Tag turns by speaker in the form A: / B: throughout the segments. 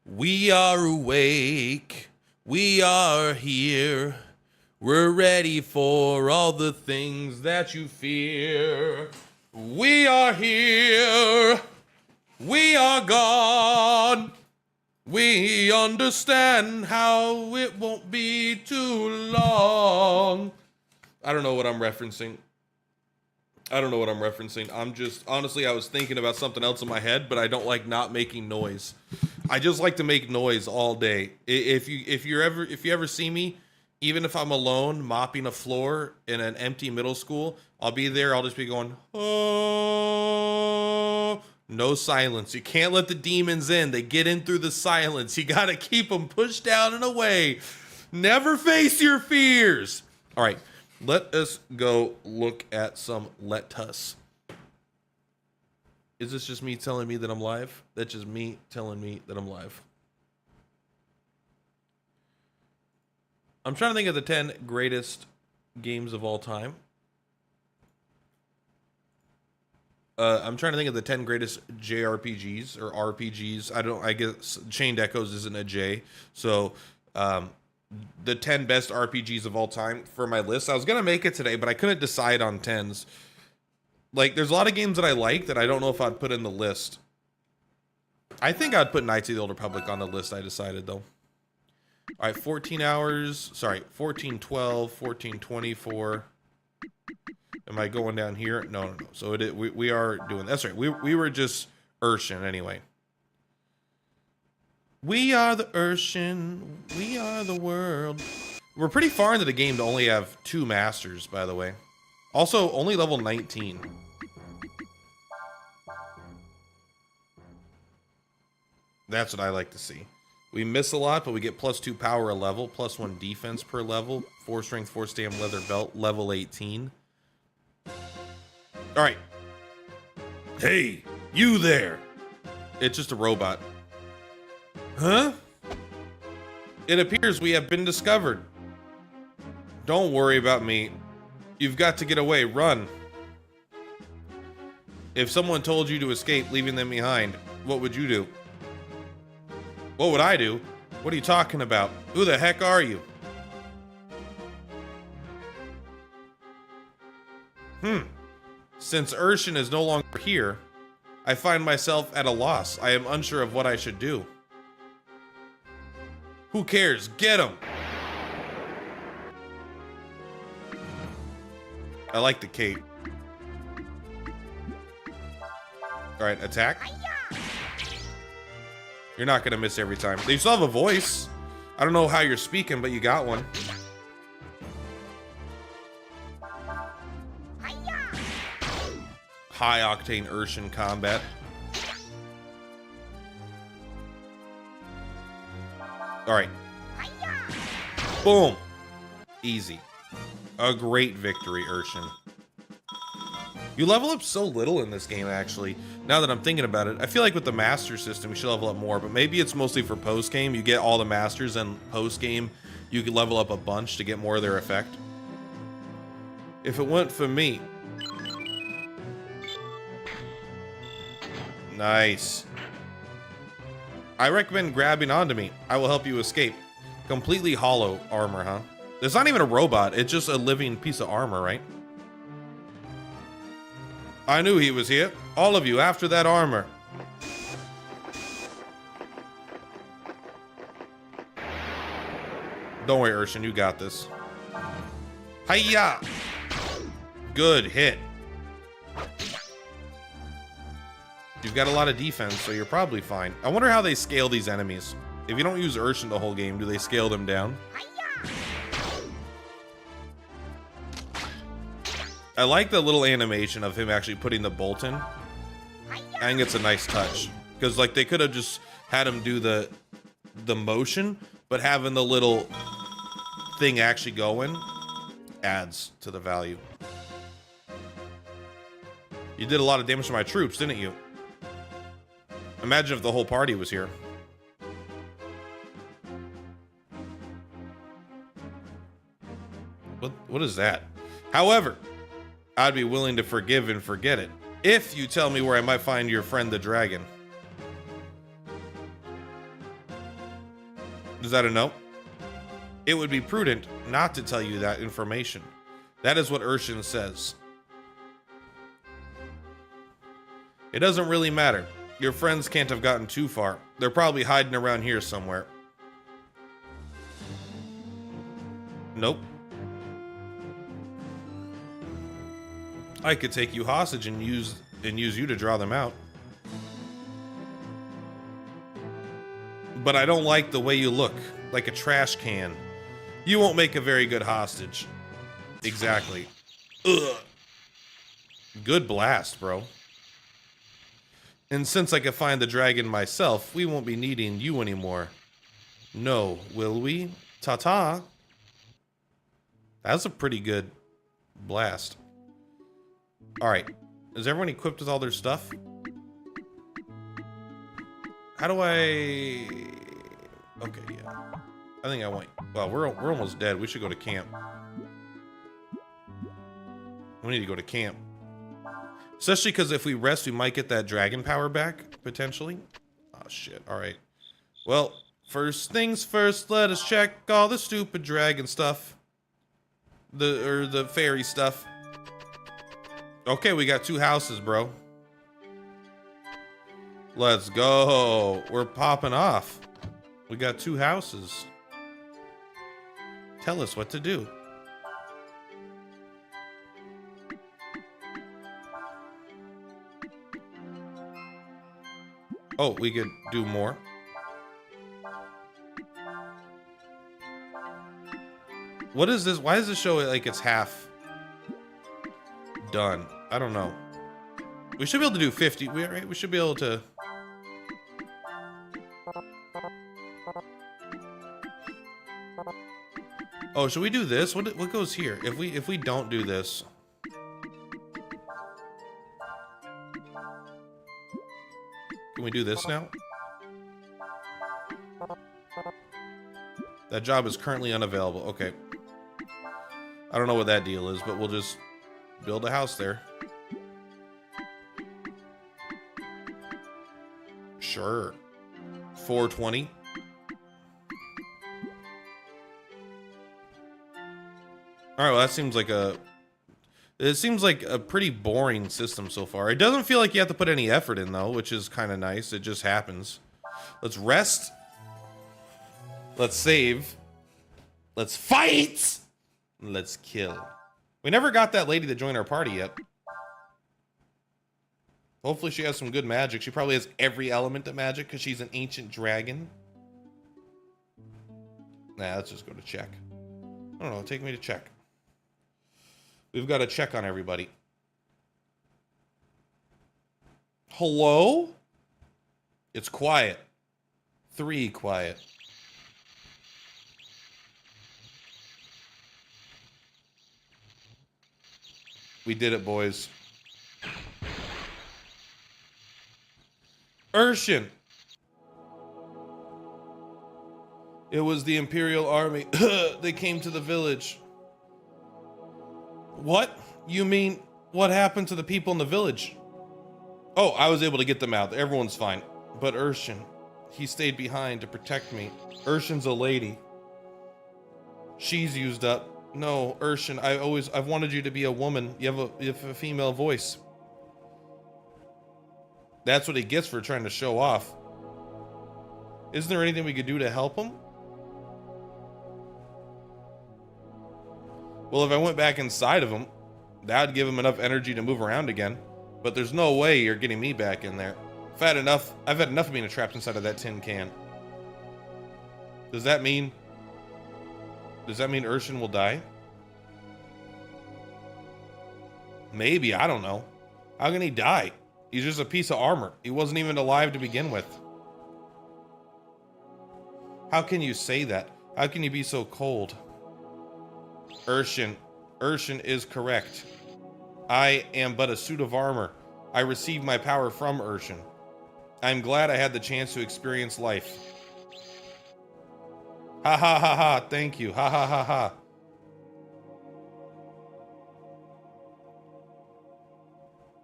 A: We are awake. We are here. We're ready for all the things that you fear. We are here. We are gone. We understand how it won't be too long. I don't know what I'm referencing. I'm just, honestly, I was thinking about something else in my head, but I don't like not making noise. I just like to make noise all day. If you ever see me, even if I'm alone mopping a floor in an empty middle school, I'll be there. I'll just be going, oh, no silence. You can't let the demons in. They get in through the silence. You got to keep them pushed down and away. Never face your fears. All right. Let us go look at some lettuce. Is this just me telling me that I'm live? That's just me telling me that I'm live. I'm trying to think of the 10 greatest games of all time. I'm trying to think of the 10 greatest JRPGs or RPGs. I guess Chained Echoes isn't a J. So, the 10 best RPGs of all time for my list. I was going to make it today, but I couldn't decide on 10s. Like, there's a lot of games that I like that I don't know if I'd put in the list. I think I'd put Knights of the Old Republic on the list, I decided, though. All right, 14 hours. Sorry, 1412, 1424. Am I going down here? No. So we are doing... That's right. We were just Urshan anyway. We are the Urshan. We are the world. We're pretty far into the game to only have 2 masters, by the way. Also, only level 19. That's what I like to see. We miss a lot, but we get +2 power a level, +1 defense per level, 4 strength, 4 stam, leather belt, level 18. All right. Hey, you there. It's just a robot. Huh? It appears we have been discovered. Don't worry about me. You've got to get away. Run. If someone told you to escape, leaving them behind, what would you do? What would I do? What are you talking about? Who the heck are you? Since Urshan is no longer here, I find myself at a loss. I am unsure of what I should do. Who cares? Get him! I like the cape. Alright, attack. You're not gonna miss every time. You still have a voice. I don't know how you're speaking, but you got one. High octane Urshan combat. Alright. Boom. Easy. A great victory, Urshan. You level up so little in this game, actually. Now that I'm thinking about it, I feel like with the master system, you should level up more, but maybe it's mostly for post-game. You get all the masters, and post-game, you can level up a bunch to get more of their effect. If it weren't for me. Nice. I recommend grabbing onto me. I will help you escape. Completely hollow armor, huh? It's not even a robot. It's just a living piece of armor, right? I knew he was here. All of you, after that armor. Don't worry, Urshan, you got this. Hiya! Good hit. You've got a lot of defense, so you're probably fine. I wonder how they scale these enemies. If you don't use Urshan the whole game, do they scale them down? I like the little animation of him actually putting the bolt in. I think it's a nice touch. Because, like, they could have just had him do the motion, but having the little thing actually going adds to the value. You did a lot of damage to my troops, didn't you? Imagine if the whole party was here. What is that? However, I'd be willing to forgive and forget it if you tell me where I might find your friend the dragon. Is that a no? It would be prudent not to tell you that information. That is what Urshan says. It doesn't really matter. Your friends can't have gotten too far. They're probably hiding around here somewhere. Nope. I could take you hostage and use you to draw them out. But I don't like the way you look, like a trash can. You won't make a very good hostage. Exactly. Ugh. Good blast, bro. And since I can find the dragon myself, we won't be needing you anymore. No, will we? Ta-ta. That's a pretty good blast. Alright. Is everyone equipped with all their stuff? How do I... Okay, yeah. I think I went... Well, we're almost dead. We should go to camp. We need to go to camp. Especially because if we rest, we might get that dragon power back, potentially. Oh, shit. Alright. Well, first things first, let us check all the stupid dragon stuff. The fairy stuff. Okay, we got 2 houses, bro. Let's go. We're popping off. We got 2 houses. Tell us what to do. Oh, we could do more. What is this? Why does this show like it's half done? I don't know. We should be able to do 50. We should be able to. Oh, should we do this? What goes here? If we don't do this. Can we do this now? That job is currently unavailable. Okay. I don't know what that deal is, but we'll just build a house there. Sure. 420. All right, well, that seems like it seems like a pretty boring system so far. It doesn't feel like you have to put any effort in, though, which is kind of nice. It just happens. Let's rest. Let's save. Let's fight. Let's kill. We never got that lady to join our party yet. Hopefully she has some good magic. She probably has every element of magic because she's an ancient dragon. Nah, let's just go to check. I don't know. Take me to check. We've got to check on everybody. Hello? It's quiet. 3 quiet. We did it, boys. Urshan. It was the Imperial Army. They came to the village. What? You mean, what happened to the people in the village? Oh, I was able to get them out. Everyone's fine. But Urshan, he stayed behind to protect me. Urshan's a lady. She's used up. No, Urshan, I've wanted you to be a woman. You have a female voice. That's what he gets for trying to show off. Isn't there anything we could do to help him? Well, if I went back inside of him, that would give him enough energy to move around again. But there's no way you're getting me back in there. I've had enough of being trapped inside of that tin can. Does that mean Urshan will die? Maybe, I don't know. How can he die? He's just a piece of armor. He wasn't even alive to begin with. How can you say that? How can you be so cold? Urshan is correct. I am but a suit of armor. I received my power from Urshan. I'm glad I had the chance to experience life. Ha ha ha ha, thank you. Ha ha ha ha.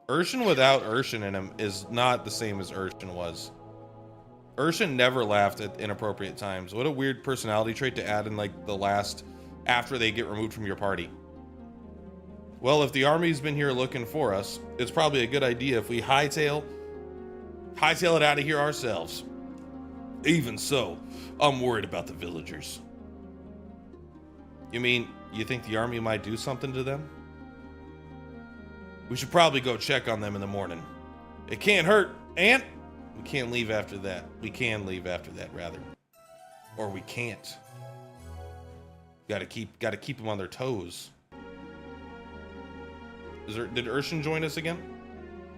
A: Urshan without Urshan in him is not the same as Urshan was. Urshan never laughed at inappropriate times. What a weird personality trait to add in like the last, after they get removed from your party. Well, if the army's been here looking for us, it's probably a good idea if we hightail it out of here ourselves. Even so, I'm worried about the villagers. You mean, you think the army might do something to them? We should probably go check on them in the morning. It can't hurt, and we can't leave after that. We can leave after that, rather. Or we can't. Gotta keep them on their toes. Did Urshan join us again?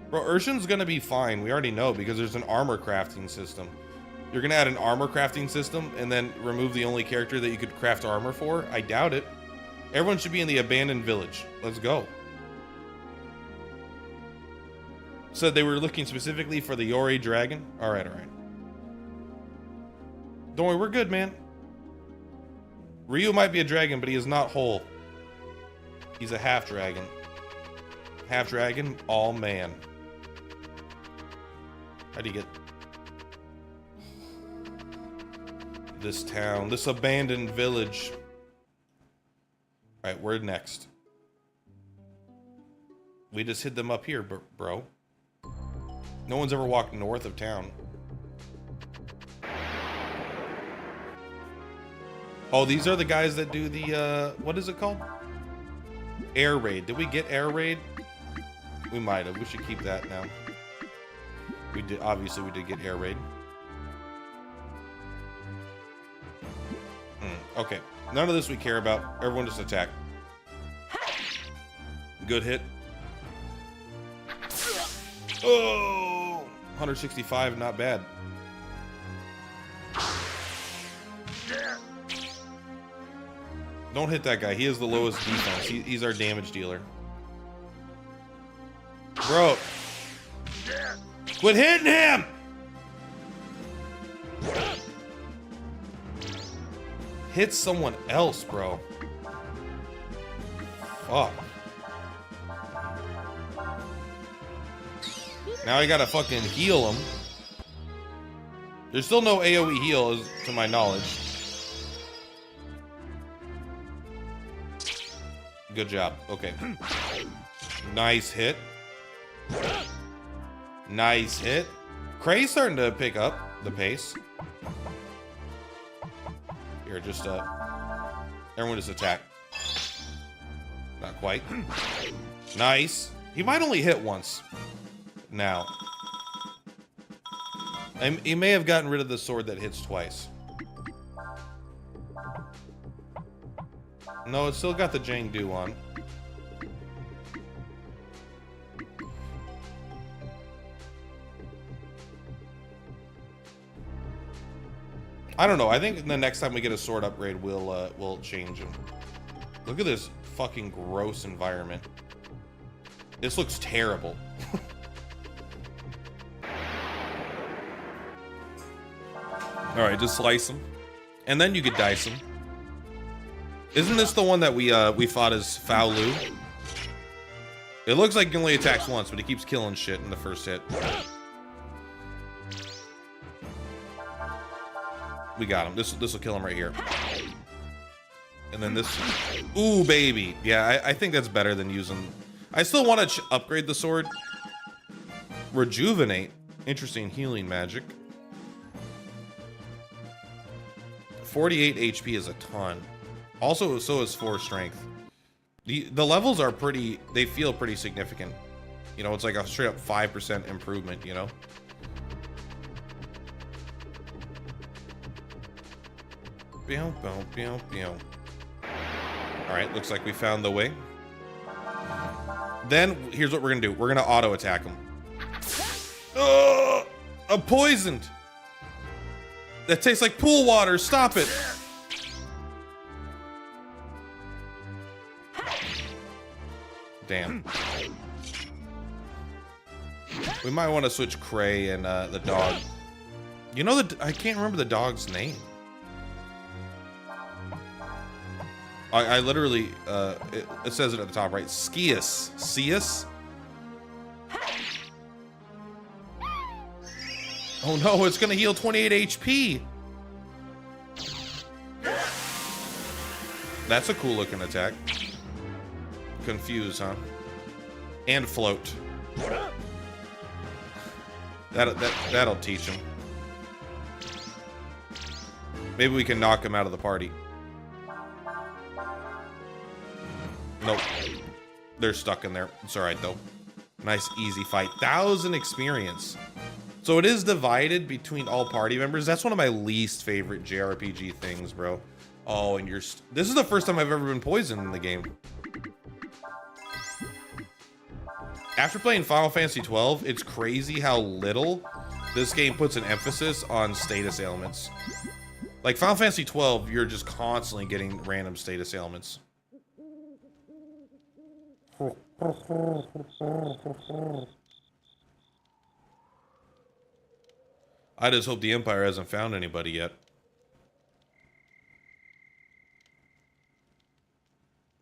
A: Bro, Urshan's gonna be fine. We already know because there's an armor crafting system. You're gonna add an armor crafting system and then remove the only character that you could craft armor for? I doubt it. Everyone should be in the abandoned village. Let's go. Said they were looking specifically for the Yori dragon. All right. Don't worry, we're good, man. Ryu might be a dragon, but he is not whole. He's a half dragon. Half dragon, all man. How do you get this town, this abandoned village? All right, where next? We just hid them up here, bro. No one's ever walked north of town. Oh, these are the guys that do the, what is it called? Air raid. Did we get air raid? We might have. We should keep that now. We did. Obviously, we did get air raid. Okay. None of this we care about. Everyone just attack. Good hit. Oh! 165, not bad. Don't hit that guy. He has the lowest defense. He's our damage dealer. Bro. Quit hitting him! Hit someone else, bro. Fuck. Now I gotta fucking heal him. There's still no AoE heal, to my knowledge. Good job. Okay. Nice hit. Nice hit. Cray's starting to pick up the pace. Here, just everyone just attack. Not quite. Nice. He might only hit once. Now. He may have gotten rid of the sword that hits twice. No, it's still got the Jangdu on. I don't know. I think the next time we get a sword upgrade, we'll change him. Look at this fucking gross environment. This looks terrible. All right, just slice him, and then you could dice him. Isn't this the one that we fought as Foul Lu? It looks like he only attacks once, but he keeps killing shit in the first hit. We got him. This will kill him right here. And then this. Ooh, baby. Yeah, I think that's better than using. I still want to upgrade the sword. Rejuvenate. Interesting healing magic. 48 HP is a ton. Also, so is 4 strength. The levels are pretty. They feel pretty significant. You know, it's like a straight up 5% improvement. You know. All right, looks like we found the way. Then here's what we're gonna do. We're gonna auto attack him. I'm poisoned. That tastes like pool water. Stop it. Damn. We might want to switch Cray and the dog. You know I can't remember the dog's name. I literally, it says it at the top, right? Skius. Cius? Oh no, it's gonna heal 28 HP. That's a cool looking attack. Confuse, huh? And float. That'll teach him. Maybe we can knock him out of the party. Nope. They're stuck in there. It's alright though. Nice easy fight. 1,000 experience. So it is divided between all party members. That's one of my least favorite JRPG things, bro. Oh, and this is the first time I've ever been poisoned in the game. After playing Final Fantasy 12, it's crazy how little this game puts an emphasis on status ailments. Like Final Fantasy 12, you're just constantly getting random status ailments. I just hope the Empire hasn't found anybody yet.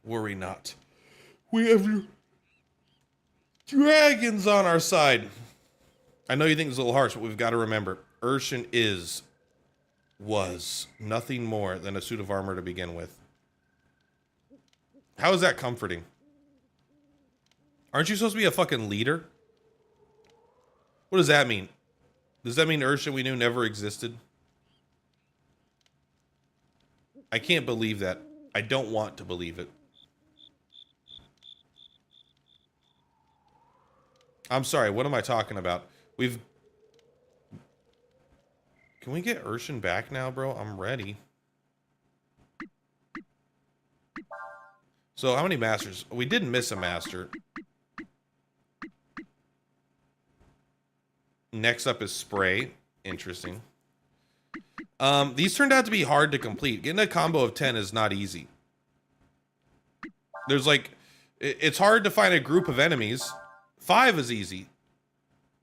A: Worry not. We have dragons on our side. I know you think it's a little harsh, but we've got to remember, Urshan was nothing more than a suit of armor to begin with. How is that comforting? Aren't you supposed to be a fucking leader? What does that mean? Does that mean Urshan we knew never existed? I can't believe that. I don't want to believe it. I'm sorry, what am I talking about? Can we get Urshan back now, bro? I'm ready. So how many masters? We did miss a master. Next up is Spray. Interesting. These turned out to be hard to complete. Getting a combo of 10 is not easy. There's like, it's hard to find a group of enemies. 5 is easy.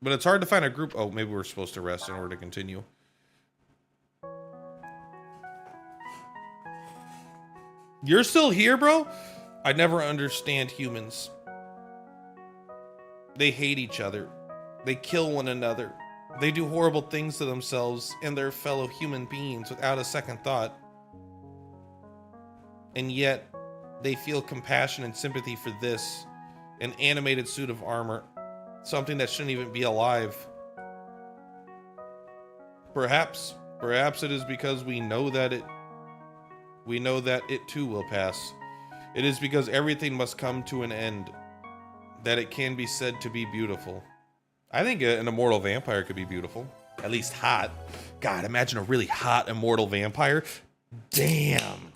A: But it's hard to find a group. Oh, maybe we're supposed to rest in order to continue. You're still here, bro? I never understand humans. They hate each other. They kill one another. They do horrible things to themselves and their fellow human beings without a second thought. And yet, they feel compassion and sympathy for this, an animated suit of armor, something that shouldn't even be alive. Perhaps it is because we know that it too will pass. It is because everything must come to an end that it can be said to be beautiful. I think an immortal vampire could be beautiful. At least hot. God, imagine a really hot immortal vampire. Damn.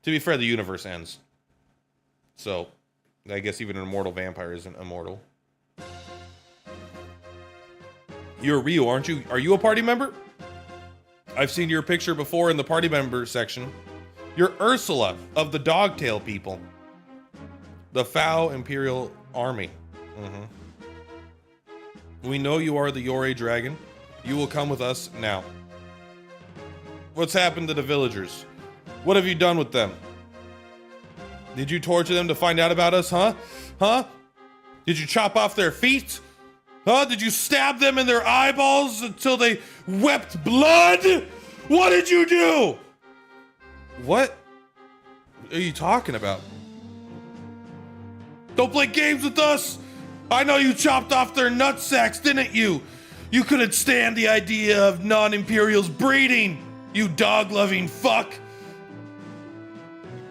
A: To be fair, the universe ends. So, I guess even an immortal vampire isn't immortal. You're Ryu, aren't you? Are you a party member? I've seen your picture before in the party member section. You're Ursula of the Dogtail people. The Foul Imperial Army. We know you are the Yore dragon. You will come with us now. What's happened to the villagers? What have you done with them? Did you torture them to find out about us, huh? Huh? Did you chop off their feet? Huh? Did you stab them in their eyeballs until they wept blood? What did you do? What are you talking about? Don't play games with us! I know you chopped off their nutsacks, didn't you? You couldn't stand the idea of non-Imperials breeding, you dog-loving fuck.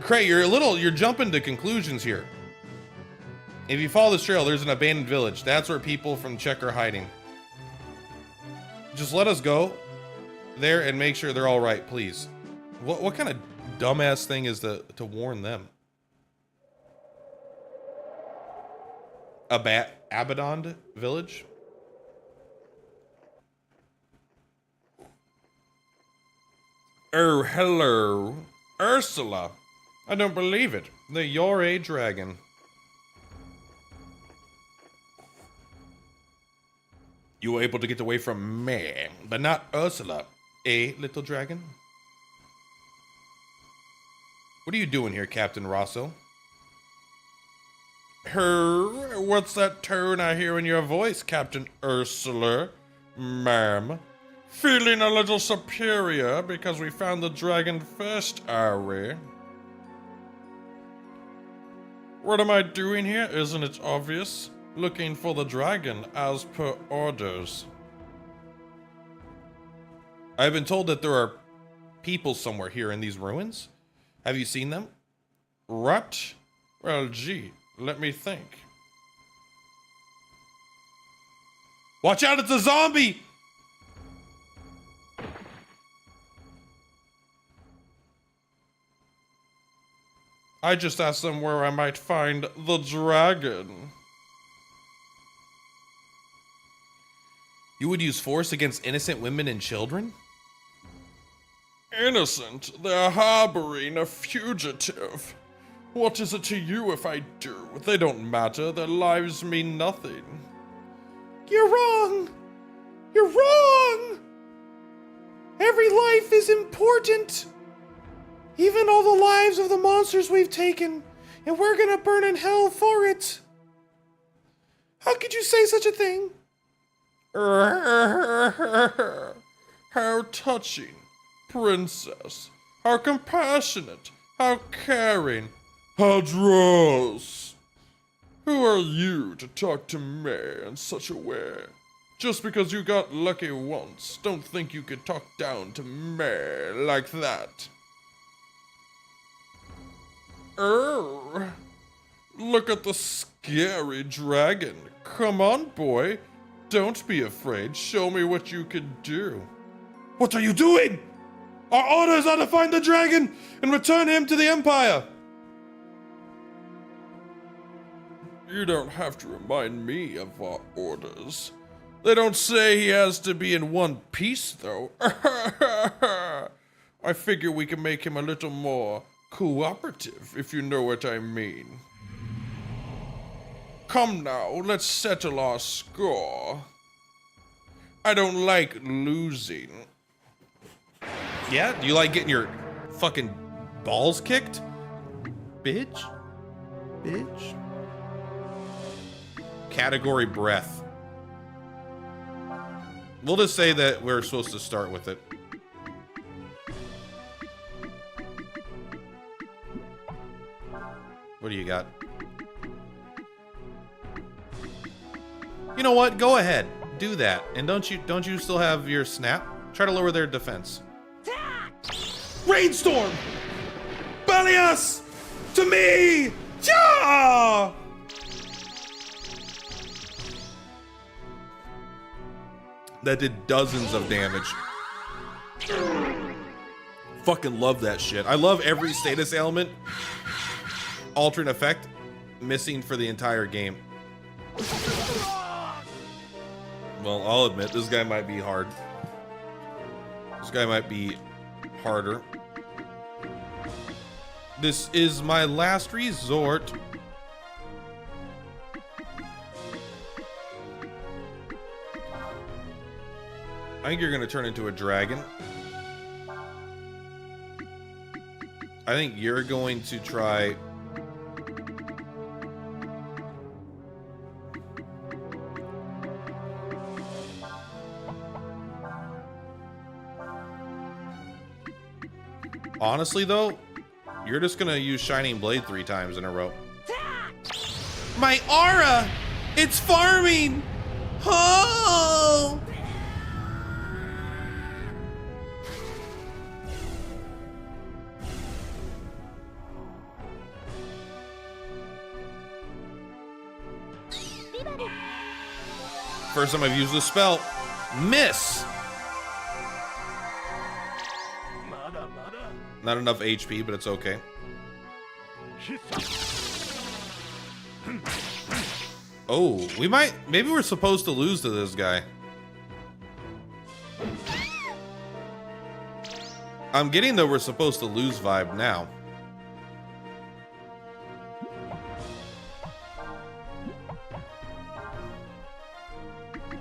A: Cray, you're jumping to conclusions here. If you follow this trail, there's an abandoned village. That's where people from Czech are hiding. Just let us go there and make sure they're all right, please. What kind of dumbass thing is to warn them? Abaddoned village? Oh, hello. Ursula. I don't believe it. The Yore dragon. You were able to get away from me, but not Ursula. Eh, little dragon? What are you doing here, Captain Rosso? What's that tone I hear in your voice, Captain Ursula?
B: Ma'am, feeling a little superior because we found the dragon first, are we? What am I doing here? Isn't it obvious? Looking for the dragon as per orders.
A: I've been told that there are people somewhere here in these ruins. Have you seen them?
B: What? Well, gee, let me think.
A: Watch out, it's a zombie!
B: I just asked them where I might find the dragon.
A: You would use force against innocent women and children?
B: Innocent? They're harboring a fugitive. What is it to you if I do? They don't matter. Their lives mean nothing.
A: You're wrong! You're wrong! Every life is important! Even all the lives of the monsters we've taken, and we're gonna burn in hell for it! How could you say such a thing?
B: How touching, princess. How compassionate. How caring. How gross. Who are you to talk to me in such a way? Just because you got lucky once, don't think you could talk down to me like that. Oh, look at the scary dragon. Come on, boy. Don't be afraid. Show me what you can do.
A: What are you doing? Our orders are to find the dragon and return him to the Empire.
B: You don't have to remind me of our orders. They don't say he has to be in one piece, though. I figure we can make him a little more cooperative, if you know what I mean. Come now, let's settle our score. I don't like losing.
A: Yeah? Do you like getting your fucking balls kicked? Bitch? Bitch? Category breath. We'll just say that we're supposed to start with it. What do you got? You know what? Go ahead. Do that. And don't you still have your snap? Try to lower their defense. Rainstorm! Balias! To me! Yeah! That did dozens of damage. Fucking love that shit. I love every status ailment, alternate effect, missing for the entire game. Well, I'll admit, this guy might be hard. This guy might be harder. This is my last resort. I think you're gonna turn into a dragon. I think you're going to try... Honestly, though, you're just gonna use Shining Blade 3 times in a row. My aura! It's farming! Oh! First time I've used this spell. Miss! Not enough HP, but it's okay. Oh, maybe we're supposed to lose to this guy. I'm getting the we're supposed to lose vibe now.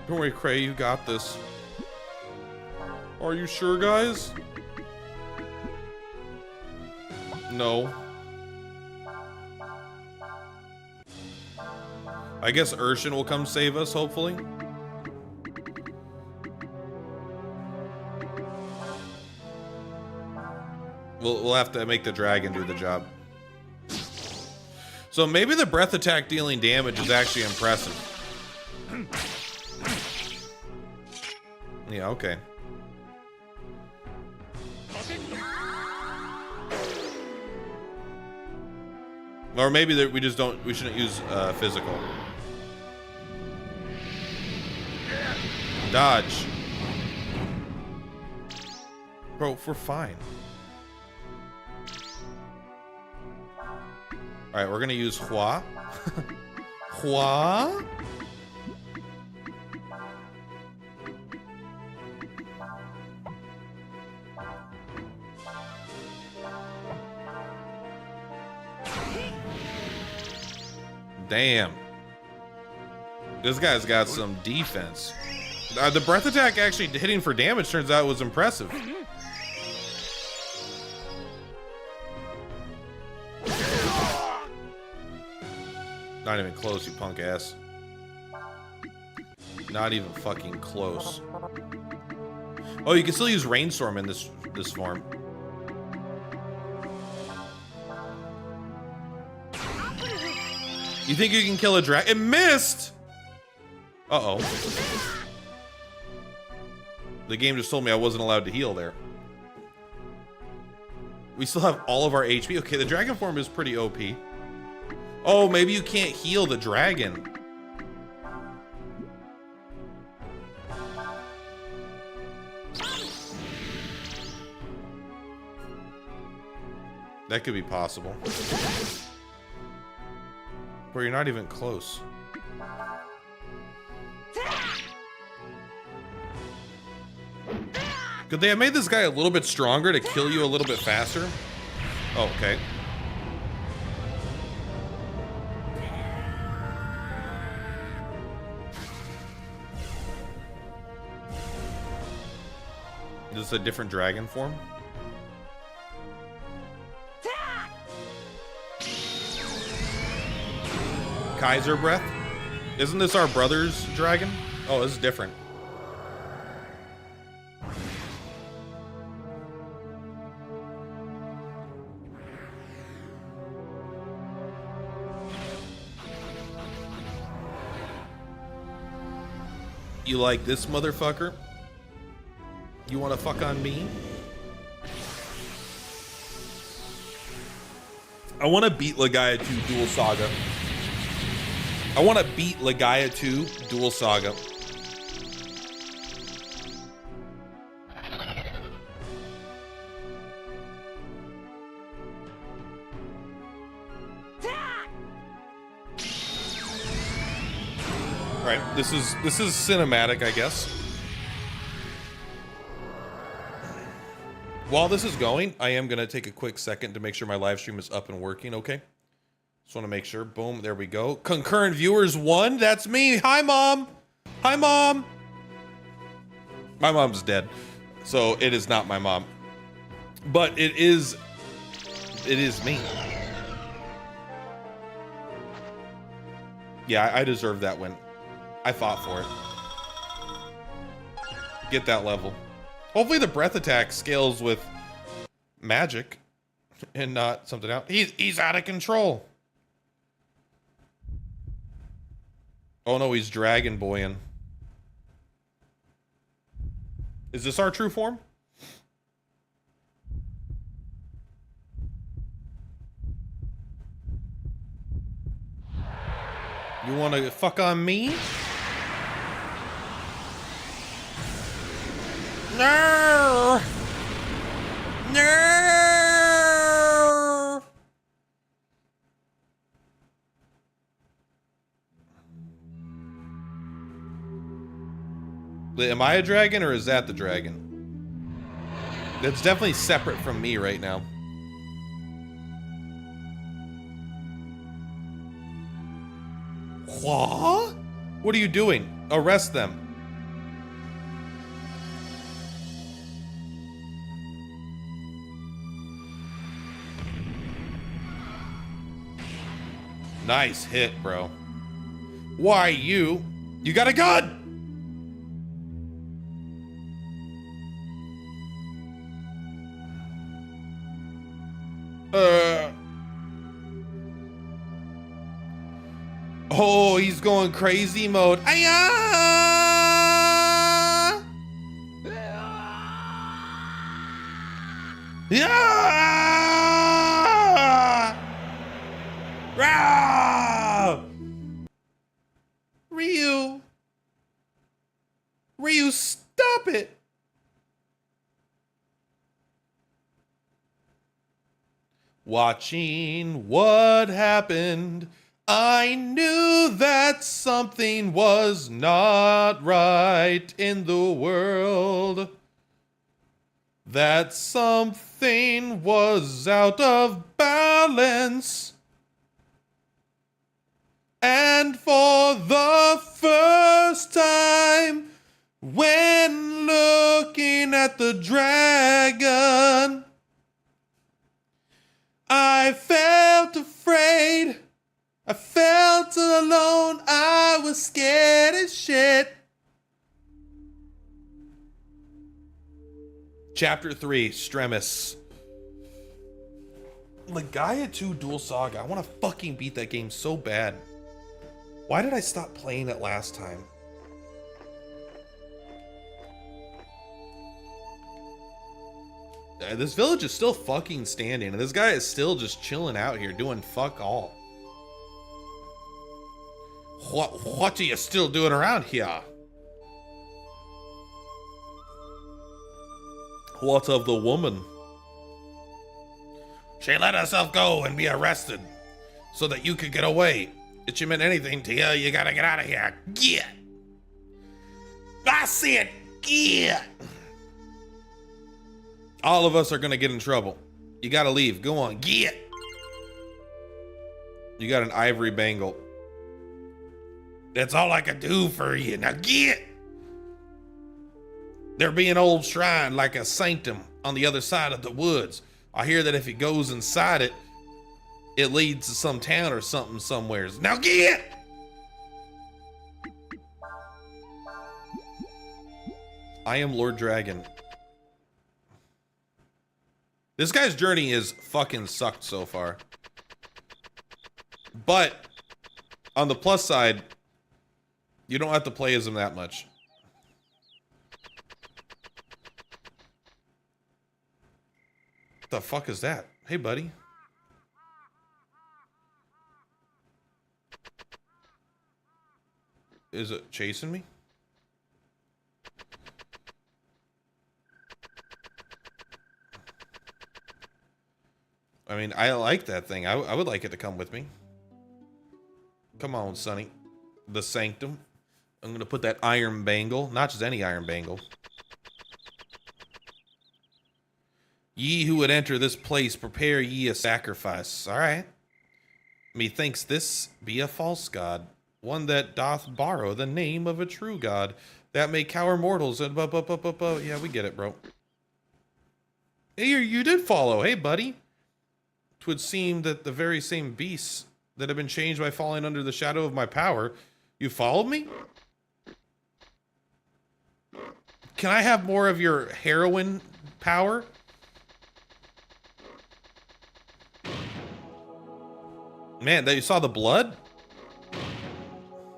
A: Don't worry, Cray, you got this. Are you sure, guys? No. I guess Urshan will come save us, hopefully. We'll have to make the dragon do the job. So maybe the breath attack dealing damage is actually impressive. Yeah, okay. Or maybe that we just don't. We shouldn't use physical. Dodge. Bro, we're fine. All right, we're gonna use Hua. Hua. Damn. This guy's got some defense. The breath attack actually hitting for damage turns out was impressive. Not even close, you punk ass. Not even fucking close. Oh, you can still use Rainstorm in this form. You think you can kill a dragon? It missed! Uh-oh. The game just told me I wasn't allowed to heal there. We still have all of our HP. Okay, the dragon form is pretty OP. Oh, maybe you can't heal the dragon. That could be possible. Bro, you're not even close. Could they have made this guy a little bit stronger to kill you a little bit faster? Oh, okay. Is this a different dragon form? Kaiser breath? Isn't this our brother's dragon? Oh, this is different. You like this motherfucker? You wanna fuck on me? I wanna beat Legaia 2 Dual Saga. I want to beat Legaia 2 Dual Saga. All right, this is cinematic, I guess. While this is going, I am gonna take a quick second to make sure my live stream is up and working. Okay. Just want to make sure. Boom, there we go. Concurrent viewers 1. That's me. Hi, Mom. Hi, Mom. My mom's dead, so it is not my mom. But it is me. Yeah, I deserve that win. I fought for it. Get that level. Hopefully the breath attack scales with magic and not something else. He's out of control. Oh no, he's Dragon Boying. Is this our true form? You wanna fuck on me? No! No! Am I a dragon or is that the dragon? That's definitely separate from me right now. What? What are you doing? Arrest them. Nice hit, bro. Why you? You got a gun! Oh, he's going crazy mode. Aya! Yeah! Rah! Ryu! Ryu, stop it! Watching what happened, I knew that something was not right in the world. That something was out of balance. And for the first time, when looking at the dragon, I felt afraid. I felt alone. I was scared as shit. Chapter 3, Stremis. Legaia 2 Dual Saga. I want to fucking beat that game so bad. Why did I stop playing it last time? This village is still fucking standing, and this guy is still just chilling out here doing fuck all. What are you still doing around here? What of the woman? She let herself go and be arrested so that you could get away. If she meant anything to you, you gotta get out of here. Get! I said, get! All of us are gonna get in trouble. You gotta leave. Go on, get! You got an ivory bangle. That's all I can do for you. Now get! There be an old shrine like a sanctum on the other side of the woods. I hear that if he goes inside it, it leads to some town or something somewheres. Now get! I am Lord Dragon. This guy's journey is fucking sucked so far. But on the plus side, you don't have to play as him that much. What the fuck is that? Hey, buddy. Is it chasing me? I mean, I like that thing. I would like it to come with me. Come on, Sonny. The Sanctum. I'm going to put that iron bangle. Not just any iron bangle. Ye who would enter this place, prepare ye a sacrifice. All right. Methinks this be a false god. One that doth borrow the name of a true god. That may cower mortals. And yeah, we get it, bro. Hey, you did follow. Hey, buddy. 'Twould seem that the very same beasts that have been changed by falling under the shadow of my power, you followed me? Can I have more of your heroin power? Man, that you saw the blood?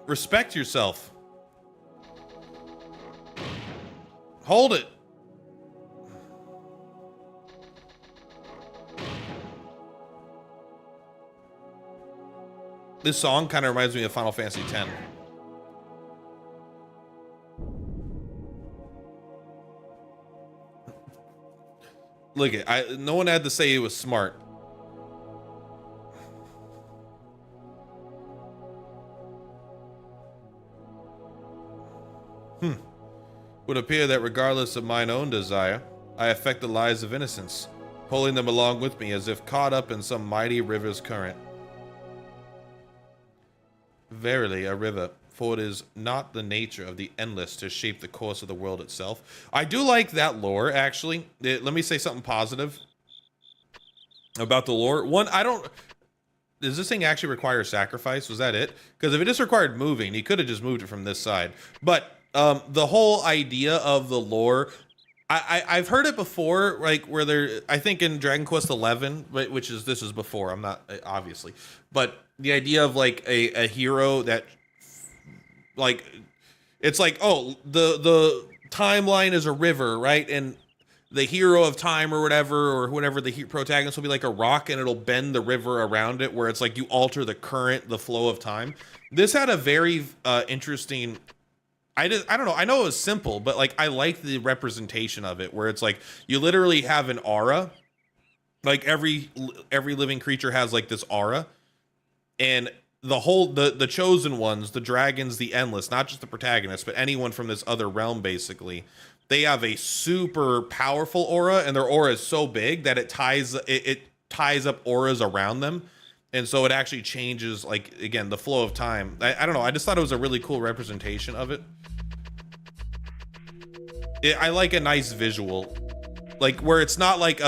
A: Respect yourself. Hold it. This song kind of reminds me of Final Fantasy X. Look it, no one had to say he was smart. Would appear that regardless of mine own desire, I affect the lives of innocents, pulling them along with me as if caught up in some mighty river's current. Verily, a river, for it is not the nature of the endless to shape the course of the world itself. I do like that lore, actually. Let me say something positive about the lore. One, does this thing actually require sacrifice? Was that it? Because if it just required moving, he could have just moved it from this side. But the whole idea of the lore, I've heard it before, like where I think in Dragon Quest XI, which is, this is before, I'm not, obviously, but the idea of like a hero that like it's like, oh, the timeline is a river, right? And the hero of time or whatever the protagonist will be like a rock and it'll bend the river around it, where it's like you alter the current, the flow of time. This had a very interesting, I don't know, I know it was simple, but like I like the representation of it, where it's like you literally have an aura. Like every living creature has like this aura, and the chosen ones, the dragons, the endless, not just the protagonist, but anyone from this other realm, basically, they have a super powerful aura, and their aura is so big that it ties up auras around them, and so it actually changes, like, again, the flow of time. I don't know, I just thought it was a really cool representation of it. I like a nice visual, like where it's not like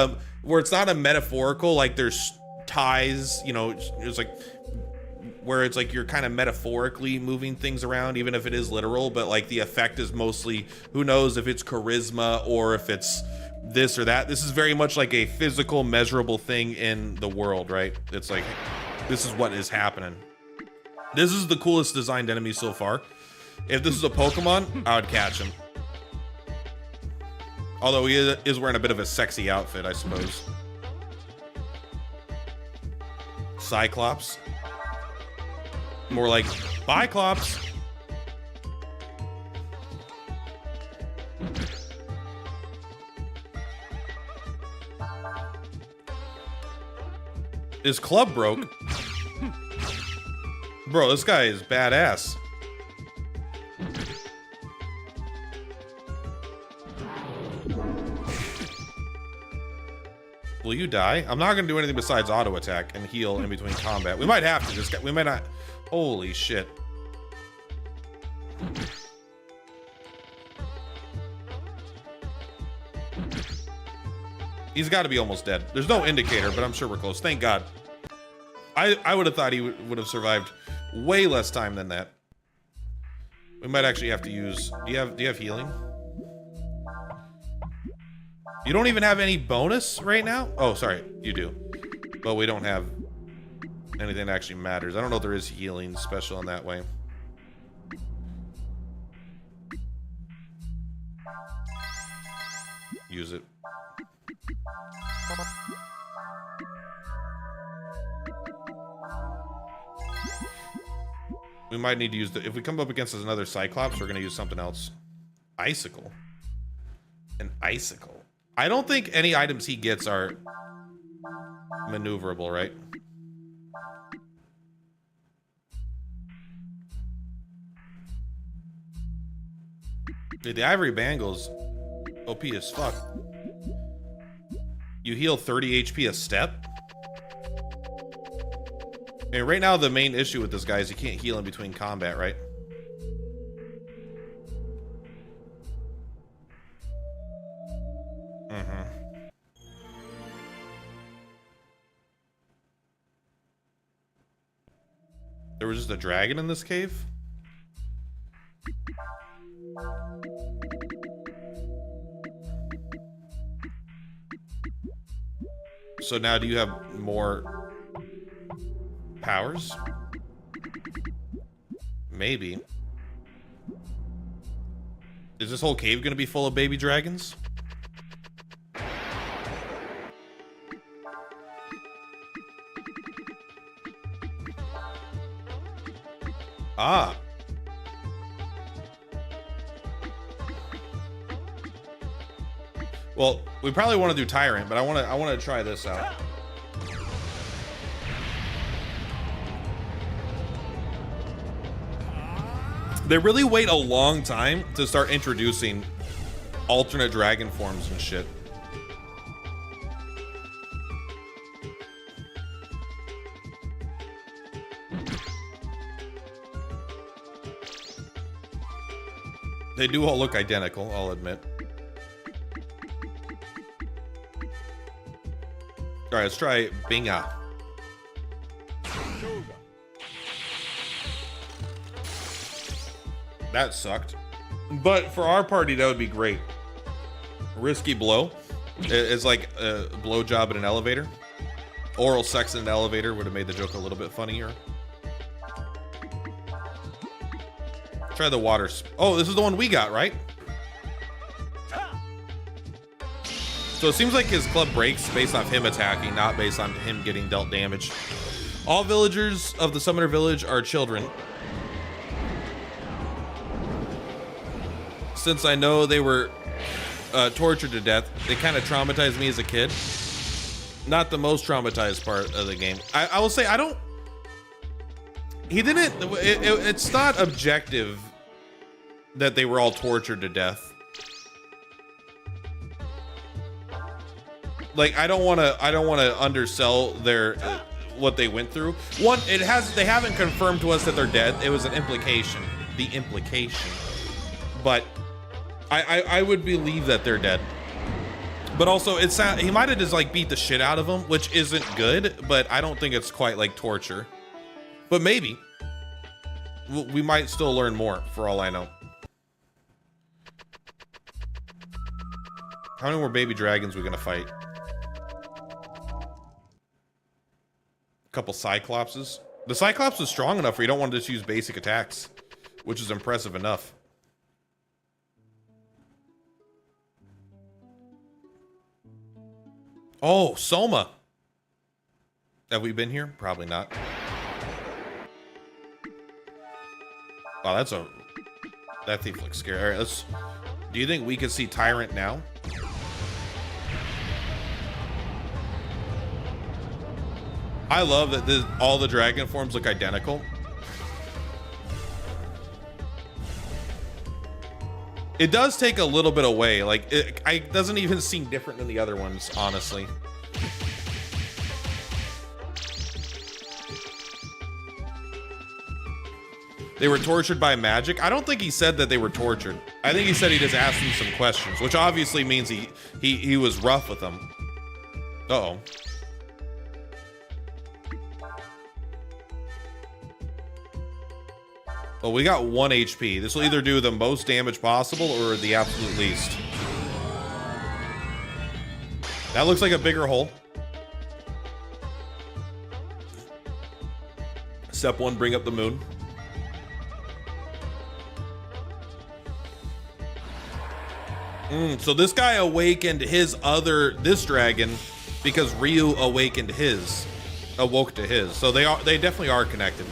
A: where it's not a metaphorical, like there's ties, you know, it's like where it's like you're kind of metaphorically moving things around, even if it is literal, but like the effect is mostly, who knows if it's charisma or if it's this or that. This is very much like a physical, measurable thing in the world, right? It's like, this is what is happening. This is the coolest designed enemy so far. If this is a Pokemon, I would catch him. Although he is wearing a bit of a sexy outfit, I suppose. Cyclops. More like Biclops. His club broke. Bro, this guy is badass. Will you die? I'm not gonna do anything besides auto attack and heal in between combat. We might have to. This guy, we might not. Holy shit. He's got to be almost dead. There's no indicator, but I'm sure we're close. Thank God. I would have thought he would have survived way less time than that. We might actually have to use. Do you have healing? You don't even have any bonus right now? Oh, sorry, you do. But we don't have anything that actually matters. I don't know if there is healing special in that way. Use it. We might need to use the, if we come up against another Cyclops, we're gonna use something else. Icicle. An icicle. I don't think any items he gets are maneuverable, right? Dude, the Ivory Bangle's OP as fuck. You heal 30 HP a step? And right now the main issue with this guy is you can't heal in between combat, right? There was just a dragon in this cave? So now do you have more powers? Maybe. Is this whole cave gonna be full of baby dragons? Ah. Well, we probably want to do Tyrant, but I want to try this out. They really wait a long time to start introducing alternate dragon forms and shit. They do all look identical, I'll admit. All right, let's try Binga. That sucked. But for our party, that would be great. Risky blow. It's like a blowjob in an elevator. Oral sex in an elevator would have made the joke a little bit funnier. Try the water. Oh, this is the one we got, right? So it seems like his club breaks based off him attacking, not based on him getting dealt damage. All villagers of the Summoner Village are children. Since I know they were tortured to death, they kind of traumatized me as a kid. Not the most traumatized part of the game. I will say I don't. He didn't. It's not objective that they were all tortured to death. Like I don't want to undersell their what they went through. One, they haven't confirmed to us that they're dead. It was an implication. The implication, but I would believe that they're dead. But also, he might have just like beat the shit out of them, which isn't good. But I don't think it's quite like torture. But maybe we might still learn more, for all I know. How many more baby dragons are we gonna fight? A couple cyclopses. The cyclops is strong enough where you don't want to just use basic attacks, which is impressive enough. Oh, Soma. Have we been here? Probably not. Wow, that thief looks scary. All right, do you think we could see Tyrant now? I love that all the dragon forms look identical. It does take a little bit away. Like, it doesn't even seem different than the other ones, honestly. They were tortured by magic. I don't think he said that they were tortured. I think he said he just asked them some questions, which obviously means he was rough with them. Uh-oh. Well, we got 1 HP. This will either do the most damage possible or the absolute least. That looks like a bigger hole. Step 1, bring up the moon. So this guy awakened this dragon because Ryu awoke to his. So they definitely are connected.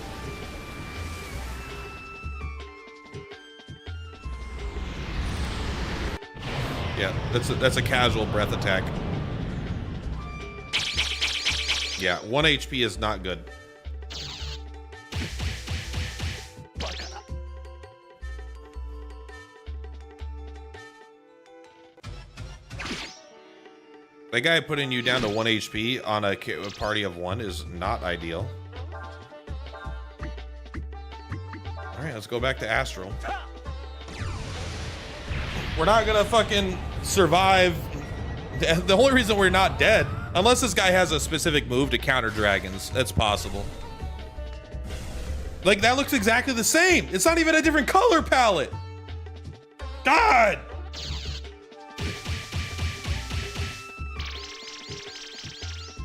A: Yeah, that's a casual breath attack. Yeah, 1 HP is not good. That guy putting you down to 1 HP on a party of 1 is not ideal. All right, let's go back to Astral. We're not gonna fucking survive. The only reason we're not dead, unless this guy has a specific move to counter dragons, that's possible. Like, that looks exactly the same. It's not even a different color palette. God!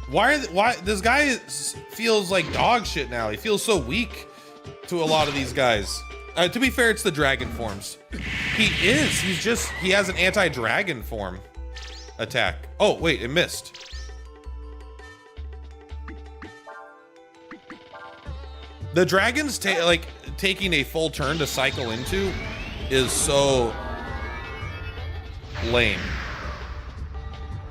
A: Why this guy feels like dog shit now. He feels so weak to a lot of these guys. To be fair, it's the dragon forms. He has an anti-dragon form attack. Oh, wait, it missed. The dragons taking a full turn to cycle into is so lame.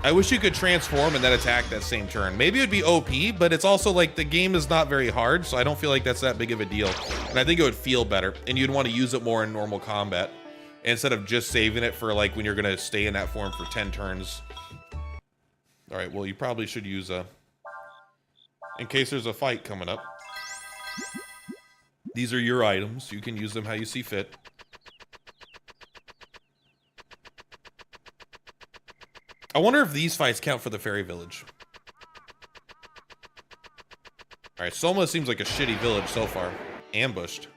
A: I wish you could transform and then attack that same turn. Maybe it would be OP, but it's also like the game is not very hard, so I don't feel like that's that big of a deal. And I think it would feel better, and you'd want to use it more in normal combat instead of just saving it for like when you're gonna stay in that form for 10 turns. All right, well, you probably should use in case there's a fight coming up. These are your items. You can use them how you see fit. I wonder if these fights count for the fairy village. All right, Soma seems like a shitty village so far. Ambushed.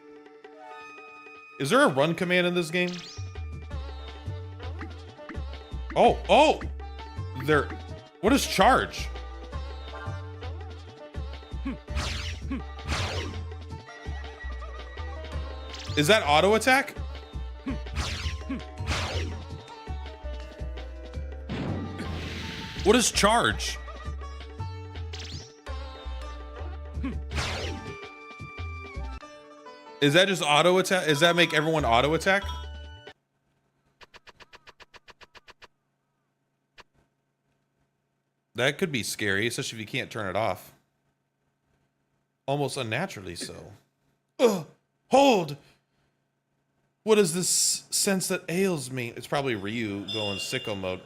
A: Is there a run command in this game? Oh! What is charge? Is that auto attack? What is charge? Is that just auto attack? Does that make everyone auto attack? That could be scary, especially if you can't turn it off. Almost unnaturally so. Ugh, hold! What is this sense that ails me? It's probably Ryu going sicko mode.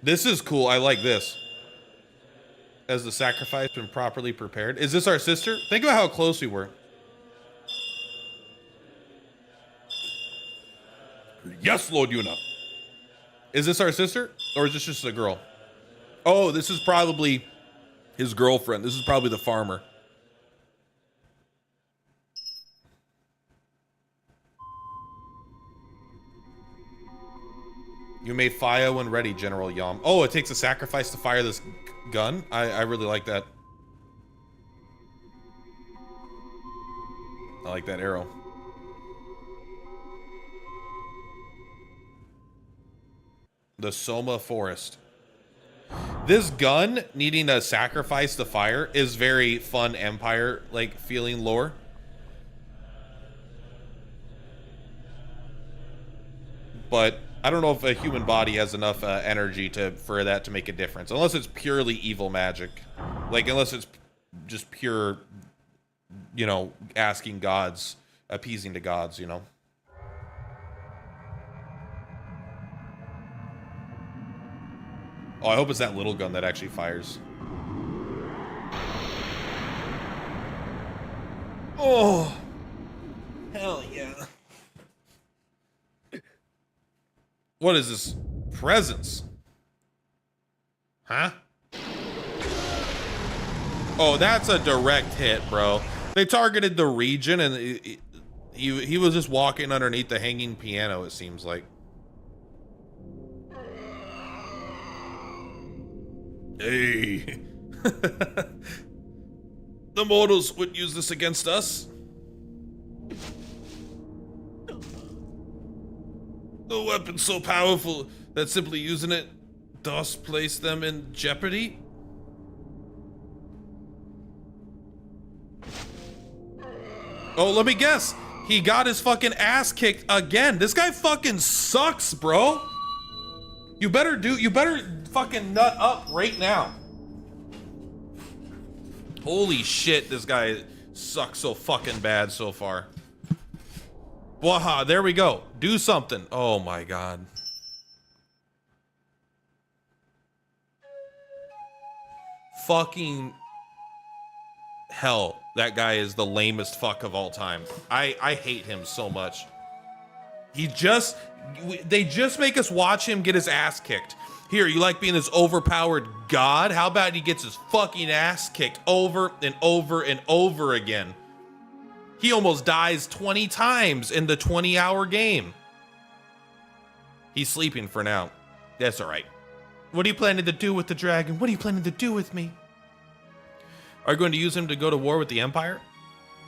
A: This is cool. I like this. Has the sacrifice been properly prepared? Is this our sister? Think about how close we were. Yes, Lord Yuna. Is this our sister? Or is this just a girl? Oh, this is probably his girlfriend. This is probably the farmer. You may fire when ready, General Yam. Oh, it takes a sacrifice to fire this gun? I really like that. I like that arrow. The Soma Forest. This gun needing a sacrifice to fire is very fun Empire like feeling lore. But I don't know if a human body has enough energy for that to make a difference, unless it's purely evil magic. Like unless it's just pure, you know, asking gods, appeasing to gods, you know. Oh, I hope it's that little gun that actually fires. Oh, hell yeah. What is this? Presents? Huh? Oh, that's a direct hit, bro. They targeted the region and he was just walking underneath the hanging piano, it seems like. Hey. The mortals would use this against us. A weapon so powerful that simply using it does place them in jeopardy. Oh, let me guess. He got his fucking ass kicked again. This guy fucking sucks, bro. You better fucking nut up right now. Holy shit, this guy sucks so fucking bad so far. Waha, there we go. Do something. Oh my god. Fucking hell. That guy is the lamest fuck of all time. I hate him so much. They just make us watch him get his ass kicked. Here, you like being this overpowered god? How about he gets his fucking ass kicked over and over and over again? He almost dies 20 times in the 20-hour game. He's sleeping for now. That's all right. What are you planning to do with the dragon? What are you planning to do with me? Are you going to use him to go to war with the Empire?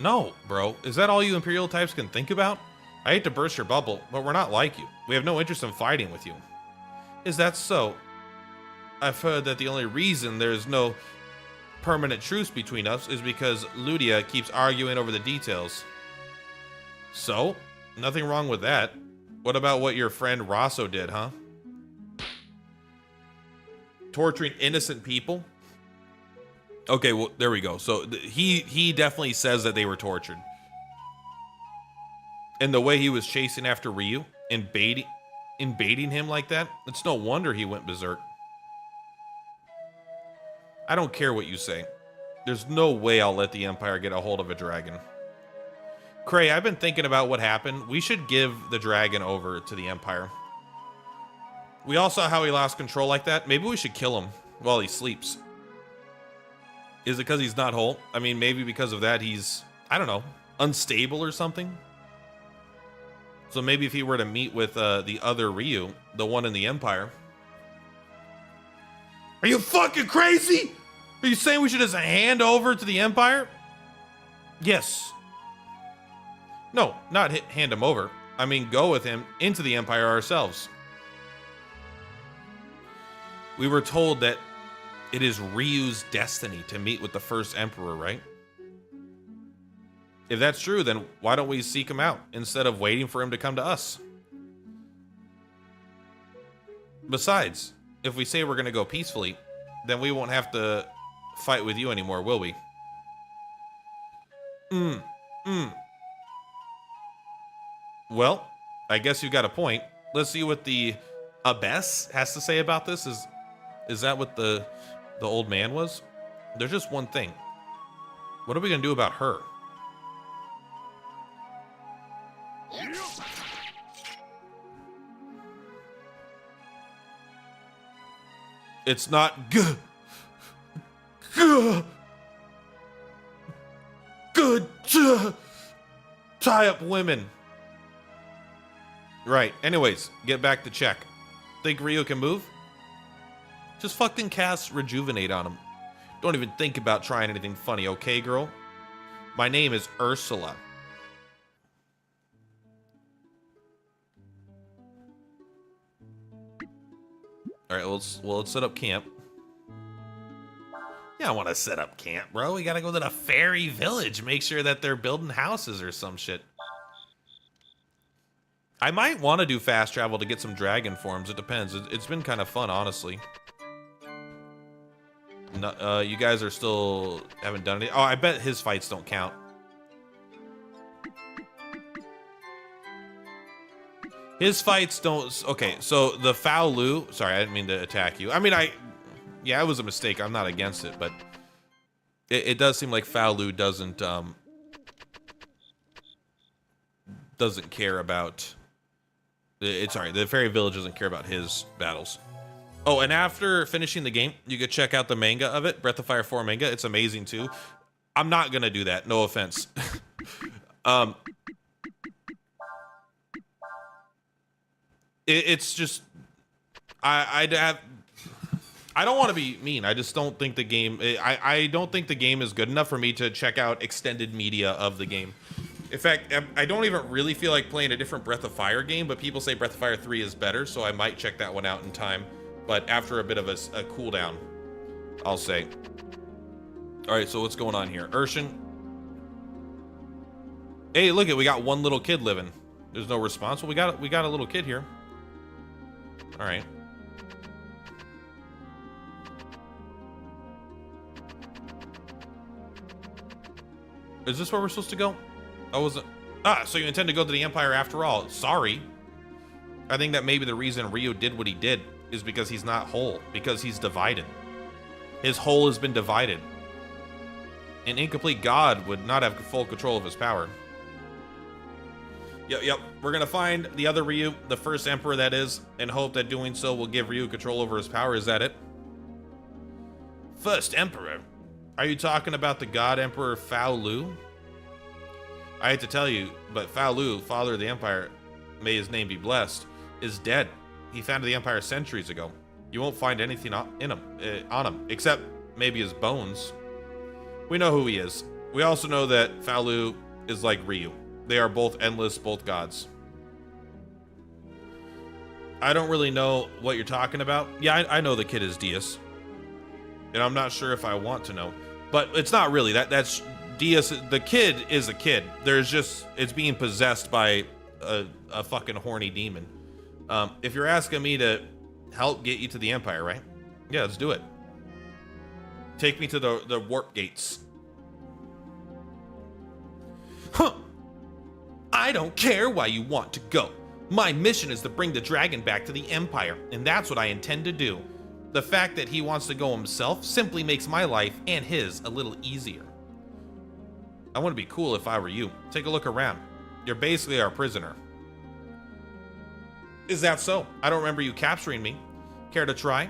A: No, bro. Is that all you Imperial types can think about? I hate to burst your bubble, but we're not like you. We have no interest in fighting with you. Is that so? I've heard that the only reason there's no permanent truce between us is because Ludia keeps arguing over the details. So? Nothing wrong with that. What about what your friend Rosso did, huh? Torturing innocent people? Okay, well, there we go. So he definitely says that they were tortured. And the way he was chasing after Ryu and invading him like that, it's no wonder he went berserk. I don't care what you say. There's no way I'll let the Empire get a hold of a dragon. Cray, I've been thinking about what happened. We should give the dragon over to the Empire. We all saw how he lost control like that. Maybe we should kill him while he sleeps. Is it because he's not whole? I mean, maybe because of that he's, I don't know, unstable or something? So maybe if he were to meet with the other Ryu, the one in the Empire. Are you fucking crazy? Are you saying we should just hand over to the Empire? Yes. No, not hand him over. I mean, go with him into the Empire ourselves. We were told that it is Ryu's destiny to meet with the first Emperor, right? If that's true, then why don't we seek him out instead of waiting for him to come to us? Besides, if we say we're going to go peacefully, then we won't have to fight with you anymore, will we? Well, I guess you got a point. Let's see what the abbess has to say about this. Is that what the old man was? There's just one thing. What are we going to do about her? It's not good. Tie up women. Right. Anyways, get back to check. Think Ryu can move? Just fucking cast Rejuvenate on him. Don't even think about trying anything funny, okay, girl? My name is Ursula. All right, let's set up camp. Yeah, I want to set up camp, bro. We gotta go to the fairy village. Make sure that they're building houses or some shit. I might want to do fast travel to get some dragon forms. It depends. It's been kind of fun, honestly. No, you guys are still haven't done it. Oh, I bet his fights don't count. His fights don't. Okay, so the Foul Lu. Sorry, I didn't mean to attack you. I mean, yeah, it was a mistake. I'm not against it, but it does seem like Foul Lu doesn't care about. Sorry, the fairy village doesn't care about his battles. Oh, and after finishing the game, you could check out the manga of it, Breath of Fire 4 manga. It's amazing too. I'm not gonna do that. No offense. It's just I don't want to be mean. I just don't think the game. I don't think the game is good enough for me to check out extended media of the game. In fact, I don't even really feel like playing a different Breath of Fire game, but people say Breath of Fire 3 is better, so I might check that one out in time. But after a bit of a cooldown, I'll say. All right, so what's going on here? Urshan. Hey, look it, we got one little kid living. There's no response. Well, we got a little kid here. All right. Is this where we're supposed to go? I wasn't. So you intend to go to the Empire after all. Sorry. I think that maybe the reason Ryu did what he did is because he's not whole, because he's divided. His whole has been divided. An incomplete god would not have full control of his power. Yep. We're gonna find the other Ryu, the first Emperor that is, and hope that doing so will give Ryu control over his power. Is that it? First Emperor? Are you talking about the god Emperor Foul Lu? I hate to tell you, but Foul Lu, father of the Empire, may his name be blessed, is dead. He founded the Empire centuries ago. You won't find anything on him, except maybe his bones. We know who he is. We also know that Foul Lu is like Ryu. They are both endless, both gods. I don't really know what you're talking about. Yeah, I know the kid is Diaz. And I'm not sure if I want to know. But it's not really. That's Diaz. The kid is a kid. It's being possessed by a fucking horny demon. If you're asking me to help get you to the Empire, right? Yeah, let's do it. Take me to the warp gates. Huh. I don't care why you want to go. My mission is to bring the dragon back to the Empire, and that's what I intend to do. The fact that he wants to go himself simply makes my life and his a little easier. I want to be cool if I were you. Take a look around. You're basically our prisoner. Is that so? I don't remember you capturing me. Care to try?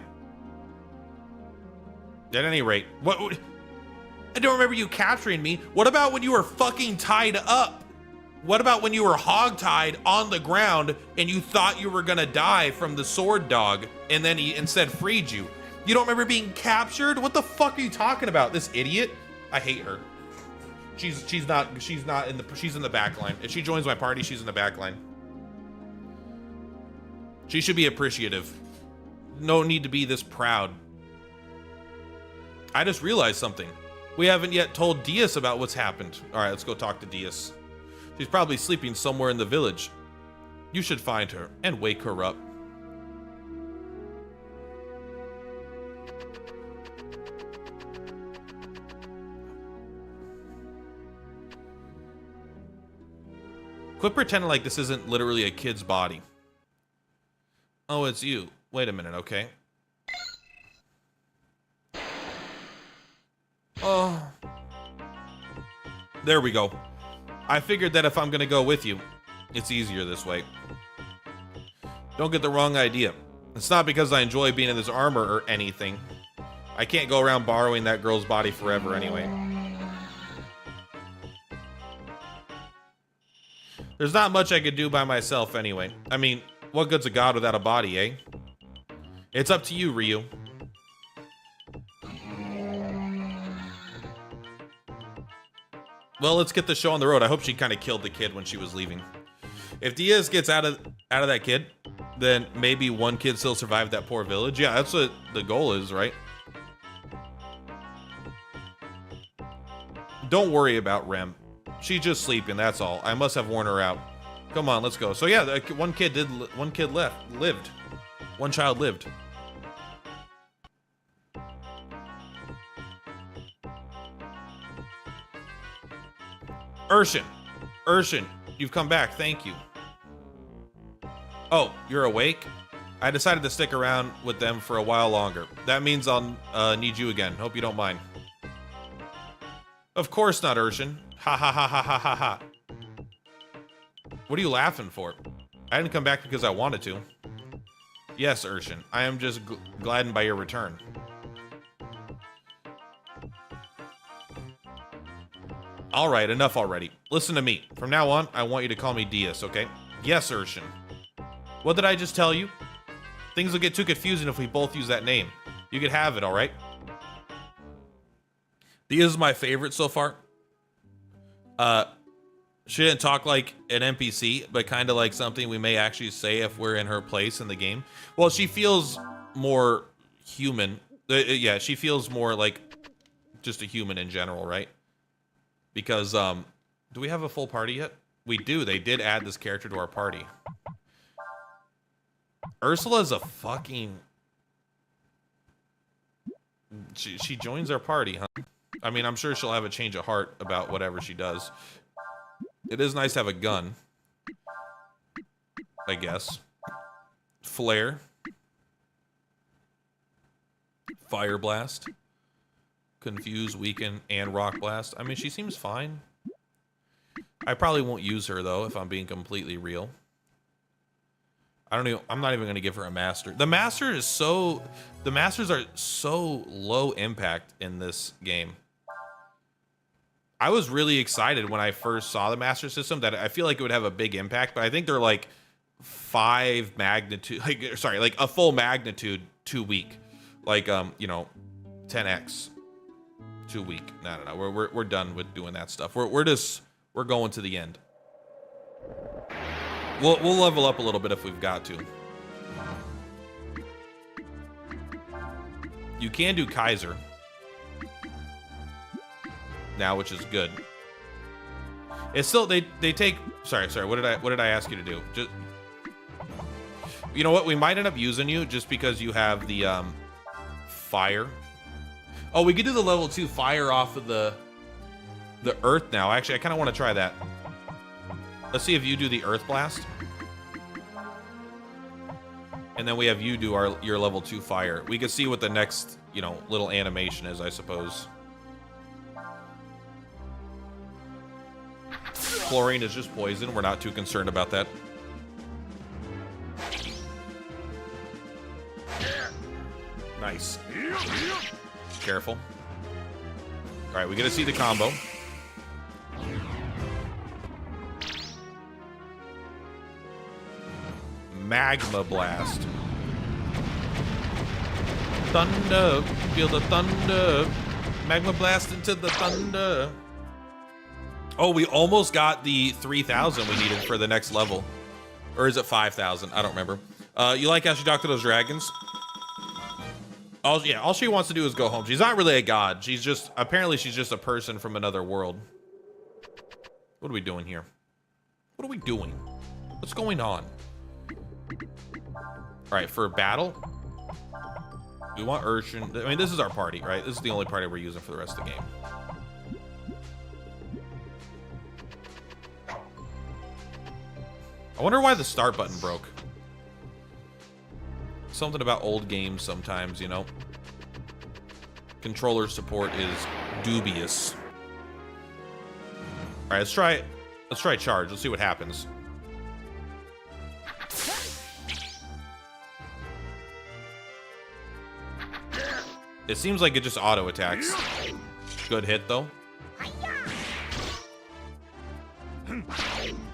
A: At any rate, I don't remember you capturing me. What about when you were fucking tied up? What about when you were hogtied on the ground and you thought you were gonna die from the sword dog and then he instead freed you? You don't remember being captured? What the fuck are you talking about? This idiot? I hate her. She's not in the she's in the back line. If she joins my party, she's in the back line. She should be appreciative. No need to be this proud. I just realized something. We haven't yet told Diaz about what's happened. All right, let's go talk to Diaz. She's probably sleeping somewhere in the village. You should find her and wake her up. Quit pretending like this isn't literally a kid's body. Oh, it's you. Wait a minute, okay? Oh. There we go. I figured that if I'm gonna go with you, it's easier this way. Don't get the wrong idea. It's not because I enjoy being in this armor or anything. I can't go around borrowing that girl's body forever anyway. There's not much I could do by myself anyway. I mean, what good's a god without a body, eh? It's up to you, Ryu. Well, let's get the show on the road. I hope she kind of killed the kid when she was leaving. If Diaz gets out of that kid, then maybe one kid still survived that poor village. Yeah, that's what the goal is, right? Don't worry about Rem. She's just sleeping, that's all. I must have worn her out. Come on, let's go. So yeah, one kid lived. One child lived. Urshan, you've come back. Thank you. Oh, you're awake? I decided to stick around with them for a while longer. That means I'll need you again. Hope you don't mind. Of course not, Urshan. Ha ha ha ha ha ha ha. What are you laughing for? I didn't come back because I wanted to. Yes, Urshan. I am just gladdened by your return. Alright, enough already. Listen to me. From now on, I want you to call me Diaz, okay? Yes, Urshan. What did I just tell you? Things will get too confusing if we both use that name. You could have it, alright? Diaz is my favorite so far. She didn't talk like an NPC, but kind of like something we may actually say if we're in her place in the game. Well, she feels more human. Yeah, she feels more like just a human in general, right? Because, do we have a full party yet? We do. They did add this character to our party. Ursula's a fucking... She joins our party, huh? I mean, I'm sure she'll have a change of heart about whatever she does. It is nice to have a gun. I guess. Flare. Fire Blast. Confuse, Weaken, and Rock Blast. I mean, she seems fine. I probably won't use her, though, if I'm being completely real. I'm not even going to give her a master. The masters are so low impact in this game. I was really excited when I first saw the master system that I feel like it would have a big impact, but I think they're like 5 magnitude, like a full magnitude too weak. Like, 10x too weak. No. We're done with doing that stuff. We're going to the end. We'll level up a little bit if we've got to. You can do Kaiser now, which is good. It's still they take sorry, what did I ask you to do? Just, you know what, we might end up using you just because you have the fire. Oh, we could do the level 2 fire off of the earth now. Actually, I kind of want to try that. Let's see if you do the earth blast. And then we have you do your level 2 fire. We can see what the next, little animation is, I suppose. Chlorine is just poison. We're not too concerned about that. Nice. Careful. All right, we get to see the combo. Magma Blast. Thunder. Feel the thunder. Magma Blast into the thunder. Oh, we almost got the 3,000 we needed for the next level. Or is it 5,000? I don't remember. You like how she talked to those dragons? All she wants to do is go home. She's not really a god. Apparently she's just a person from another world. What are we doing here? What are we doing? What's going on? All right, for battle, we want Urshan. I mean, this is our party, right? This is the only party we're using for the rest of the game. I wonder why the start button broke. Something about old games sometimes, you know. Controller support is dubious. All right, let's try charge. Let's see what happens. It seems like it just auto attacks. Good hit though.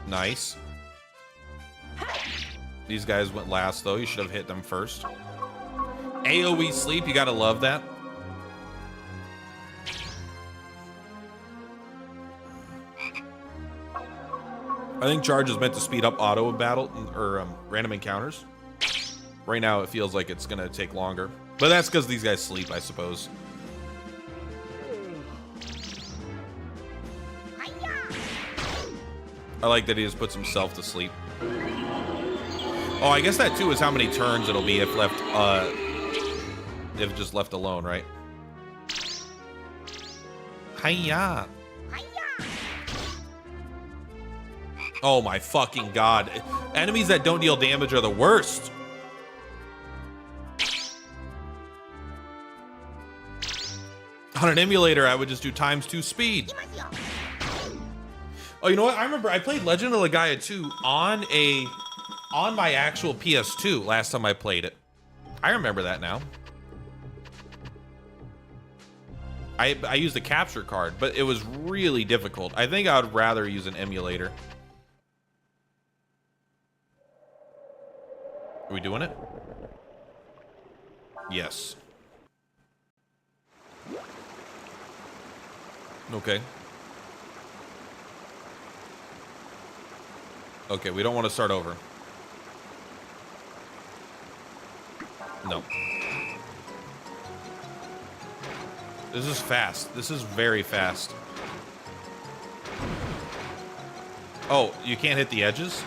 A: Nice. These guys went last though. You should have hit them first. AoE sleep, you gotta love that. I think charge is meant to speed up auto battle or random encounters. Right now it feels like it's gonna take longer, but that's because these guys sleep, I suppose. I like that he just puts himself to sleep. Oh, I guess that too is how many turns it'll be if just left alone, right? Hiya. Oh my fucking god. Enemies that don't deal damage are the worst. On an emulator, I would just do ×2 speed. Oh, you know what? I remember I played Legend of Legaia 2 on my actual PS2 last time I played it. I remember that now. I used a capture card, but it was really difficult. I think I would rather use an emulator. Are we doing it? Yes. Okay. Okay, we don't want to start over. No. This is fast. This is very fast. Oh, you can't hit the edges?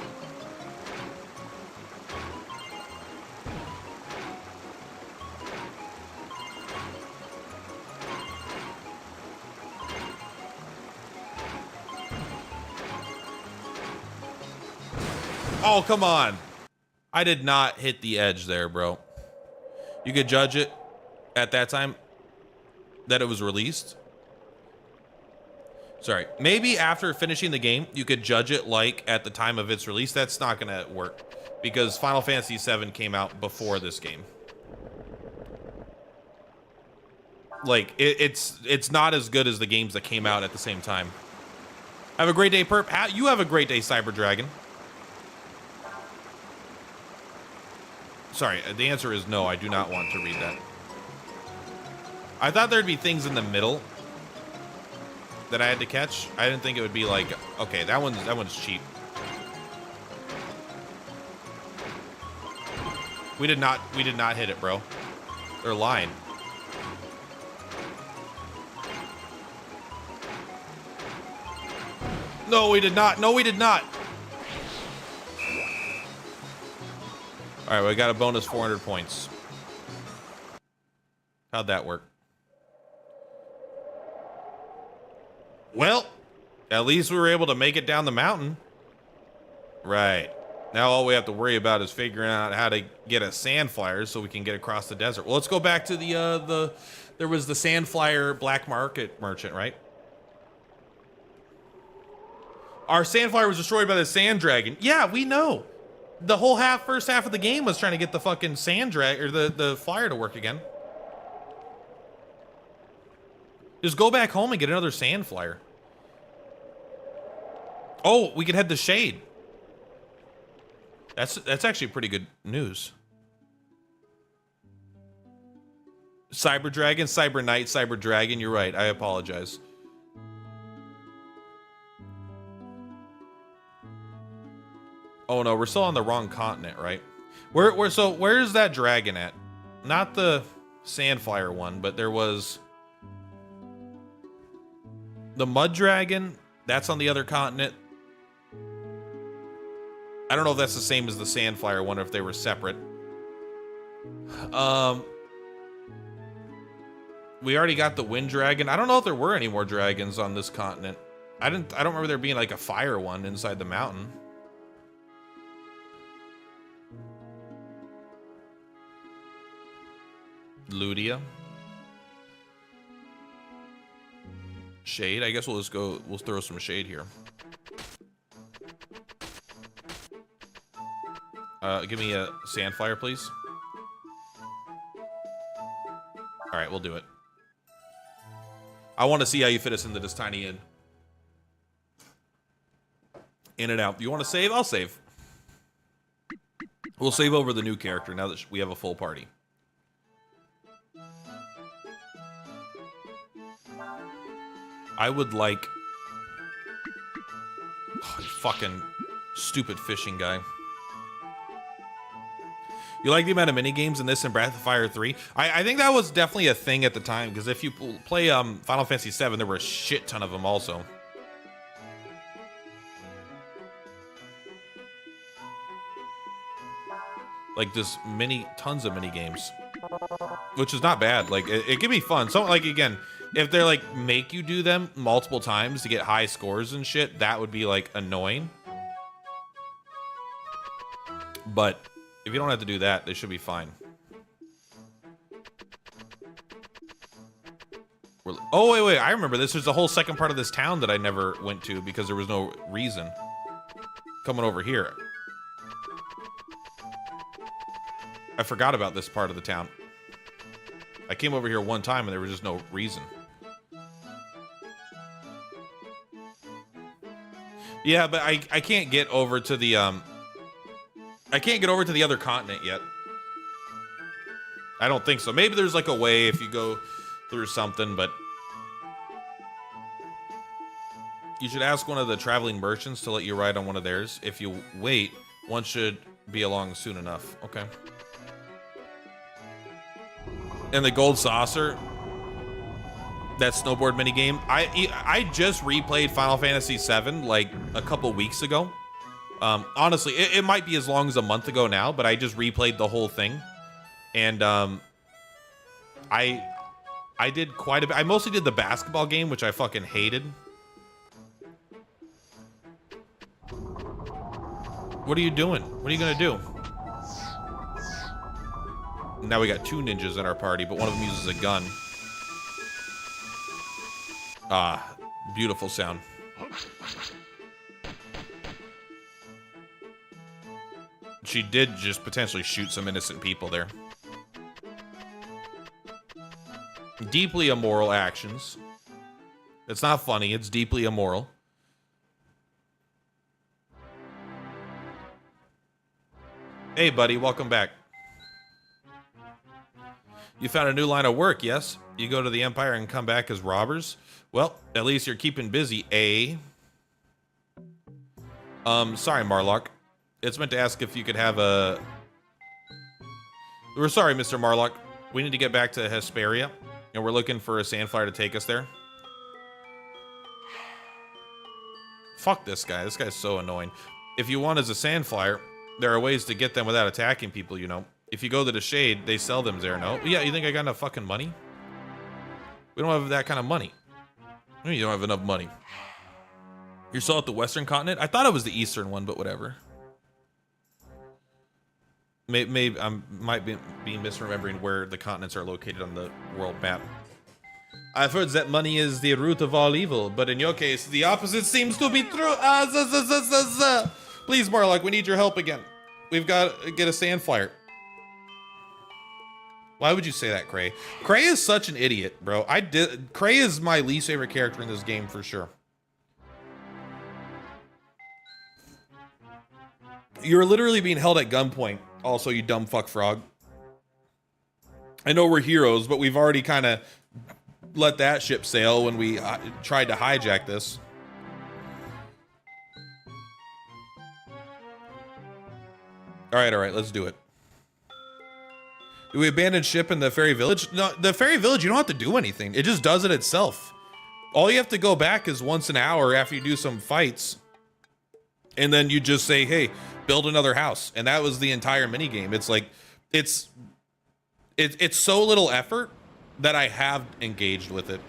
A: Oh, come on. I did not hit the edge there, bro. You could judge it at that time that it was released. Sorry. Maybe after finishing the game, you could judge it like at the time of its release. That's not going to work because Final Fantasy VII came out before this game. Like, it's not as good as the games that came out at the same time. Have a great day, Perp. You have a great day, Cyber Dragon. Sorry, the answer is no. I do not want to read that. I thought there'd be things in the middle that I had to catch. I didn't think it would be like, okay, that one's cheap. We did not hit it, bro. They're lying. No, we did not. No, we did not. All right, we got a bonus 400 points. How'd that work? Well, at least we were able to make it down the mountain. Right. Now all we have to worry about is figuring out how to get a sand flyer so we can get across the desert. Well, let's go back to there was the sand flyer black market merchant, right? Our sand flyer was destroyed by the sand dragon. Yeah, we know. The whole first half of the game was trying to get the fucking sand drag or the flyer to work again. Just go back home and get another sand flyer. Oh, we could head to Shade. That's actually pretty good news. Cyber Dragon, Cyber Knight, Cyber Dragon. You're right. I apologize. no, we're still on the wrong continent, right? Where's that dragon at? Not the Sandflyer one, but there was the Mud Dragon. That's on the other continent. I don't know if that's the same as the Sandflyer one or if they were separate. We already got the Wind Dragon. I don't know if there were any more dragons on this continent. I don't remember there being like a fire one inside the mountain. Ludia. Shade. I guess we'll just go, we'll throw some shade here. Give me a Sandflyer, please. All right, we'll do it. I want to see how you fit us into this tiny inn. In and out. You want to save? I'll save. We'll save over the new character now that we have a full party. I would like... Oh, you fucking stupid fishing guy. You like the amount of mini games in this and Breath of Fire 3? I think that was definitely a thing at the time, because if you play Final Fantasy 7, there were a shit ton of them also. Like just tons of mini games, which is not bad. Like it can be fun. So like again, if they're like make you do them multiple times to get high scores and shit, that would be like annoying. But if you don't have to do that, they should be fine. Oh, wait. I remember this. There's a whole second part of this town that I never went to because there was no reason. Coming over here. I forgot about this part of the town. I came over here one time and there was just no reason. Yeah, but I can't get over to the, I can't get over to the other continent yet. I don't think so. Maybe there's like a way if you go through something, but you should ask one of the traveling merchants to let you ride on one of theirs. If you wait, one should be along soon enough. Okay. And the gold saucer, that snowboard mini game. I just replayed Final Fantasy VII like a couple weeks ago. Honestly, it might be as long as a month ago now, but I just replayed the whole thing. And I did quite a bit. I mostly did the basketball game, which I fucking hated. What are you doing? What are you gonna do? Now we got two ninjas in our party, but one of them uses a gun. Ah, beautiful sound. She did just potentially shoot some innocent people there. Deeply immoral actions. It's not funny, it's deeply immoral. Hey, buddy, welcome back. You found a new line of work, yes? You go to the Empire and come back as robbers? Well, at least you're keeping busy, eh? Sorry, Marlock. It's meant to ask if you could have a... We're sorry, Mr. Marlock. We need to get back to Hesperia, and we're looking for a Sandflyer to take us there. Fuck this guy. This guy's so annoying. If you want as a Sandflyer, there are ways to get them without attacking people, you know. If you go to the Shade, they sell them there, no? Yeah, you think I got enough fucking money? We don't have that kind of money. You don't have enough money. You're still at the Western continent? I thought it was the Eastern one, but whatever. Maybe I might be misremembering where the continents are located on the world map. I've heard that money is the root of all evil, but in your case, the opposite seems to be true. Please, Marlock, we need your help again. We've got to get a Sandflyer. Why would you say that, Cray? Cray is such an idiot, bro. Cray is my least favorite character in this game for sure. You're literally being held at gunpoint. Also, you dumb fuck frog. I know we're heroes, but we've already kind of let that ship sail when we tried to hijack this. All right, let's do it. Do we abandon ship in the fairy village? No, the fairy village, you don't have to do anything. It just does it itself. All you have to go back is once an hour after you do some fights. And then you just say, hey, build another house. And that was the entire minigame. It's like, it's so little effort that I have engaged with it.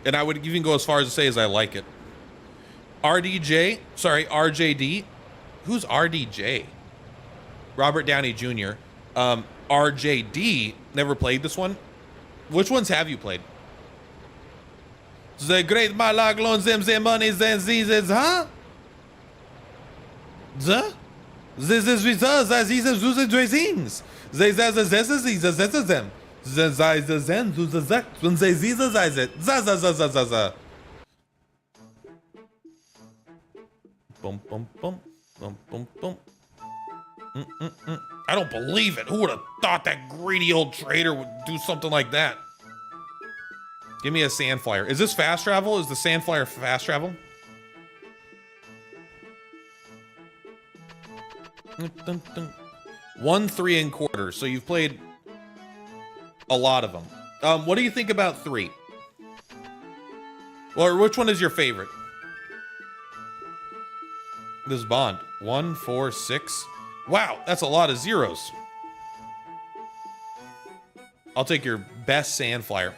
A: And I would even go as far as to say as I like it. RJD. Who's RDJ? Robert Downey Jr. RJD, never played this one. Which ones have you played? The great Malaglon Zem money Zen Zizes, huh? The? This is results as these Zuzes Drazings. They them. Zen Zuzazek, when they Zizas it. Zazazazazaza. Bum bum bum. Bum bum bum. I don't believe it. Who would have thought that greedy old trader would do something like that? Give me a sand flyer. Is this fast travel? Is the sand flyer fast travel? 1, 3, and quarter. So you've played a lot of them. What do you think about 3? Or which one is your favorite? This bond. 1, 4, 6. Wow, that's a lot of zeros. I'll take your best sand flyer.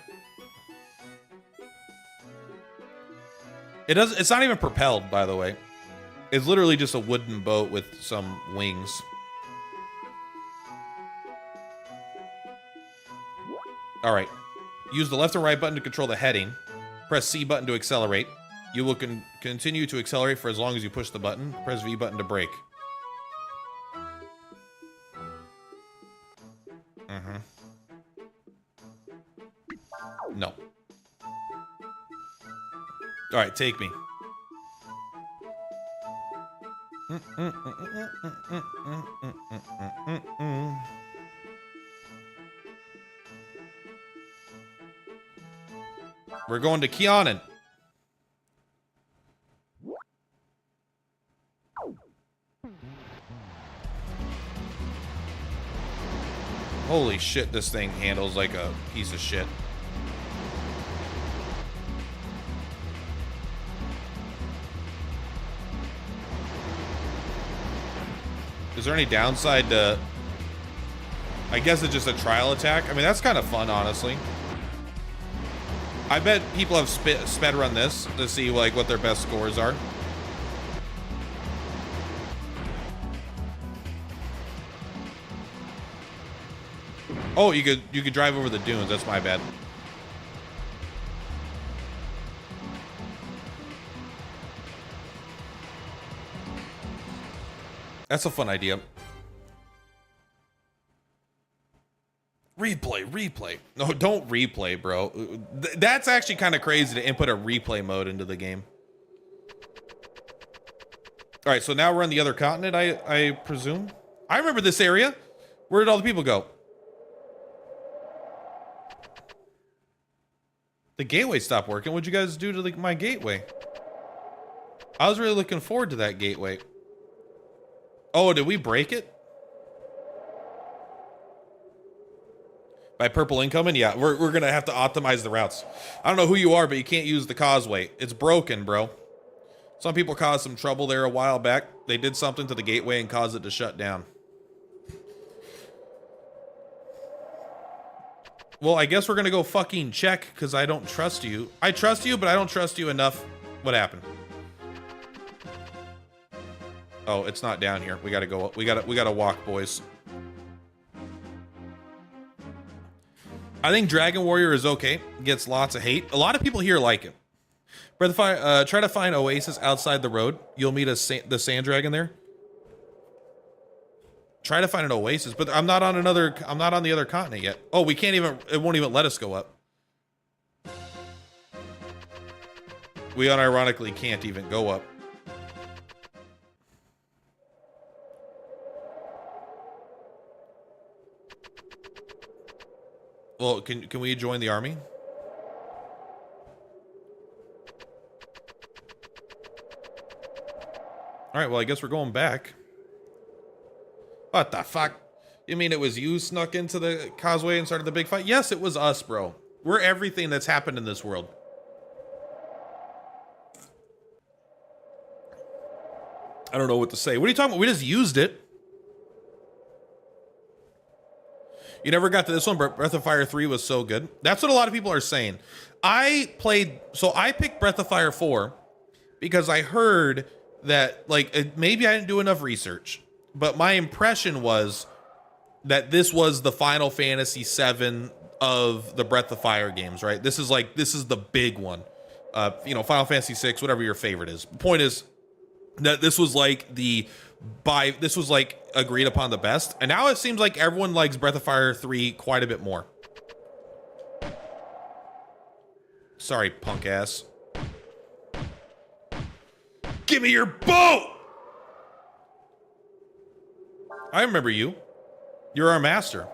A: It's not even propelled, by the way. It's literally just a wooden boat with some wings. All right. Use the left and right button to control the heading. Press C button to accelerate. You will continue to accelerate for as long as you push the button. Press V button to brake. No. All right, take me. We're going to Keanan. Holy shit, this thing handles like a piece of shit. Is there any downside to... I guess it's just a trial attack. I mean, that's kind of fun, honestly. I bet people have sped run this to see like what their best scores are. Oh, you could drive over the dunes. That's my bad. That's a fun idea. Replay. No, don't replay, bro. That's actually kind of crazy to input a replay mode into the game. All right, so now we're on the other continent, I presume. I remember this area. Where did all the people go? The gateway stopped working. What'd you guys do to my gateway? I was really looking forward to that gateway. Oh, did we break it? By purple incoming? Yeah, we're gonna have to optimize the routes. I don't know who you are, but you can't use the causeway. It's broken, bro. Some people caused some trouble there a while back. They did something to the gateway and caused it to shut down. Well, I guess we're gonna go fucking check because I don't trust you. I trust you, but I don't trust you enough. What happened? Oh, it's not down here. We gotta go. We gotta walk, boys. I think Dragon Warrior is okay. Gets lots of hate. A lot of people here like it. Breath of Fire, try to find Oasis outside the road. You'll meet the sand dragon there. Try to find an Oasis, but I'm not on the other continent yet. Oh, we can't even, it won't even let us go up. We unironically can't even go up. Well, can we join the army? All right, well, I guess we're going back. What the fuck? You mean it was you snuck into the causeway and started the big fight? Yes, it was us, bro. We're everything that's happened in this world. I don't know what to say. What are you talking about? We just used it. You never got to this one, but Breath of Fire 3 was so good. That's what a lot of people are saying. I picked Breath of Fire 4 because I heard that, like, maybe I didn't do enough research, but my impression was that this was the Final Fantasy VII of the Breath of Fire games, right? This is the big one. Final Fantasy VI, whatever your favorite is. The point is that this was like agreed upon the best. And now it seems like everyone likes Breath of Fire 3 quite a bit more. Sorry, punk ass. Give me your boat! I remember you. You're our master.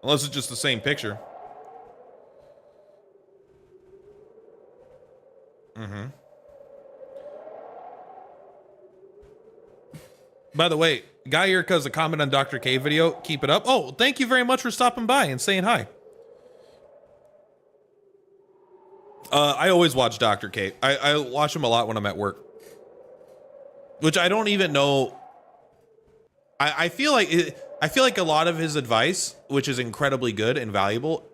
A: Unless it's just the same picture. Mm-hmm. By the way, Guy Irka's a comment on Dr. K video. Keep it up. Oh, thank you very much for stopping by and saying hi. I always watch Dr. K. I watch him a lot when I'm at work. Which I don't even know. I feel like a lot of his advice, which is incredibly good and valuable,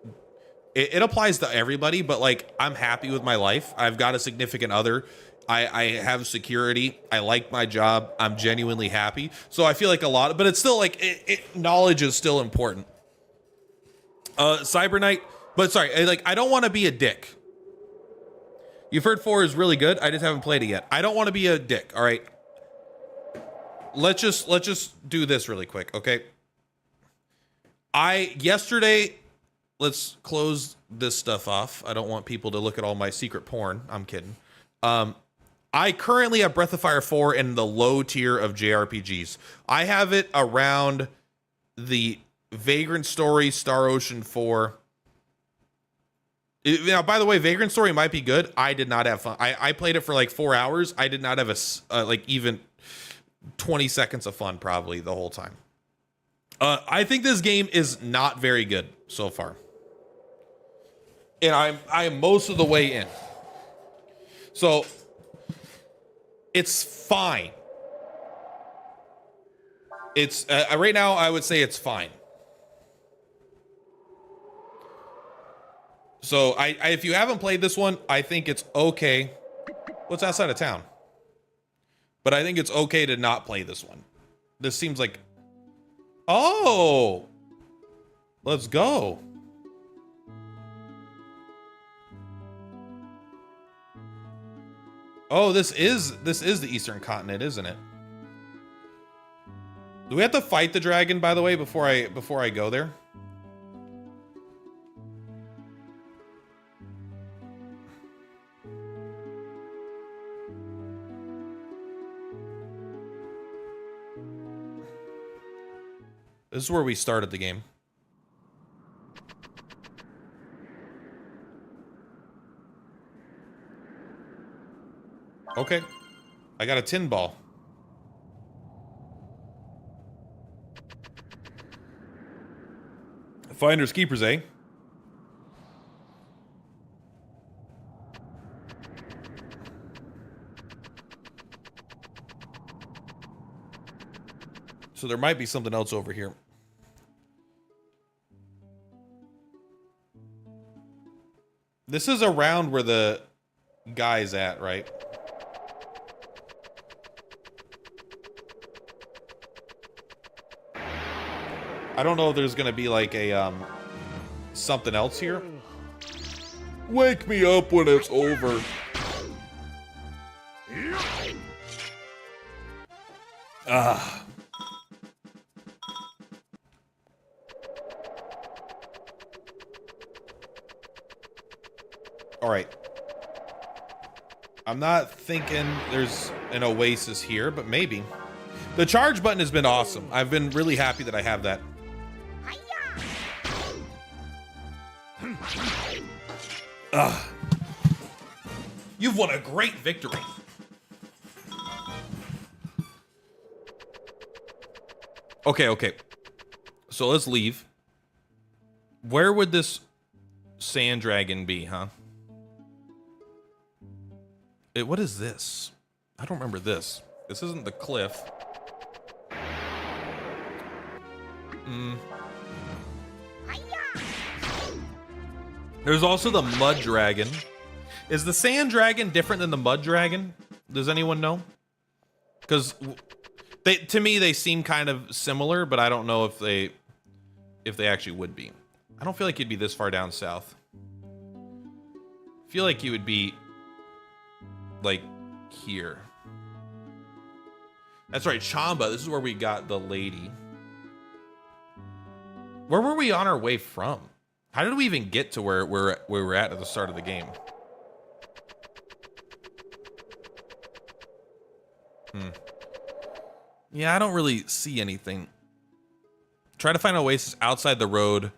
A: it applies to everybody, but like, I'm happy with my life. I've got a significant other. I have security. I like my job. I'm genuinely happy. So I feel like but it's still like, knowledge is still important. Cyber Knight, but sorry, I don't want to be a dick. You've heard 4 is really good. I just haven't played it yet. I don't want to be a dick. All right. Let's just do this really quick. Okay. Let's close this stuff off. I don't want people to look at all my secret porn. I'm kidding. I currently have Breath of Fire 4 in the low tier of JRPGs. I have it around the Vagrant Story, Star Ocean 4. Now, by the way, Vagrant Story might be good. I did not have fun. I played it for like 4 hours. I did not have even 20 seconds of fun probably the whole time. I think this game is not very good so far. And I'm most of the way in. So it's fine. It's right now I would say it's fine. So if you haven't played this one, I think it's okay. What's outside of town? But I think it's okay to not play this one. This seems like, oh, let's go. Oh, this is the Eastern Continent, isn't it? Do we have to fight the dragon, by the way, before I go there? This is where we started the game. Okay. I got a tin ball. Finders keepers, eh? So there might be something else over here. This is around where the guy's at, right? I don't know if there's gonna be like a something else here.
B: Wake me up when it's over.
A: Ah. All right. I'm not thinking there's an oasis here, but maybe. The charge button has been awesome. I've been really happy that I have that. Ugh. You've won a great victory. Okay. So let's leave. Where would this sand dragon be, huh? What is this? I don't remember this. This isn't the cliff. There's also the mud dragon. Is the sand dragon different than the mud dragon? Does anyone know? Because to me they seem kind of similar, but I don't know if they actually would be. I don't feel like you'd be this far down south. I feel like you would be like here. That's right, Chamba. This is where we got the lady. Where were we on our way from? How did we even get to where we're at the start of the game? Yeah, I don't really see anything. Try to find an oasis outside the road.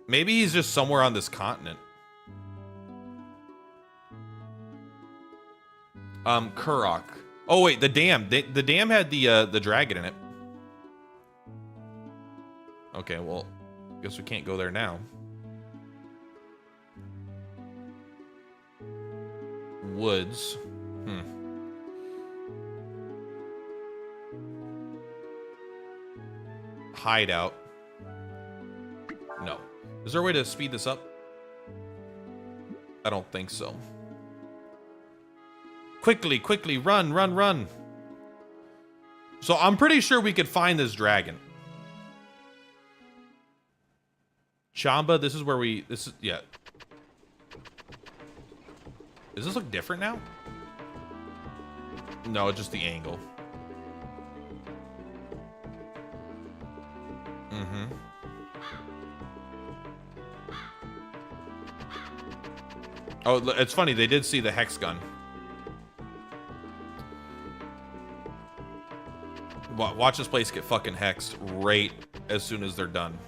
A: Maybe he's just somewhere on this continent. Kurok. Oh wait, the dam. The dam had the dragon in it. Okay, well, guess we can't go there now. Woods. Hideout. No. Is there a way to speed this up? I don't think so. Quickly, run. So I'm pretty sure we could find this dragon. Chamba, this is where yeah. Does this look different now? No, just the angle. Oh, it's funny. They did see the hex gun. Watch this place get fucking hexed right as soon as they're done.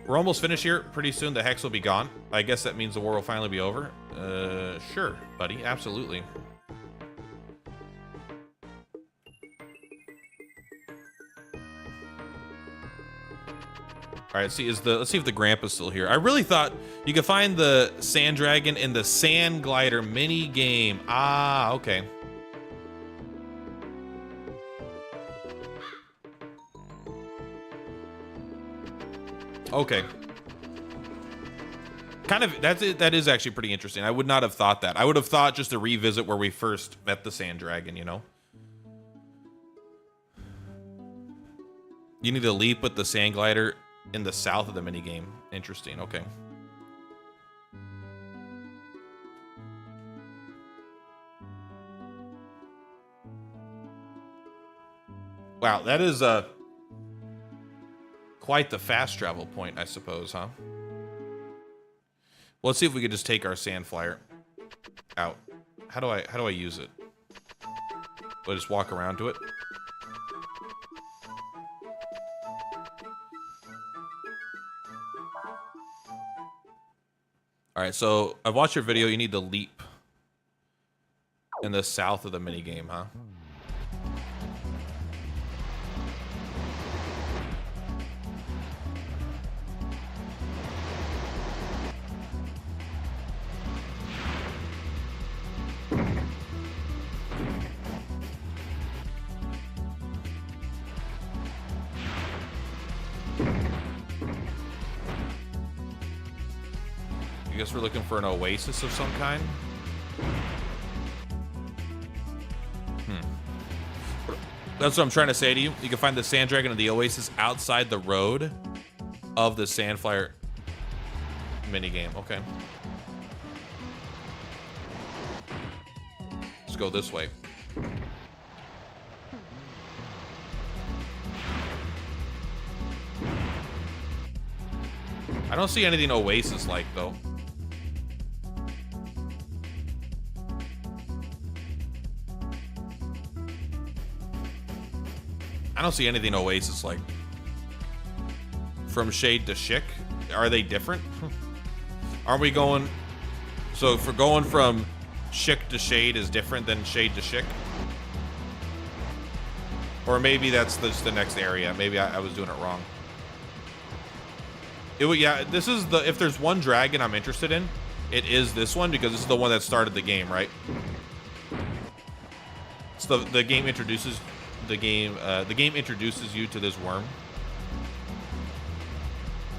A: We're almost finished here. Pretty soon the hex will be gone. I guess that means the war will finally be over. Sure, buddy. Absolutely. All right, let's see if the Grandpa's still here. I really thought you could find the sand dragon in the sand glider mini game. Ah, okay. Okay. Kind of, that is actually pretty interesting. I would not have thought that. I would have thought just to revisit where we first met the sand dragon, you know? You need to leap with the sand glider in the south of the minigame. Interesting, okay. Wow, that is quite the fast travel point, I suppose, huh? Well, let's see if we could just take our sand flyer out. How do I use it? Do I just walk around to it? All right, so I've watched your video. You need to leap in the south of the minigame, huh? I guess we're looking for an oasis of some kind. That's what I'm trying to say to you. You can find the sand dragon and the oasis outside the road of the sand flyer minigame. Okay. Let's go this way. I don't see anything oasis-like, though. I don't see anything oasis-like. From shade to Schick? Are they different? Aren't we going... So, for going from Schick to shade is different than shade to Schick? Or maybe that's just the next area. Maybe I was doing it wrong. It would, yeah, this is the, if there's one dragon I'm interested in, it is this one, because this is the one that started the game, right? So the game introduces the game introduces you to this worm.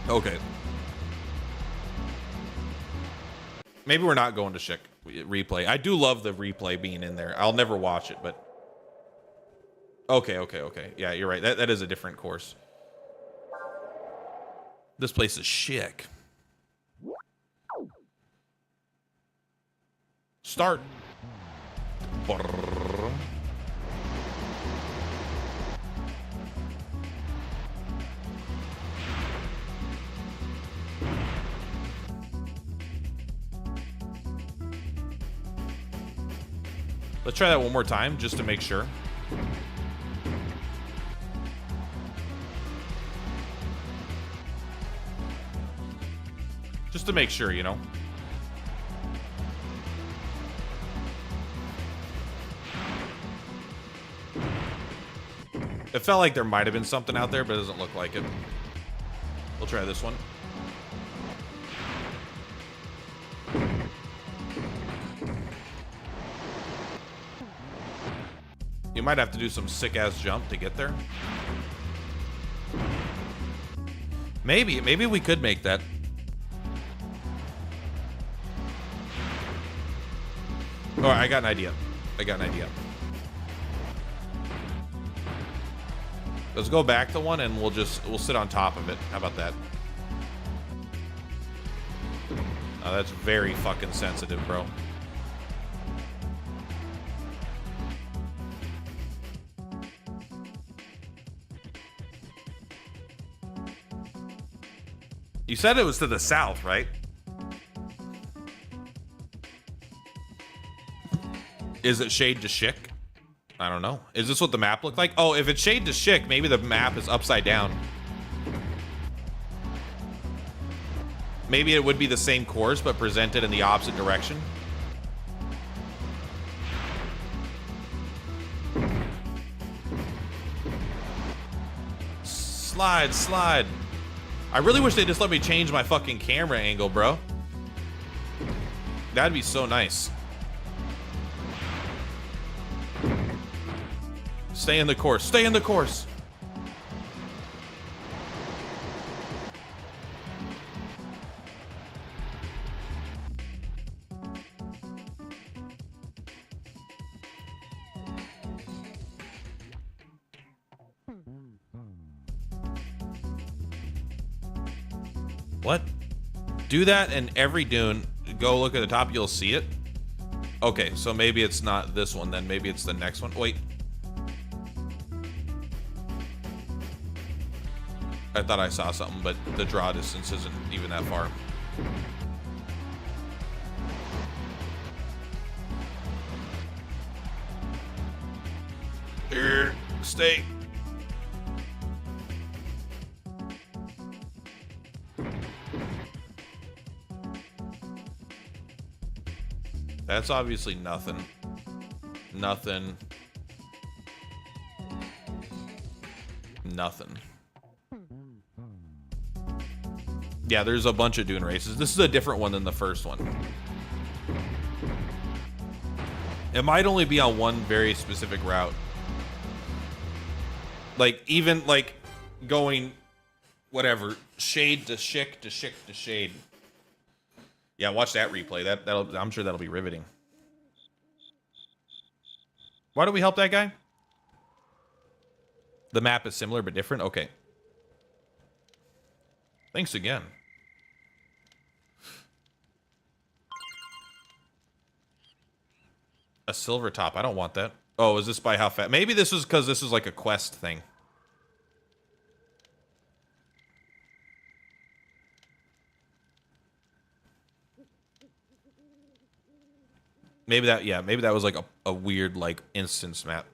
A: Okay. Maybe we're not going to Schick replay. I do love the replay being in there. I'll never watch it, but okay. Yeah, you're right. That is a different course. This place is Schick. Start. Let's try that one more time just to make sure. Just to make sure, you know. It felt like there might have been something out there, but it doesn't look like it. We'll try this one. You might have to do some sick-ass jump to get there. Maybe we could make that. Oh, I got an idea. Let's go back to one and we'll sit on top of it. How about that? Oh, that's very fucking sensitive, bro. You said it was to the south, right? Is it shade to Schick? I don't know. Is this what the map looked like? Oh, if it's shade to Schick, maybe the map is upside down. Maybe it would be the same course, but presented in the opposite direction. Slide. I really wish they just let me change my fucking camera angle, bro. That'd be so nice. Stay in the course. What? Do that in every dune. Go look at the top, you'll see it. Okay, so maybe it's not this one then. Maybe it's the next one. Wait. I thought I saw something, but the draw distance isn't even that far. Here, stay. That's obviously nothing. Nothing. Yeah, there's a bunch of dune races. This is a different one than the first one. It might only be on one very specific route. Like, even, like, going, whatever, shade to Schick to Schick to shade. Yeah, watch that replay. I'm sure that'll be riveting. Why do we help that guy? The map is similar but different? Okay. Thanks again. A silver top. I don't want that. Oh, is this by how fast? Maybe this is because this is like a quest thing. Maybe that, yeah, maybe that was like a weird, like, instance map.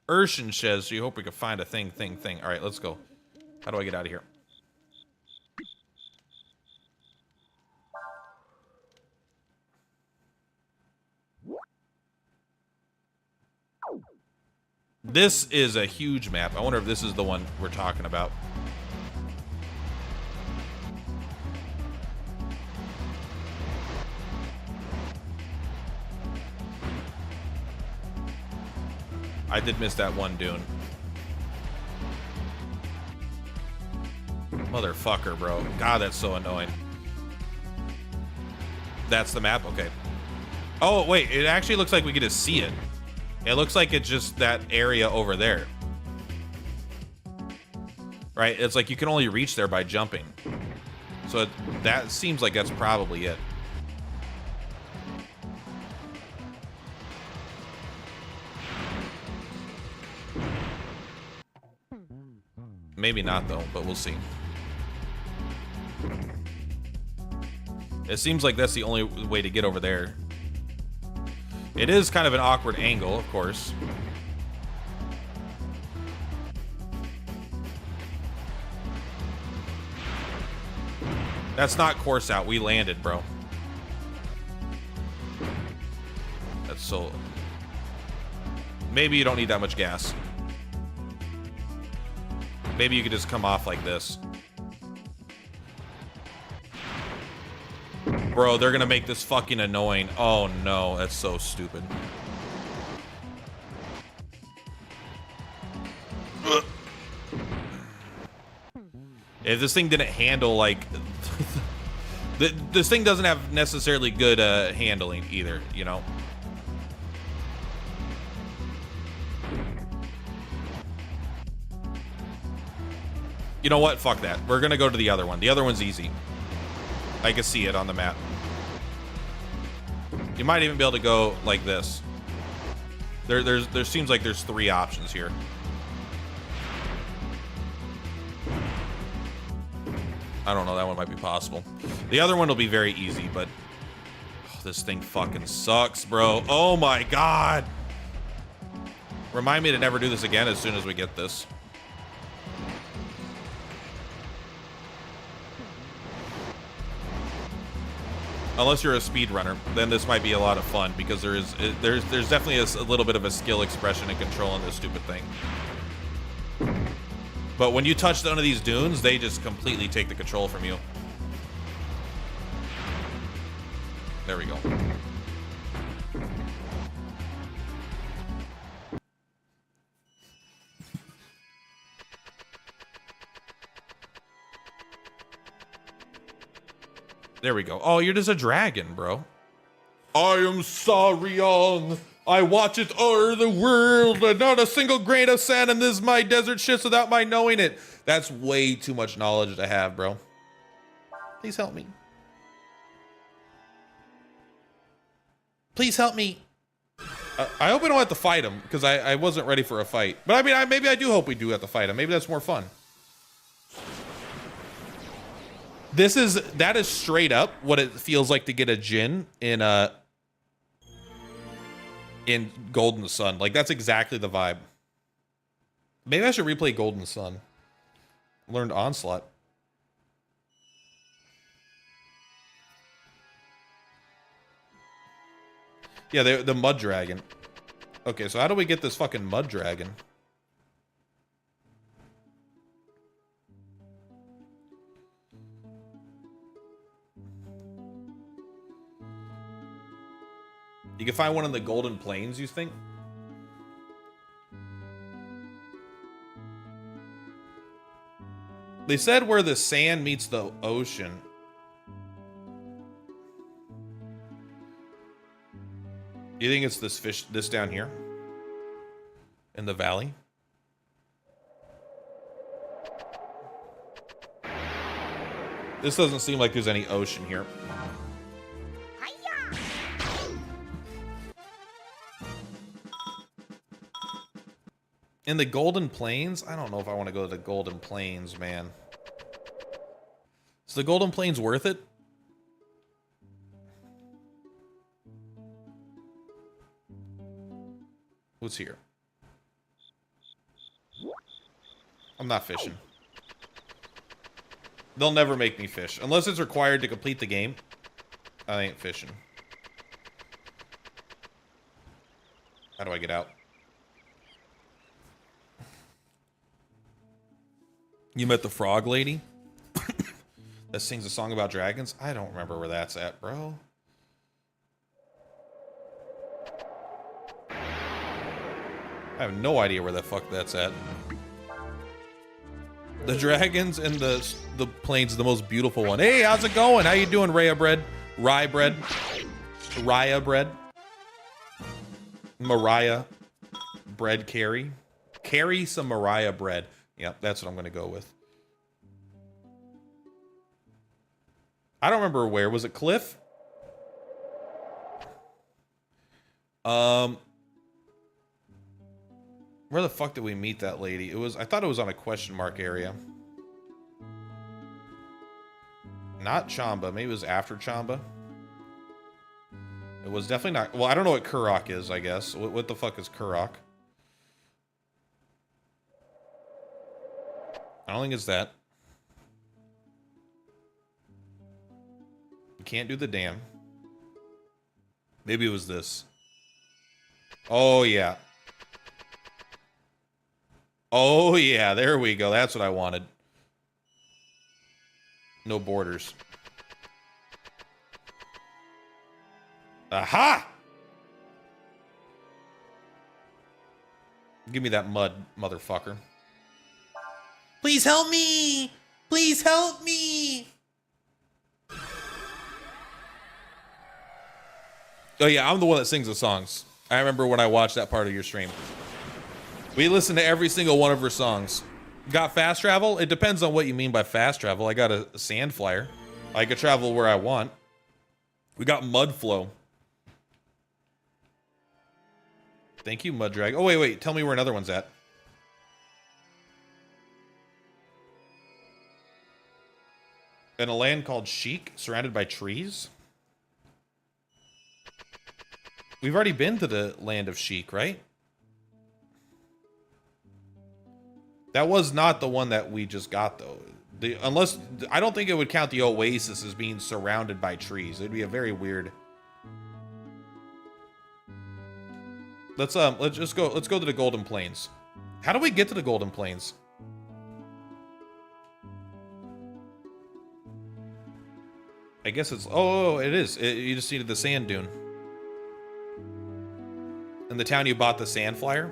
A: Urshan says, so you hope we can find a thing. All right, let's go. How do I get out of here? This is a huge map. I wonder if this is the one we're talking about. I did miss that one dune. Motherfucker, bro. God, that's so annoying. That's the map? Okay. Oh, wait. It actually looks like we get to see it. It looks like it's just that area over there. Right? It's like you can only reach there by jumping. So that seems like that's probably it. Maybe not, though, but we'll see. It seems like that's the only way to get over there. It is kind of an awkward angle, of course. That's not course out. We landed, bro. That's so... Maybe you don't need that much gas. Maybe you could just come off like this. Bro, they're gonna make this fucking annoying. Oh no, that's so stupid. If this thing didn't handle, like... this thing doesn't have necessarily good handling either, you know? You know what? Fuck that. We're gonna go to the other one. The other one's easy. I can see it on the map. You might even be able to go like this. There seems like there's 3 options here. I don't know, that one might be possible. The other one will be very easy, but this thing fucking sucks, bro. Oh my god. Remind me to never do this again as soon as we get this. Unless you're a speedrunner, then this might be a lot of fun because there's definitely a little bit of a skill expression in controlling this stupid thing. But when you touch one of these dunes, they just completely take the control from you. There we go. There we go. Oh, you're just a dragon, bro. I am Saurion. I watch it o'er the world, and not a single grain of sand in this my desert shifts without my knowing it. That's way too much knowledge to have, bro. Please help me. Please help me. I hope we don't have to fight him, because I wasn't ready for a fight. But I mean, maybe I do hope we do have to fight him. Maybe that's more fun. That is straight up what it feels like to get a Jin in Golden Sun. Like, that's exactly the vibe. Maybe I should replay Golden Sun. Learned Onslaught. Yeah, the mud dragon. Okay, so how do we get this fucking mud dragon? You can find one in the Golden Plains, you think? They said where the sand meets the ocean. You think it's this down here? In the valley? This doesn't seem like there's any ocean here. In the Golden Plains? I don't know if I want to go to the Golden Plains, man. Is the Golden Plains worth it? What's here? I'm not fishing. They'll never make me fish. Unless it's required to complete the game. I ain't fishing. How do I get out? You met the frog lady that sings a song about dragons? I don't remember where that's at, bro. I have no idea where the fuck that's at. The dragons and the plains is the most beautiful one. Hey, how's it going? How you doing, Raya bread? Rye bread? Raya bread? Mariah bread carry? Carry some Mariah bread. Yep, that's what I'm gonna go with. I don't remember where. Was it Cliff? Where the fuck did we meet that lady? It was, I thought it was on a question mark area. Not Chamba. Maybe it was after Chamba. It was definitely not. Well, I don't know what Kurok is, I guess. What the fuck is Kurok? I don't think it's that. You can't do the dam. Maybe it was this. Oh, yeah. Oh, yeah. There we go. That's what I wanted. No borders. Aha! Give me that mud, motherfucker. Please help me! Please help me! Oh yeah, I'm the one that sings the songs. I remember when I watched that part of your stream. We listened to every single one of her songs. Got fast travel? It depends on what you mean by fast travel. I got a sand flyer. I could travel where I want. We got mud flow. Thank you, Mud Drag. Oh, wait. Tell me where another one's at. In a land called Sheik, surrounded by trees? We've already been to the land of Sheik, right? That was not the one that we just got, though. Unless, I don't think it would count the oasis as being surrounded by trees. It'd be a very weird... Let's go to the Golden Plains. How do we get to the Golden Plains? I guess it's, oh, it is. You just needed the sand dune. In the town you bought the sand flyer?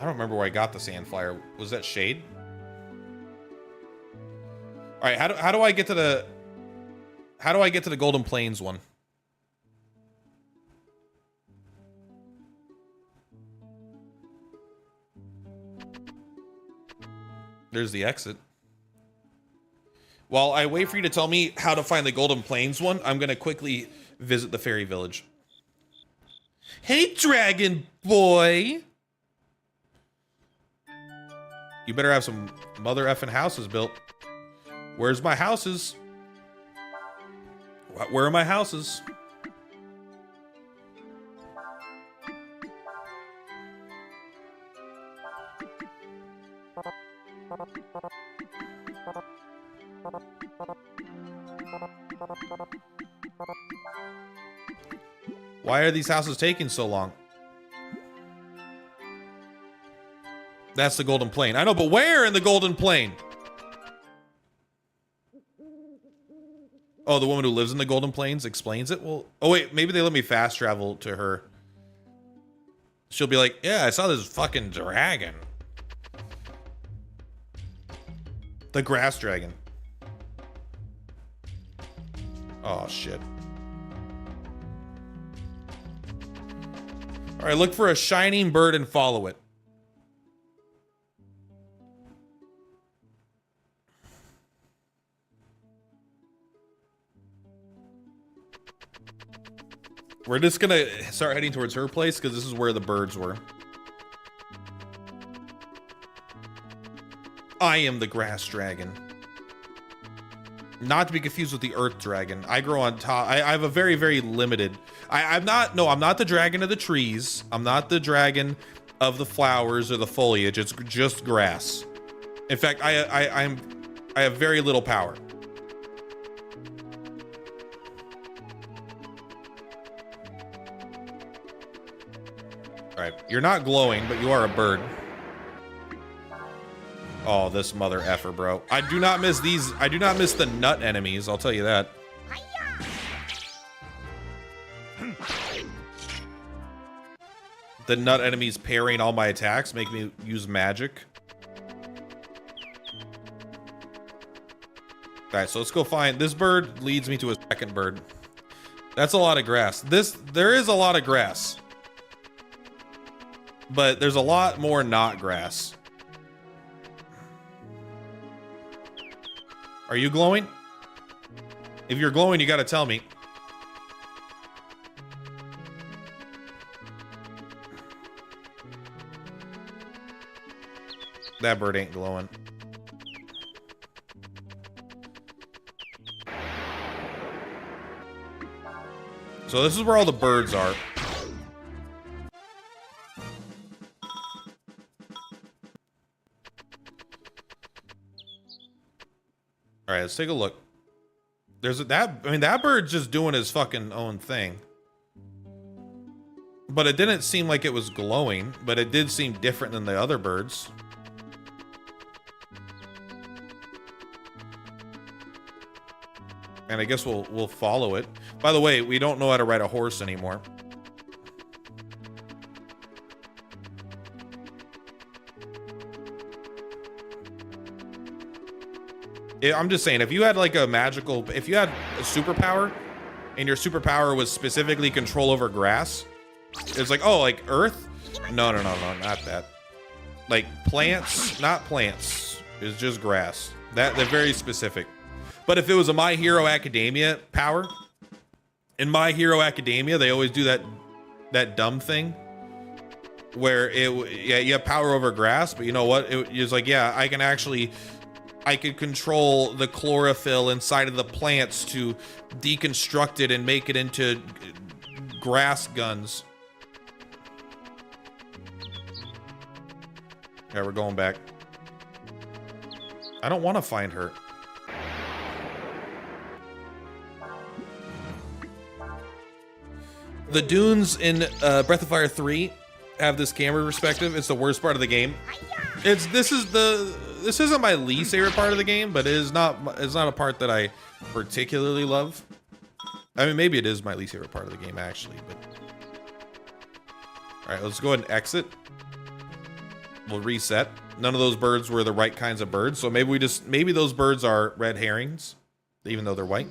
A: I don't remember where I got the sand flyer. Was that Shade? All right, how do I get to the Golden Plains one? There's the exit. While I wait for you to tell me how to find the Golden Plains one, I'm gonna quickly visit the fairy village. Hey, dragon boy! You better have some mother effing houses built. Where's my houses? Where are my houses? Why are these houses taking so long? That's the Golden Plain. I know, but where in the Golden Plain? Oh, the woman who lives in the Golden Plains explains it? Well, oh wait, maybe they let me fast travel to her. She'll be like, yeah, I saw this fucking dragon. The grass dragon. Oh, shit. All right, look for a shining bird and follow it. We're just gonna start heading towards her place because this is where the birds were. I am the grass dragon. Not to be confused with the earth dragon. I grow on top. I have a very, very limited... I'm not the dragon of the trees. I'm not the dragon of the flowers or the foliage. It's just grass. In fact, I have very little power. All right, you're not glowing, but you are a bird. Oh, this mother effer, bro. I do not miss these. I do not miss the nut enemies. I'll tell you that. The nut enemies parrying all my attacks make me use magic. All right, so let's go find this bird. Leads me to a second bird. That's a lot of grass. There is a lot of grass, but there's a lot more not grass. Are you glowing? If you're glowing, you gotta tell me. That bird ain't glowing. So this is where all the birds are. All right, let's take a look. There's that. I mean, that bird's just doing his fucking own thing. But it didn't seem like it was glowing, but it did seem different than the other birds. And I guess we'll follow it. By the way, we don't know how to ride a horse anymore. I'm just saying, if you had like a magical, if you had a superpower, and your superpower was specifically control over grass, it's like, oh, like earth? No, not that. Like plants, not plants. It's just grass. They're very specific. But if it was a My Hero Academia power, in My Hero Academia, they always do that dumb thing where you have power over grass, but you know what? It's like, yeah, I could control the chlorophyll inside of the plants to deconstruct it and make it into grass guns. Yeah, we're going back. I don't want to find her. The dunes in Breath of Fire 3 have this camera perspective. It's the worst part of the game. This isn't my least favorite part of the game, but it's not a part that I particularly love. I mean, maybe it is my least favorite part of the game actually, but all right, let's go ahead and exit. We'll reset. None of those birds were the right kinds of birds, so maybe those birds are red herrings, even though they're white.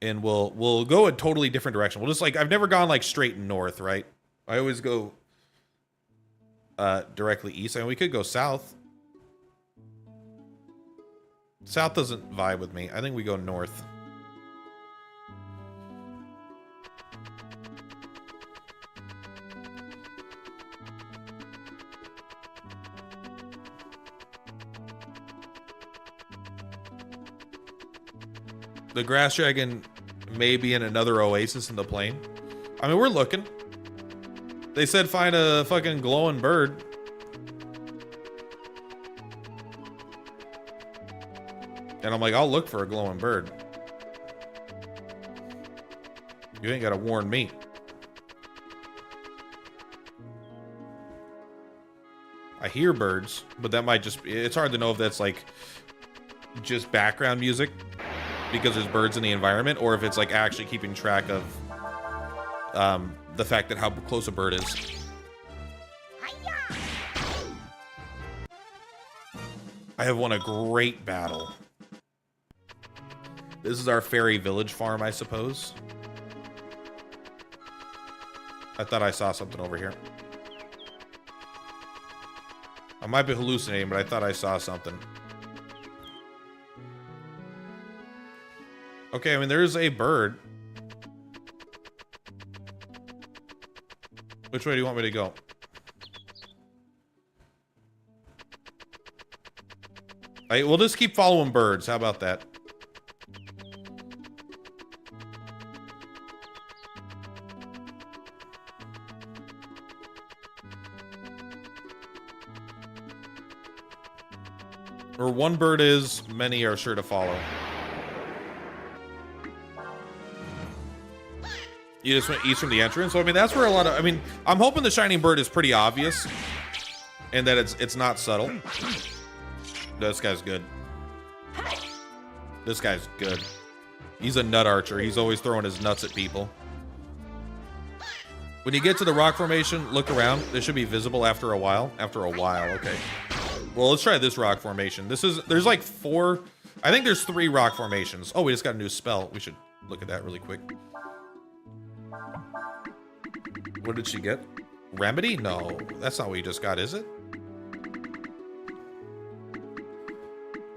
A: And we'll go a totally different direction. We'll just like, I've never gone like straight north, right? I always go directly east. I mean, we could go south. South doesn't vibe with me. I think we go north. The grass dragon may be in another oasis in the plain. I mean, we're looking. They said find a fucking glowing bird. And I'm like, I'll look for a glowing bird. You ain't gotta warn me. I hear birds, but that might just be, it's hard to know if that's like just background music because there's birds in the environment, or if it's like actually keeping track of the fact that how close a bird is. I have won a great battle. This is our fairy village farm, I suppose. I thought I saw something over here. I might be hallucinating, but I thought I saw something. Okay, I mean, there's a bird. Which way do you want me to go? We'll just keep following birds. How about that? Where one bird is, many are sure to follow. You just went east from the entrance. So, I mean, that's where a lot of... I mean, I'm hoping the shining bird is pretty obvious. and that it's not subtle. This guy's good. This guy's good. He's a nut archer. He's always throwing his nuts at people. When you get to the rock formation, look around. This should be visible after a while. After a while, okay. Well, let's try this rock formation. There's like 4, I think there's 3 rock formations. Oh, we just got a new spell. We should look at that really quick. What did she get? Remedy? No, that's not what you just got, is it?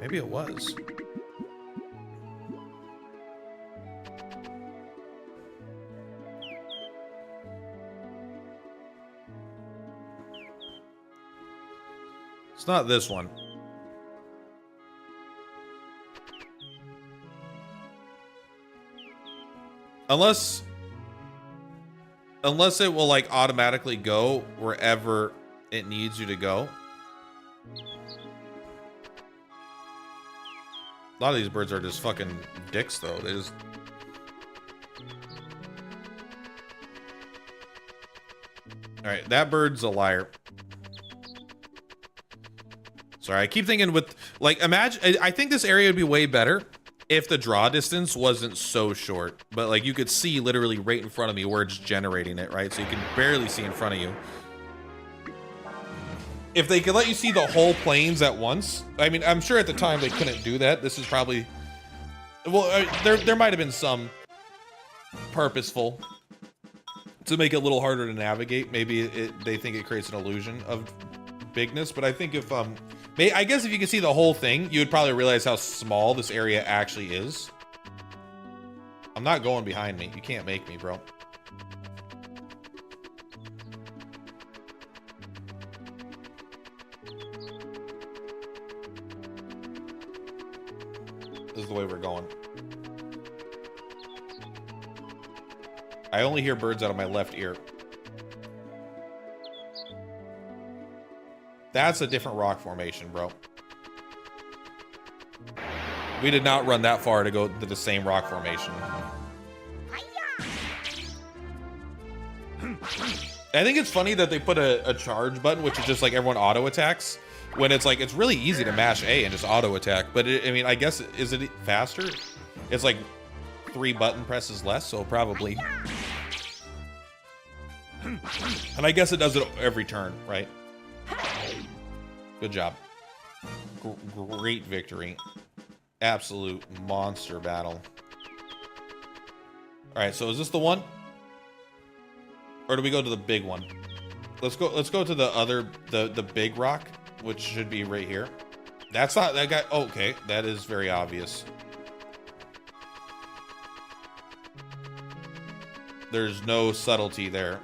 A: Maybe it was. It's not this one. Unless it will like automatically go wherever it needs you to go. A lot of these birds are just fucking dicks though. They just... Alright, that bird's a liar. Sorry, I keep thinking with, like, imagine, I think this area would be way better if the draw distance wasn't so short. But, like, you could see literally right in front of me where it's generating it, right? So you can barely see in front of you. If they could let you see the whole plains at once, I mean, I'm sure at the time they couldn't do that. This is probably, well, there might have been some purposeful to make it a little harder to navigate. Maybe they think it creates an illusion of bigness, but I think if, I guess if you could see the whole thing, you would probably realize how small this area actually is. I'm not going behind me. You can't make me, bro. This is the way we're going. I only hear birds out of my left ear. That's a different rock formation, bro. We did not run that far to go to the same rock formation. I think it's funny that they put a charge button, which is just like everyone auto attacks, when it's like, it's really easy to mash A and just auto attack. But I mean, I guess, is it faster? It's like 3 button presses less, so probably. And I guess it does it every turn, right? Good job. Great victory. Absolute monster battle. All right, so is this the one? Or do we go to the big one? Let's go to the other, the big rock, which should be right here. That's not that guy. Oh, okay, that is very obvious. There's no subtlety there.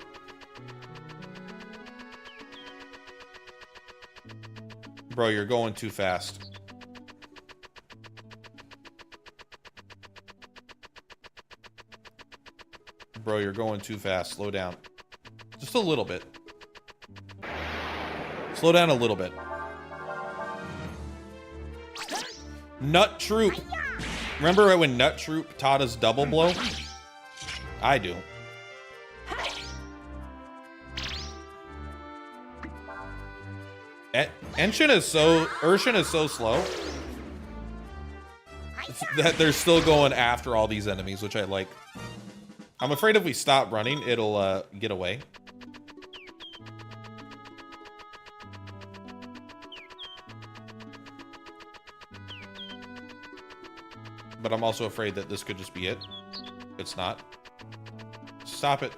A: Bro, you're going too fast. Bro, you're going too fast. Slow down. Just a little bit. Slow down a little bit. Nut Troop. Remember when Nut Troop taught us double blow? I do. Urshan is so slow that they're still going after all these enemies, which I like. I'm afraid if we stop running, it'll get away. But I'm also afraid that this could just be it. It's not. Stop it.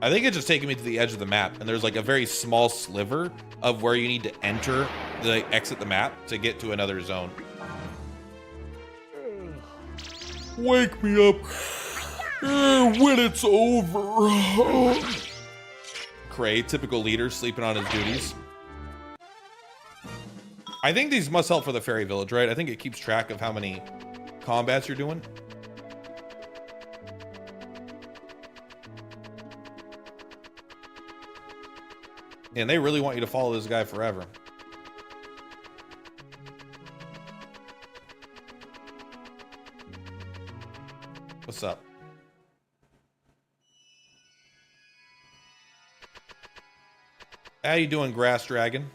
A: I think it's just taking me to the edge of the map, and there's like a very small sliver of where you need to enter, exit the map to get to another zone.
B: Wake me up when it's over.
A: Cray, typical leader, sleeping on his duties. I think these must help for the fairy village, right? I think it keeps track of how many combats you're doing. And they really want you to follow this guy forever. What's up? How you doing, Grass Dragon?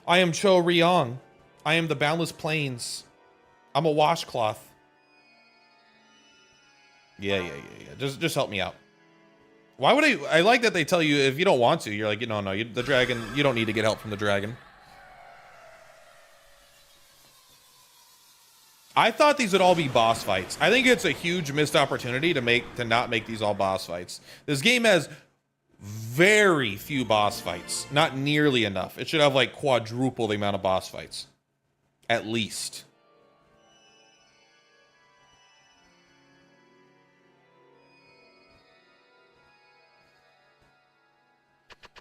A: I am Cho Ryong. I am the Boundless Plains. I'm a washcloth. Yeah. Just help me out. Why would I like that they tell you if you don't want to, you're like, no, the dragon, you don't need to get help from the dragon. I thought these would all be boss fights. I think it's a huge missed opportunity to not make these all boss fights. This game has very few boss fights. Not nearly enough. It should have like quadruple the amount of boss fights. At least.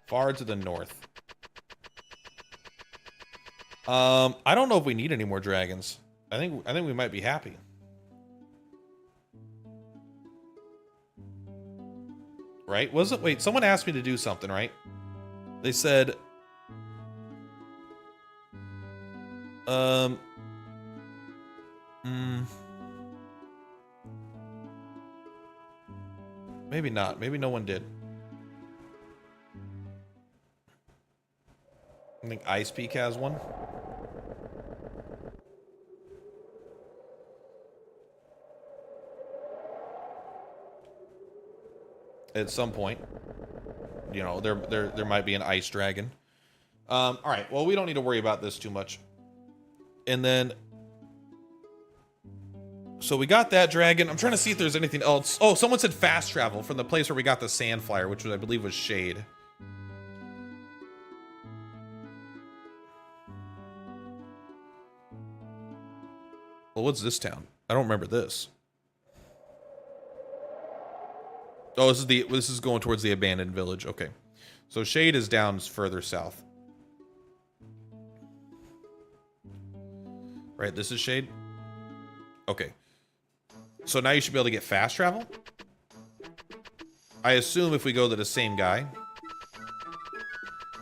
A: Far to the north. I don't know if we need any more dragons. I think we might be happy. Right? Wait, someone asked me to do something, right? They said maybe not. Maybe no one did. I think Ice Peak has one. At some point, you know, there might be an ice dragon. All right. Well, we don't need to worry about this too much. And then, so we got that dragon. I'm trying to see if there's anything else. Oh, someone said fast travel from the place where we got the sand flyer, which I believe was Shade. Well, what's this town? I don't remember this. Oh, this is going towards the abandoned village. Okay. So Shade is down further south. Right, this is Shade? Okay. So now you should be able to get fast travel? I assume if we go to the same guy.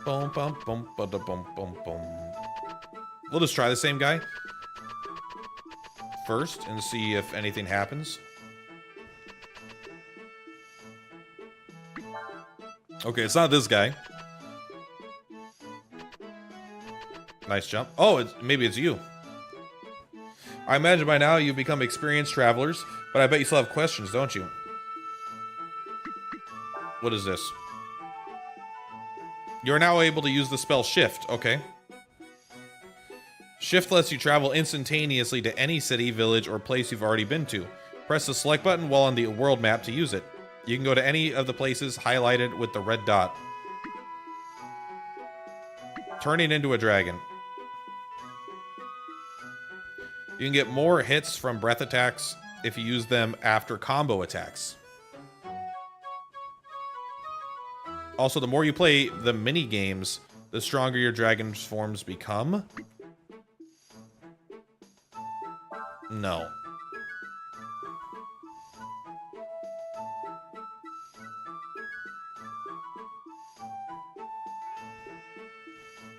A: Boom, boom, boom, boom, boom, boom, boom. We'll just try the same guy first and see if anything happens. Okay, it's not this guy. Nice jump. Oh, maybe it's you. I imagine by now you've become experienced travelers, but I bet you still have questions, don't you? What is this? You're now able to use the spell Shift. Okay. Shift lets you travel instantaneously to any city, village, or place you've already been to. Press the select button while on the world map to use it. You can go to any of the places highlighted with the red dot. Turning into a dragon. You can get more hits from breath attacks if you use them after combo attacks. Also, the more you play the mini games, the stronger your dragon's forms become. No.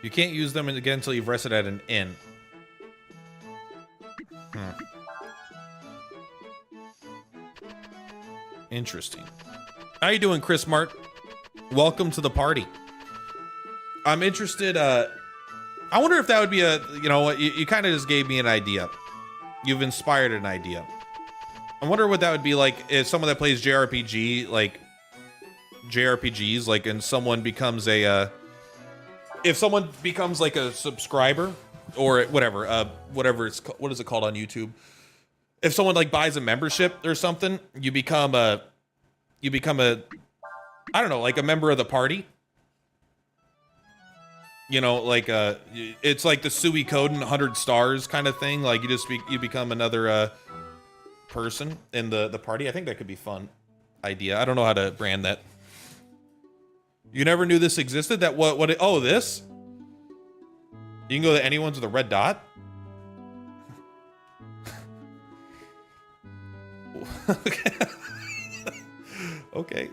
A: You can't use them again until you've rested at an inn. Interesting. How you doing, Chris Mart? Welcome to the party. I'm interested, I wonder if that would be you know what, you kind of just gave me an idea. You've inspired an idea. I wonder what that would be like if someone that plays JRPGs, and someone becomes if someone becomes like a subscriber or whatever, what is it called on YouTube? If someone like buys a membership or something, you become a, I don't know, like a member of the party. You know, like it's like the Suikoden 100 stars kind of thing. Like you become another person in the party. I think that could be fun idea. I don't know how to brand that. You never knew this existed? Oh, this? You can go to anyone's with a red dot? Okay. Okay.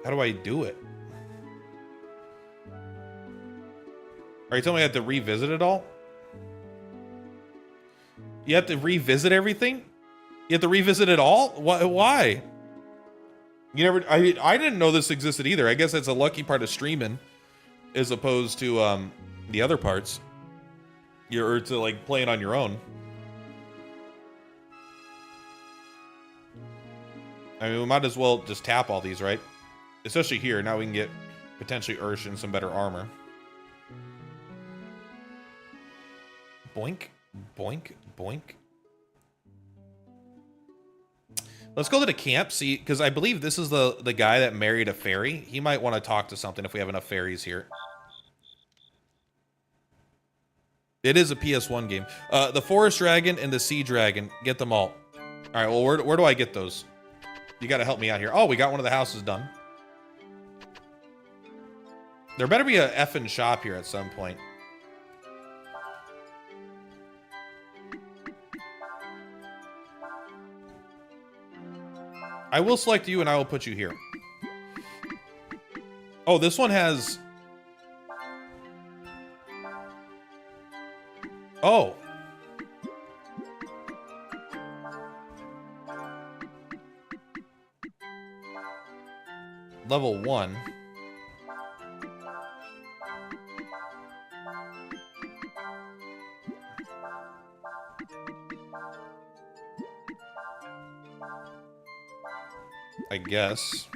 A: How do I do it? Are you telling me I have to revisit it all? You have to revisit everything? You have to revisit it all? Why? You never... I didn't know this existed either. I guess that's a lucky part of streaming as opposed to the other parts. Or to, like, playing on your own. I mean, we might as well just tap all these, right? Especially here. Now we can get potentially Ursh and some better armor. Boink, boink, boink. Let's go to the camp, see, because I believe this is the guy that married a fairy. He might want to talk to something if we have enough fairies here. It is a PS1 game. The Forest Dragon and the Sea Dragon. Get them all. All right, well, where do I get those? You got to help me out here. Oh, we got one of the houses done. There better be a effing shop here at some point. I will select you and I will put you here. Oh, this one has... Oh. Level 1. I guess.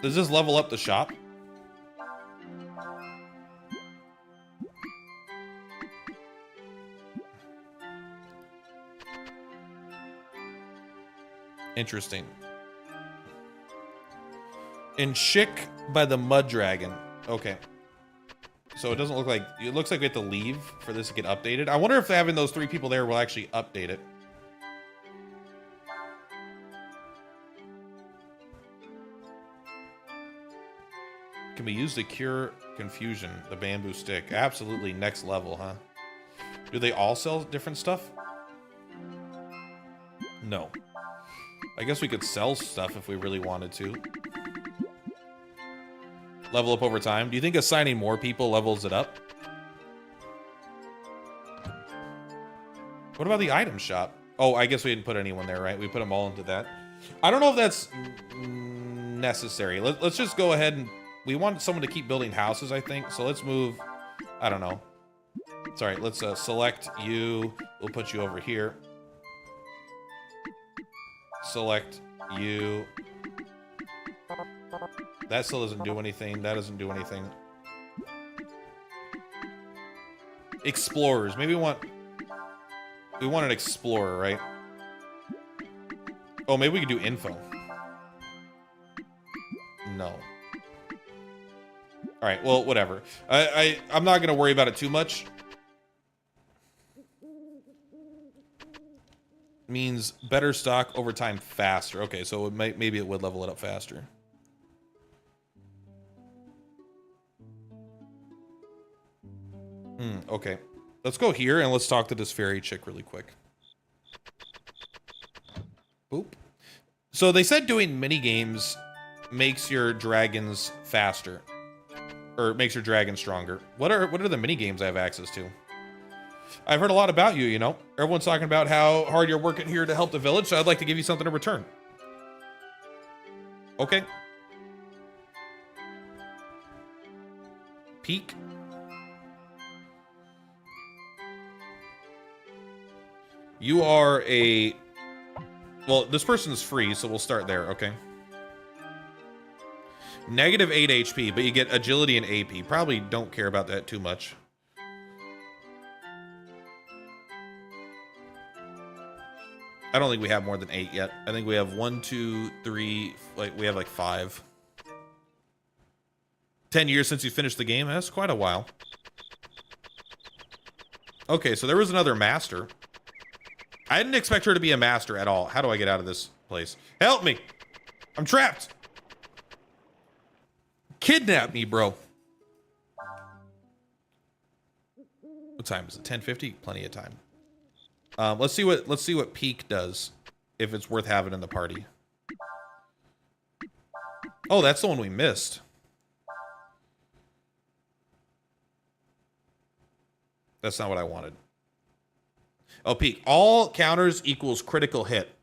A: Does this level up the shop? Interesting. And Chick by the Mud Dragon. Okay. So it doesn't look like... It looks like we have to leave for this to get updated. I wonder if having those 3 people there will actually update it. Can be used to cure confusion. The bamboo stick. Absolutely next level, huh? Do they all sell different stuff? No. I guess we could sell stuff if we really wanted to. Level up over time. Do you think assigning more people levels it up? What about the item shop? Oh, I guess we didn't put anyone there, right? We put them all into that. I don't know if that's necessary. Let's just go ahead and... We want someone to keep building houses, I think. So let's move... I don't know. It's all right. Let's select you. We'll put you over here. Select you. That still doesn't do anything. That doesn't do anything. Explorers. Maybe we want an explorer, right? Oh, maybe we could do info. No. All right, well, whatever. I'm not going to worry about it too much. Means better stock over time faster. Okay, so it maybe it would level it up faster. Okay. Let's go here and let's talk to this fairy chick really quick. Boop. So they said doing mini games makes your dragons faster. Or makes your dragon stronger. What are the mini games I have access to? I've heard a lot about you, you know. Everyone's talking about how hard you're working here to help the village, so I'd like to give you something in return. Okay. Peak. You are a... Well, this person's free, so we'll start there, okay? Negative 8 HP, but you get agility and AP. Probably don't care about that too much. I don't think we have more than 8 yet. I think we have 1, 2, 3, like we have like 5. 10 years since you finished the game. That's quite a while. Okay, so there was another master. I didn't expect her to be a master at all. How do I get out of this place? Help me! I'm trapped! Kidnap me, bro. What time is it? 10:50. Plenty of time. Let's see what peak does, if it's worth having in the party. Oh, that's the one we missed. That's not what I wanted. Oh, peak. All counters equals critical hit.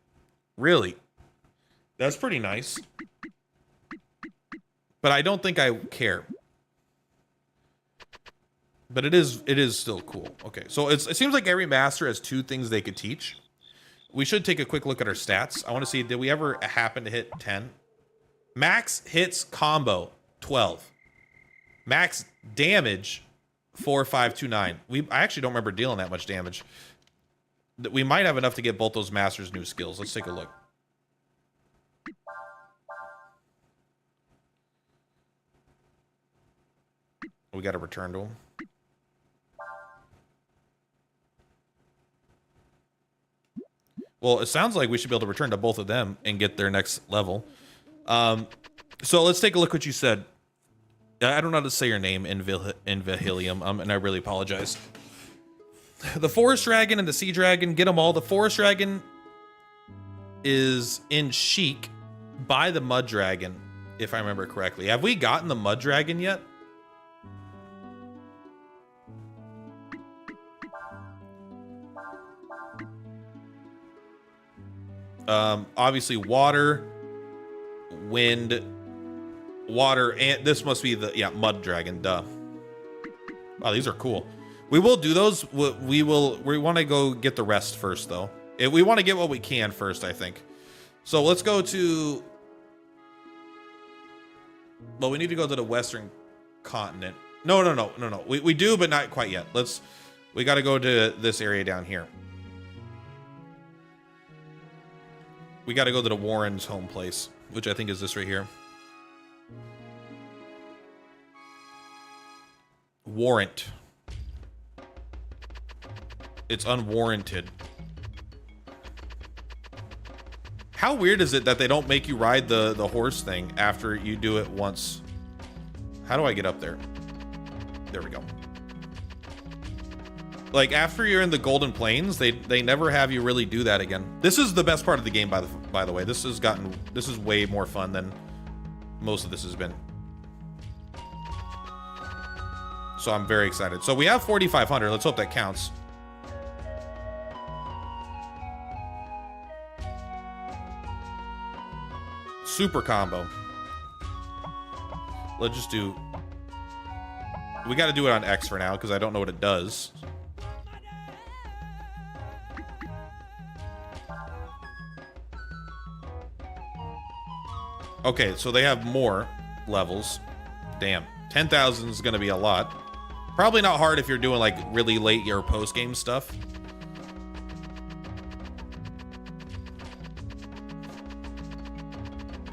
A: Really? That's pretty nice. But I don't think I care. But it is still cool. Okay, so it seems like every master has 2 things they could teach. We should take a quick look at our stats. I want to see, did we ever happen to hit 10? Max hits combo, 12. Max damage, 4529. I actually don't remember dealing that much damage. We might have enough to get both those masters' new skills. Let's take a look. We got to return to them. Well, it sounds like we should be able to return to both of them and get their next level. So let's take a look what you said. I don't know how to say your name in Vihilium, and I really apologize. The Forest Dragon and the Sea Dragon, get them all. The Forest Dragon is in Chic by the Mud Dragon, if I remember correctly. Have we gotten the Mud Dragon yet? Obviously water, wind, water, and this must be the, yeah, Mud Dragon, duh. Wow, these are cool. We will do those. We want to go get the rest first, though. We want to get what we can first, I think. So let's go to, well, we need to go to the Western continent. No. We do, but not quite yet. We got to go to this area down here. We got to go to the Warren's home place, which I think is this right here. Warrant. It's unwarranted. How weird is it that they don't make you ride the horse thing after you do it once? How do I get up there? There we go. Like, after you're in the Golden Plains, they never have you really do that again. This is the best part of the game, by the way. This is way more fun than most of this has been. So I'm very excited. So we have 4,500. Let's hope that counts. Super combo. Let's just do... We got to do it on X for now, because I don't know what it does. Okay, so they have more levels. Damn. 10,000 is going to be a lot. Probably not hard if you're doing, like, really late year post-game stuff.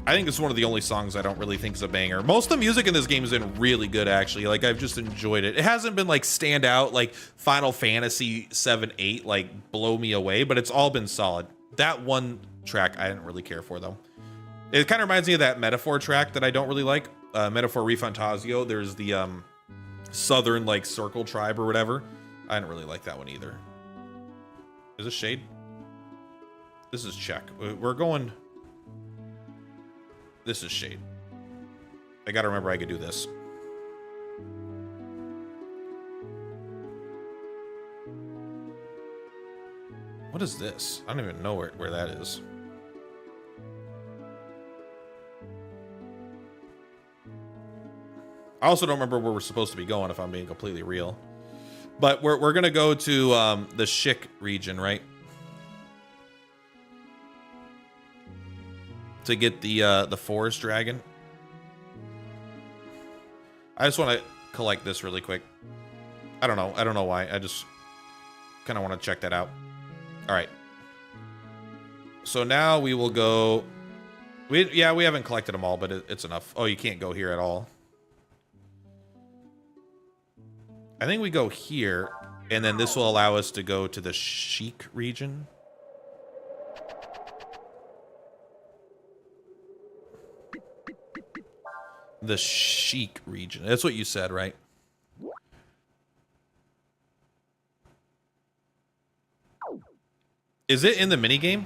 A: I think it's one of the only songs I don't really think is a banger. Most of the music in this game has been really good, actually. Like, I've just enjoyed it. It hasn't been, like, stand out, like Final Fantasy 7, 8, like, blow me away, but it's all been solid. That one track I didn't really care for, though. It kind of reminds me of that Metaphor track that I don't really like. Metaphor Refantasio. There's the Southern, like, Circle Tribe or whatever. I didn't really like that one either. Is this Shade? This is Check. We're going... This is Shade. I gotta remember I could do this. What is this? I don't even know where that is. I also don't remember where we're supposed to be going, if I'm being completely real. But we're gonna go to the Shik region, right? To get the Forest Dragon. I just want to collect this really quick. I don't know why. I just kind of want to check that out. All right. So now we will go. We haven't collected them all, but it's enough. Oh, you can't go here at all. I think we go here, and then this will allow us to go to the Sheik region. The Sheik region. That's what you said, right? Is it in the minigame?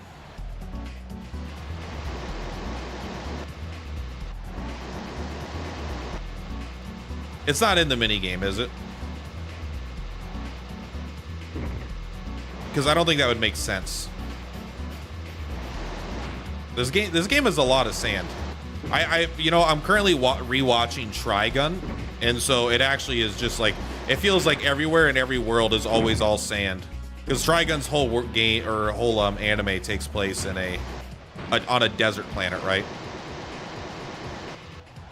A: It's not in the minigame, is it? Because I don't think that would make sense. This game is a lot of sand. I'm currently rewatching Trigun, and so it actually is just like, it feels like everywhere in every world is always all sand. Because Trigun's whole game or whole anime takes place in on a desert planet, right?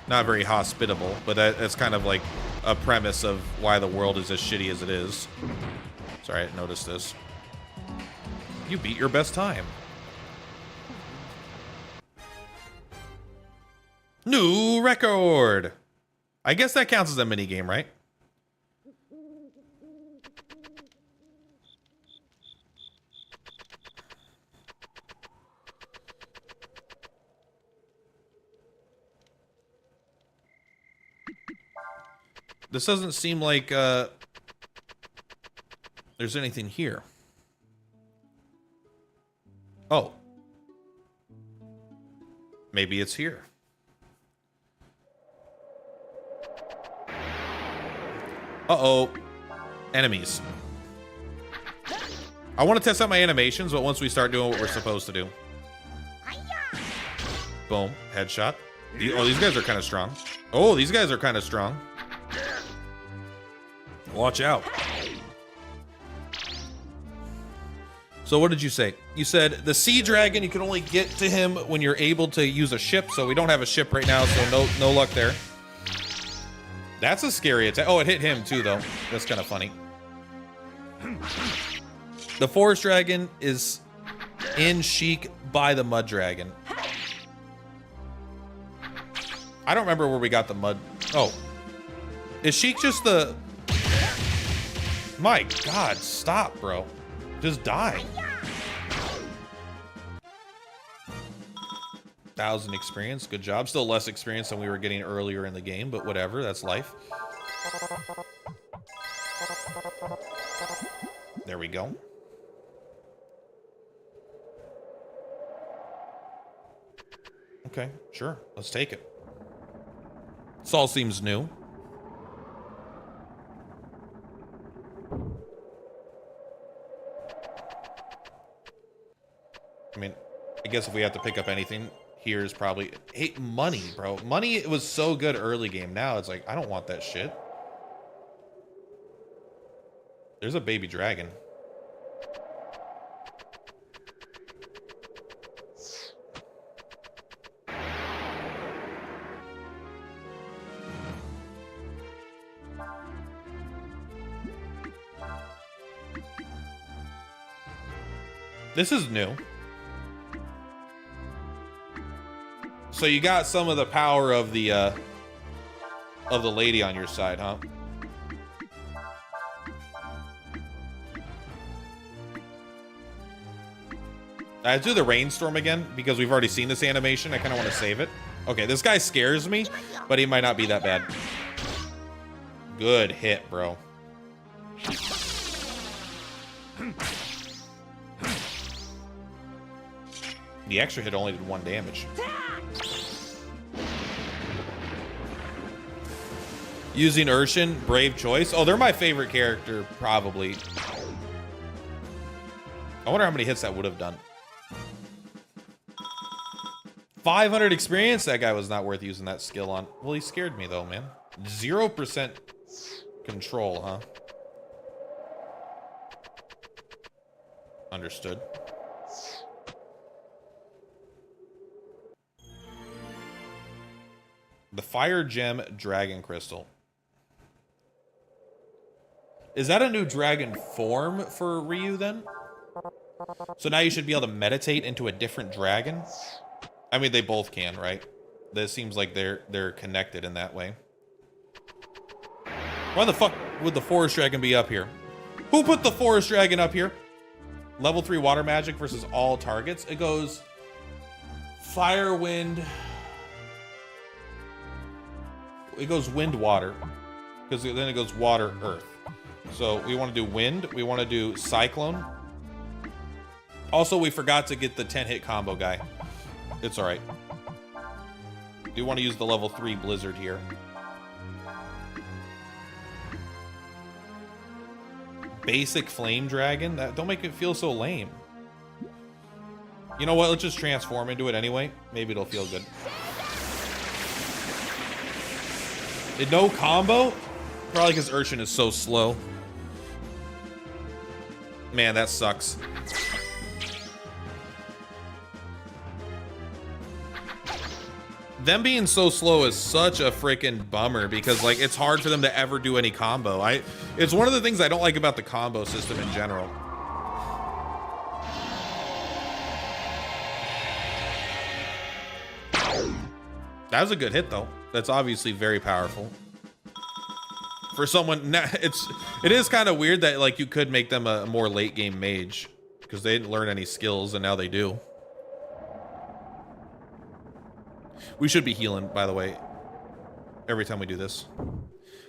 A: Not very hospitable, but that's kind of like a premise of why the world is as shitty as it is. Sorry, I didn't notice this. You beat your best time. New record! I guess that counts as a minigame, right? This doesn't seem like there's anything here. Oh. Maybe it's here. Uh-oh. Enemies. I want to test out my animations, but once we start doing what we're supposed to do. Boom. Headshot. Oh, these guys are kind of strong. Oh, these guys are kind of strong. Watch out. So what did you say? You said the sea dragon, you can only get to him when you're able to use a ship, so we don't have a ship right now, so no luck there. That's a scary attack. Oh, it hit him too, though. That's kind of funny. The forest dragon is in Sheik by the mud dragon. I don't remember where we got the mud. Oh. Is Sheik just the... My God, stop, bro. Just die. 1,000 experience. Good job. Still less experience than we were getting earlier in the game, but whatever. That's life. There we go. Okay, sure. Let's take it. This all seems new. I mean, I guess if we have to pick up anything, here's probably... Hey, money, bro. Money, it was so good early game. Now it's like, I don't want that shit. There's a baby dragon. This is new. So you got some of the power of the lady on your side, huh? Let's do the rainstorm again because we've already seen this animation. I kind of want to save it. Okay, this guy scares me, but he might not be that bad. Good hit, bro. The extra hit only did 1 damage. Using Urshin, brave choice. Oh, they're my favorite character, probably. I wonder how many hits that would have done. 500 experience? That guy was not worth using that skill on. Well, he scared me, though, man. 0% control, huh? Understood. The Fire Gem Dragon Crystal. Is that a new dragon form for Ryu, then? So now you should be able to meditate into a different dragon? I mean, they both can, right? This seems like they're connected in that way. Why the fuck would the Forest Dragon be up here? Who put the Forest Dragon up here? Level 3 water magic versus all targets. It goes fire, wind... It goes wind, water, because then it goes water, earth. So we want to do wind. We want to do cyclone. Also, we forgot to get the 10-hit combo guy. It's all right. Do want to use the level 3 Blizzard here. Basic Flame Dragon? Don't make it feel so lame. You know what? Let's just transform into it anyway. Maybe it'll feel good. No combo? Probably because Urshin is so slow. Man, that sucks. Them being so slow is such a freaking bummer because, like, it's hard for them to ever do any combo. It's one of the things I don't like about the combo system in general. That was a good hit, though. That's obviously very powerful. For someone, it is kind of weird that, like, you could make them a more late game mage because they didn't learn any skills and now they do. We should be healing, by the way, every time we do this.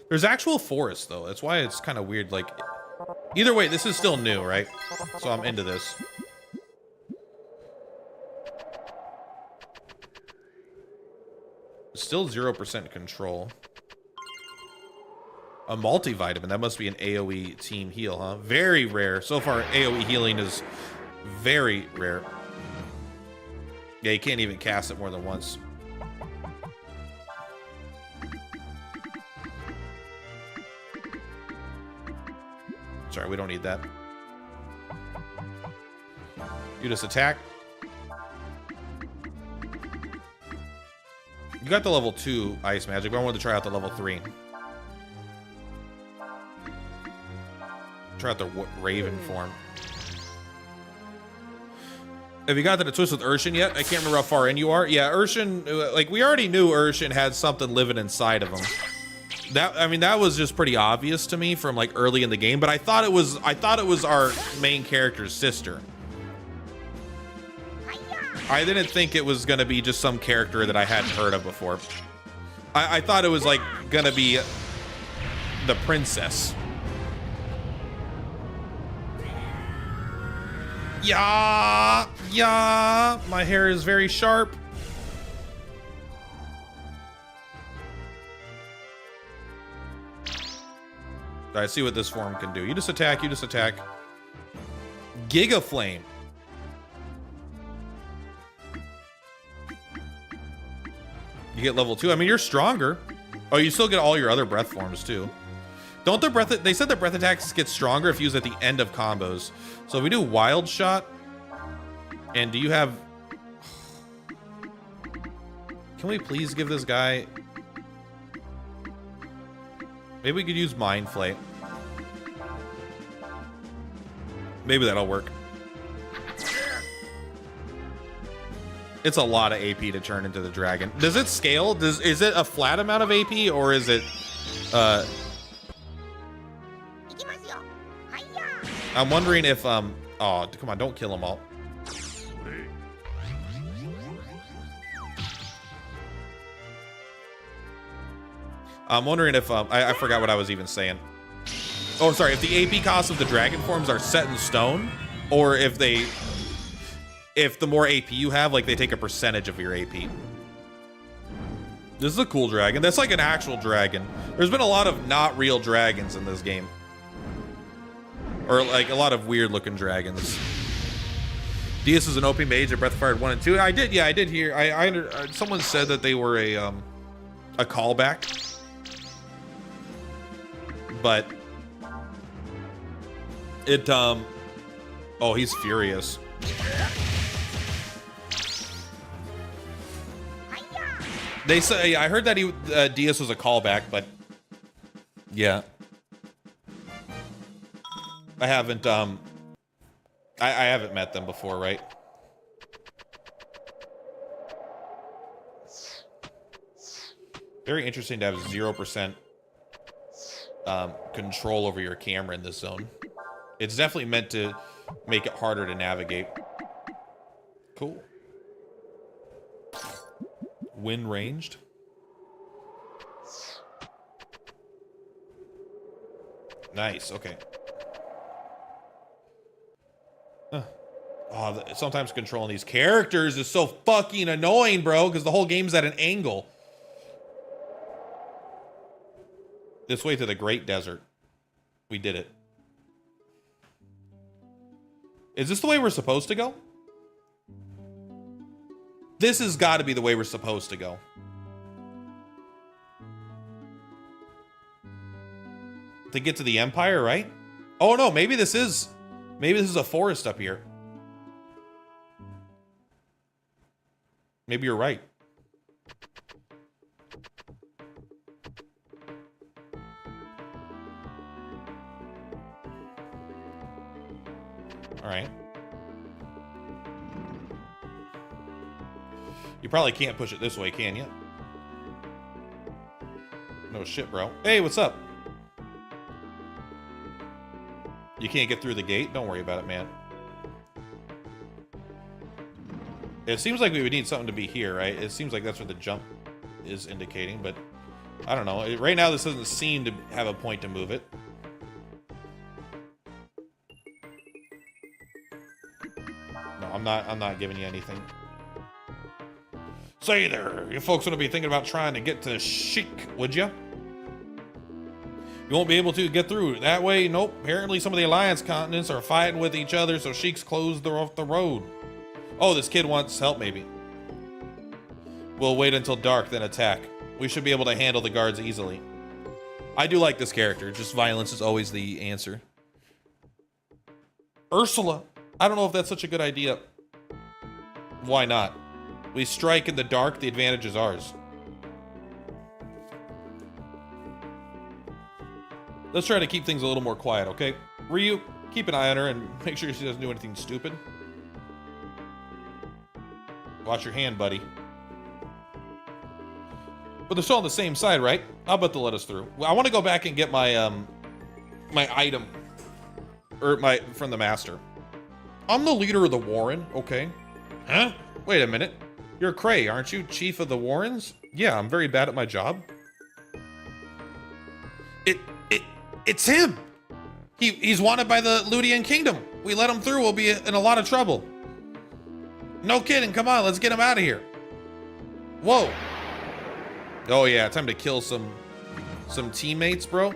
A: There's actual forest, though. That's why it's kind of weird. Like, either way, this is still new, right? So I'm into this. Still 0% control. A multivitamin. That must be an AoE team heal, huh? Very rare. So far, AoE healing is very rare. Yeah, you can't even cast it more than once. Sorry, we don't need that. You just attack. You got the level 2 ice magic, but I wanted to try out the level 3. Try out the Raven form. Have you got to the twist with Urshin yet? I can't remember how far in you are. Yeah, Urshin, like, we already knew Urshin had something living inside of him. That was just pretty obvious to me from, like, early in the game, but I thought it was our main character's sister. I didn't think it was gonna be just some character that I hadn't heard of before. I thought it was, like, gonna be the princess. Yeah, my hair is very sharp. I see what this form can do. You just attack, Giga Flame. You get level 2. I mean, you're stronger. Oh, you still get all your other breath forms too. Don't the they said the breath attacks get stronger if used at the end of combos. So if we do Wild Shot, and do you have... Can we please give this guy... Maybe we could use Mind Flay. Maybe that'll work. It's a lot of AP to turn into the dragon. Does it scale? Is it a flat amount of AP, or is it... I'm wondering if... Oh, come on, don't kill them all. I'm wondering if... I forgot what I was even saying. Oh, sorry. If the AP costs of the dragon forms are set in stone, or if they... If the more AP you have, like, they take a percentage of your AP. This is a cool dragon. That's like an actual dragon. There's been a lot of not real dragons in this game. Or, like, a lot of weird-looking dragons. Diaz is an OP mage at Breath of Fire 1 and 2. I did hear... someone said that they were a callback. But... It, Oh, he's furious. They say, I heard that Diaz was a callback, but yeah, I haven't I haven't met them before, right? Very interesting to have 0% control over your camera in this zone. It's definitely meant to make it harder to navigate. Cool. Wind ranged. Nice, okay. Oh, sometimes controlling these characters is so fucking annoying, bro, because the whole game's at an angle. This way to the Great Desert. We did it. Is this the way we're supposed to go? This has got to be the way we're supposed to go. To get to the Empire, right? Oh no, maybe this is a forest up here. Maybe you're right. All right. You probably can't push it this way, can you? No shit, bro. Hey, what's up? You can't get through the gate? Don't worry about it, man. It seems like we would need something to be here, right? It seems like that's what the jump is indicating, but I don't know. Right now, this doesn't seem to have a point to move it. No, I'm not giving you anything. Say there, you folks want to be thinking about trying to get to Sheik, would you? You won't be able to get through that way. Nope. Apparently, some of the Alliance continents are fighting with each other, so Sheik's closed off the road. Oh, this kid wants help, maybe. We'll wait until dark, then attack. We should be able to handle the guards easily. I do like this character. Just violence is always the answer. Ursula. I don't know if that's such a good idea. Why not? We strike in the dark, the advantage is ours. Let's try to keep things a little more quiet, okay? Ryu, keep an eye on her and make sure she doesn't do anything stupid. Watch your hand, buddy. But they're still on the same side, right? I'll bet they'll let us through. Well, I want to go back and get my my item, or from the master. I'm the leader of the Warren, okay? Huh? Wait a minute. You're Cray, aren't you? Chief of the Warrens? Yeah, I'm very bad at my job. It's him. He's wanted by the Ludian Kingdom. We let him through, we'll be in a lot of trouble. No kidding. Come on, let's get him out of here. Whoa. Oh yeah, time to kill some teammates, bro.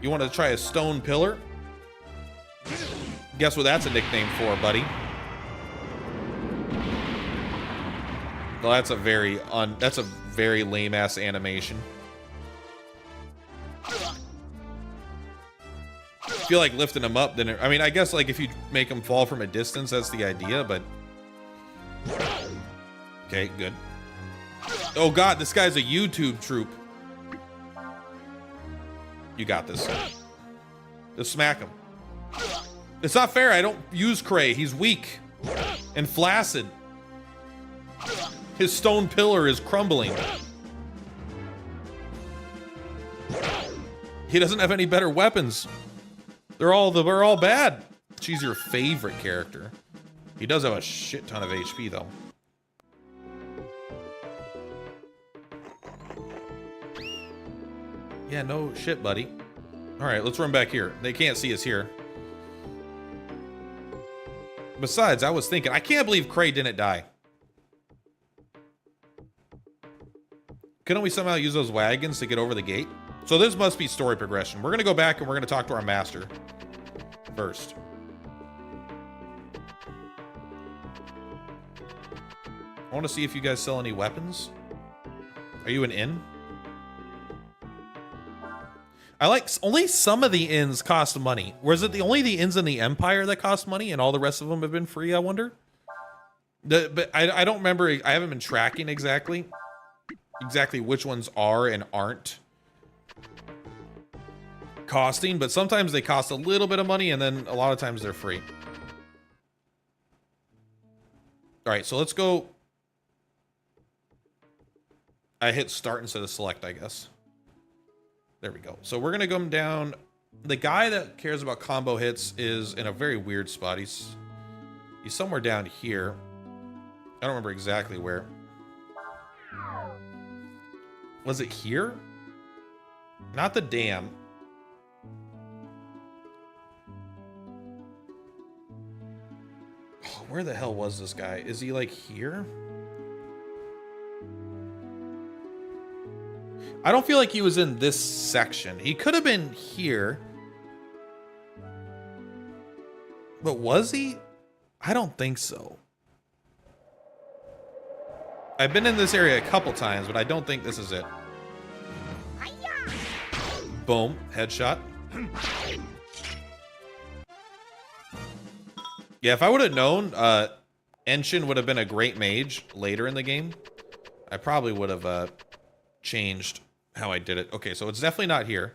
A: You want to try a stone pillar? Guess what that's a nickname for, buddy? Well, that's a very lame ass animation. I feel like lifting him up, then I mean, I guess like if you make him fall from a distance, that's the idea, but okay, good. Oh god, this guy's a YouTube troop. You got this. Just smack him. It's not fair. I don't use Cray. He's weak and flaccid. His stone pillar is crumbling. He doesn't have any better weapons. They're all bad. She's your favorite character. He does have a shit ton of HP though. Yeah, no shit, buddy. All right, let's run back here. They can't see us here. Besides, I was thinking, I can't believe Cray didn't die. Couldn't we somehow use those wagons to get over the gate? So this must be story progression. We're gonna go back and we're gonna talk to our master first. I want to see if you guys sell any weapons. Are you an inn? I like only some of the inns cost money. Was it only the inns in the Empire that cost money and all the rest of them have been free, I wonder? But I don't remember. I haven't been tracking exactly which ones are and aren't costing, but sometimes they cost a little bit of money and then a lot of times they're free. All right, so let's go. I hit start instead of select, I guess. There we go. So we're gonna go down. The guy that cares about combo hits is in a very weird spot. He's somewhere down here. I don't remember exactly where. Was it here? Not the dam. Where the hell was this guy? Is he like here? I don't feel like he was in this section. He could have been here. But was he? I don't think so. I've been in this area a couple times, but I don't think this is it. Boom. Headshot. Yeah, if I would have known, Enshin would have been a great mage later in the game. I probably would have changed how I did it. Okay, so it's definitely not here.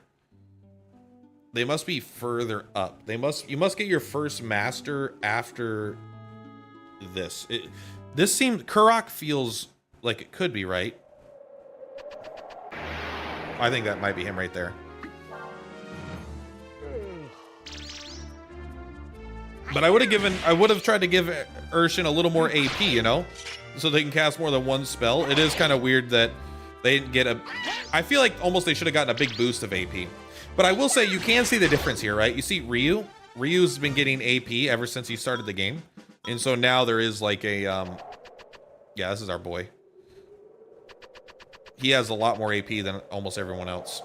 A: They must be further up. You must get your first master after this. This seems Kurok feels like it could be right. I think that might be him right there. But I would have tried to give Urshin a little more AP, you know? So they can cast more than one spell. It is kind of weird that they didn't get I feel like almost they should have gotten a big boost of AP. But I will say you can see the difference here, right? You see Ryu. Ryu's been getting AP ever since he started the game. And so now there is like a, yeah, this is our boy. He has a lot more AP than almost everyone else.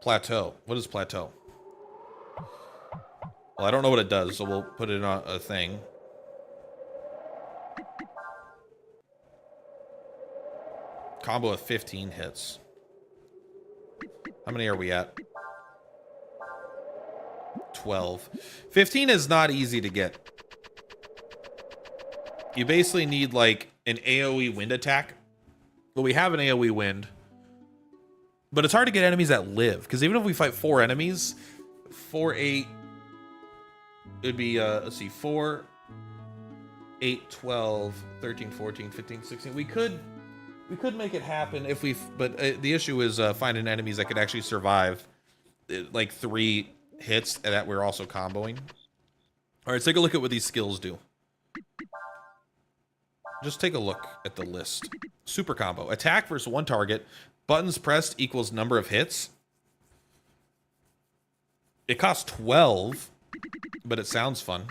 A: Plateau. What is plateau? Well, I don't know what it does, so we'll put it on a thing. Combo of 15 hits. How many are we at? 12. 15 is not easy to get. You basically need like an AoE wind attack. But we have an AoE wind. But it's hard to get enemies that live. Because even if we fight 4 enemies, 4, 8, it'd be, let's see, 4, 8, 12, 13, 14, 15, 16. We could make it happen if we, but the issue is finding enemies that could actually survive like 3 hits that we're also comboing. All right, let's take a look at what these skills do. Just take a look at the list. Super combo. Attack versus 1 target. Buttons pressed equals number of hits. It costs 12, but it sounds fun.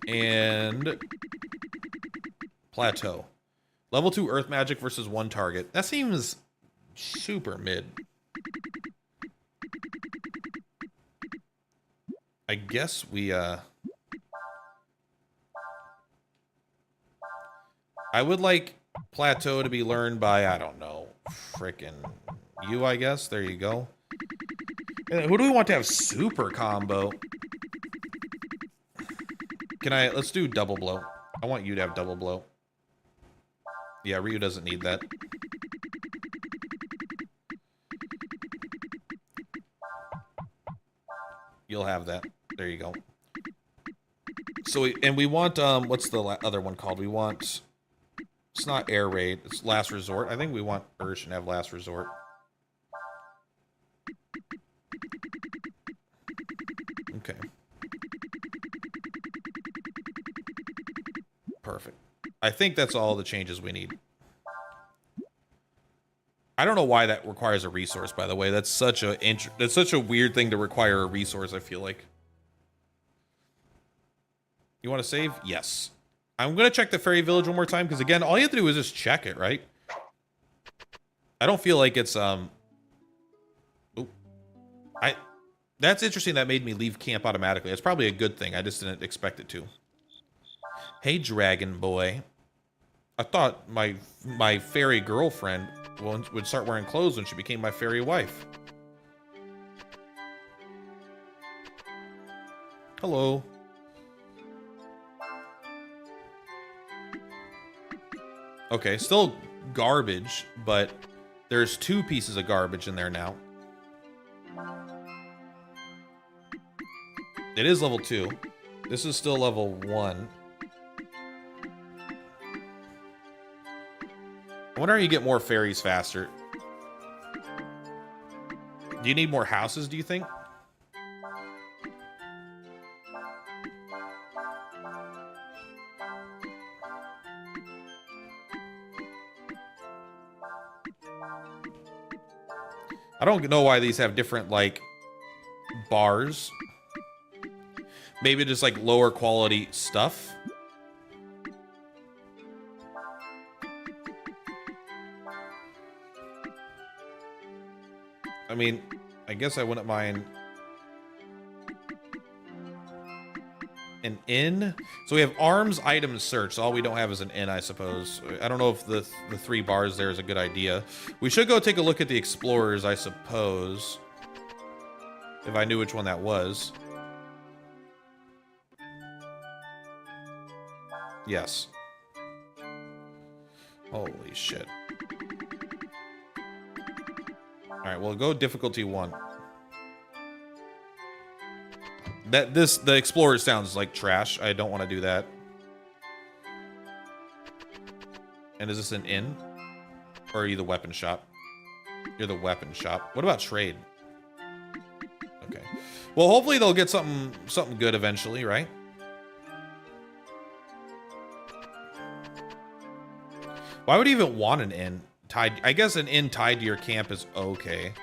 A: And plateau. Level 2 earth magic versus 1 target. That seems super mid. I guess we I would like plateau to be learned by, I don't know, frickin' you, I guess. There you go. And who do we want to have super combo? Let's do double blow. I want you to have double blow. Yeah, Ryu doesn't need that. You'll have that. There you go. So we want, what's the other one called? We want, it's not air raid, it's last resort. I think we want Urshin to have last resort. Okay. Perfect. I think that's all the changes we need. I don't know why that requires a resource, by the way. That's such a weird thing to require a resource, I feel like. You want to save? Yes. I'm going to check the fairy village one more time, because again, all you have to do is just check it, right? I don't feel like it's, Oop. That's interesting that made me leave camp automatically. It's probably a good thing. I just didn't expect it to. Hey, dragon boy. I thought my fairy girlfriend would start wearing clothes when she became my fairy wife. Hello. Okay, still garbage, but there's 2 pieces of garbage in there now. It is level 2. This is still level 1. I wonder how you get more fairies faster. Do you need more houses, do you think? I don't know why these have different, like, bars. Maybe just, like, lower quality stuff. I mean, I guess I wouldn't mind an inn. So we have arms, items, search. All we don't have is an inn, I suppose. I don't know if the 3 bars there is a good idea. We should go take a look at the explorers, I suppose. If I knew which one that was. Yes. Holy shit. Alright, we'll go difficulty 1. The Explorer sounds like trash. I don't want to do that. And is this an inn? Or are you the weapon shop? You're the weapon shop. What about trade? Okay. Well, hopefully they'll get something good eventually, right? Why would you even want an inn tied? I guess an inn tied to your camp is okay.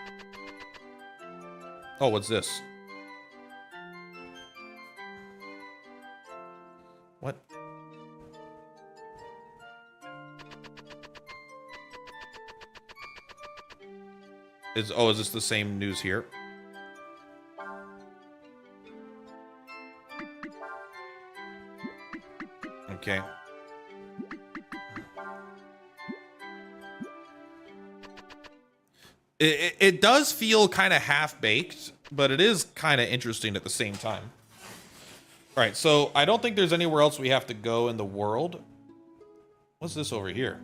A: Oh, what's this? What? Is this the same news here? Okay. It does feel kind of half-baked, but it is kind of interesting at the same time. All right, so I don't think there's anywhere else we have to go in the world. What's this over here?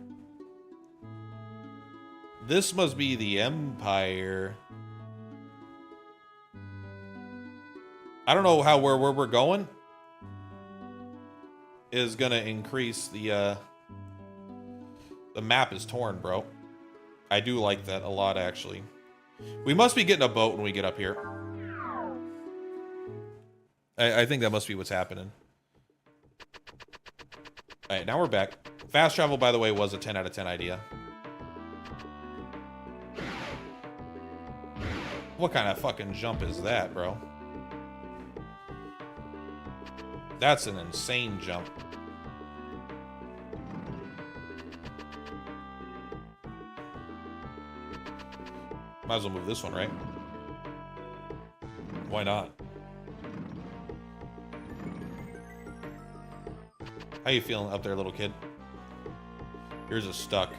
A: This must be the Empire. I don't know where we're going is gonna increase the map is torn, bro. I do like that a lot, actually. We must be getting a boat when we get up here. I think that must be what's happening. All right, now we're back. Fast travel, by the way, was a 10 out of 10 idea. What kind of fucking jump is that, bro? That's an insane jump. Might as well move this one, right? Why not? How you feeling up there, little kid? Yours is stuck.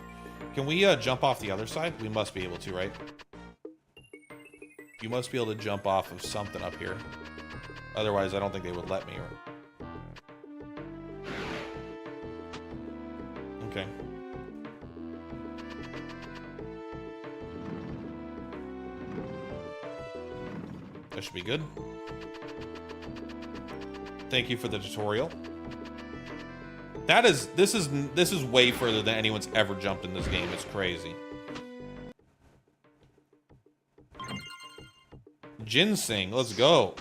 A: Can we jump off the other side? We must be able to, right? You must be able to jump off of something up here. Otherwise, I don't think they would let me. Okay. That should be good. Thank you for the tutorial. This is way further than anyone's ever jumped in this game. It's crazy. Ginseng, let's go.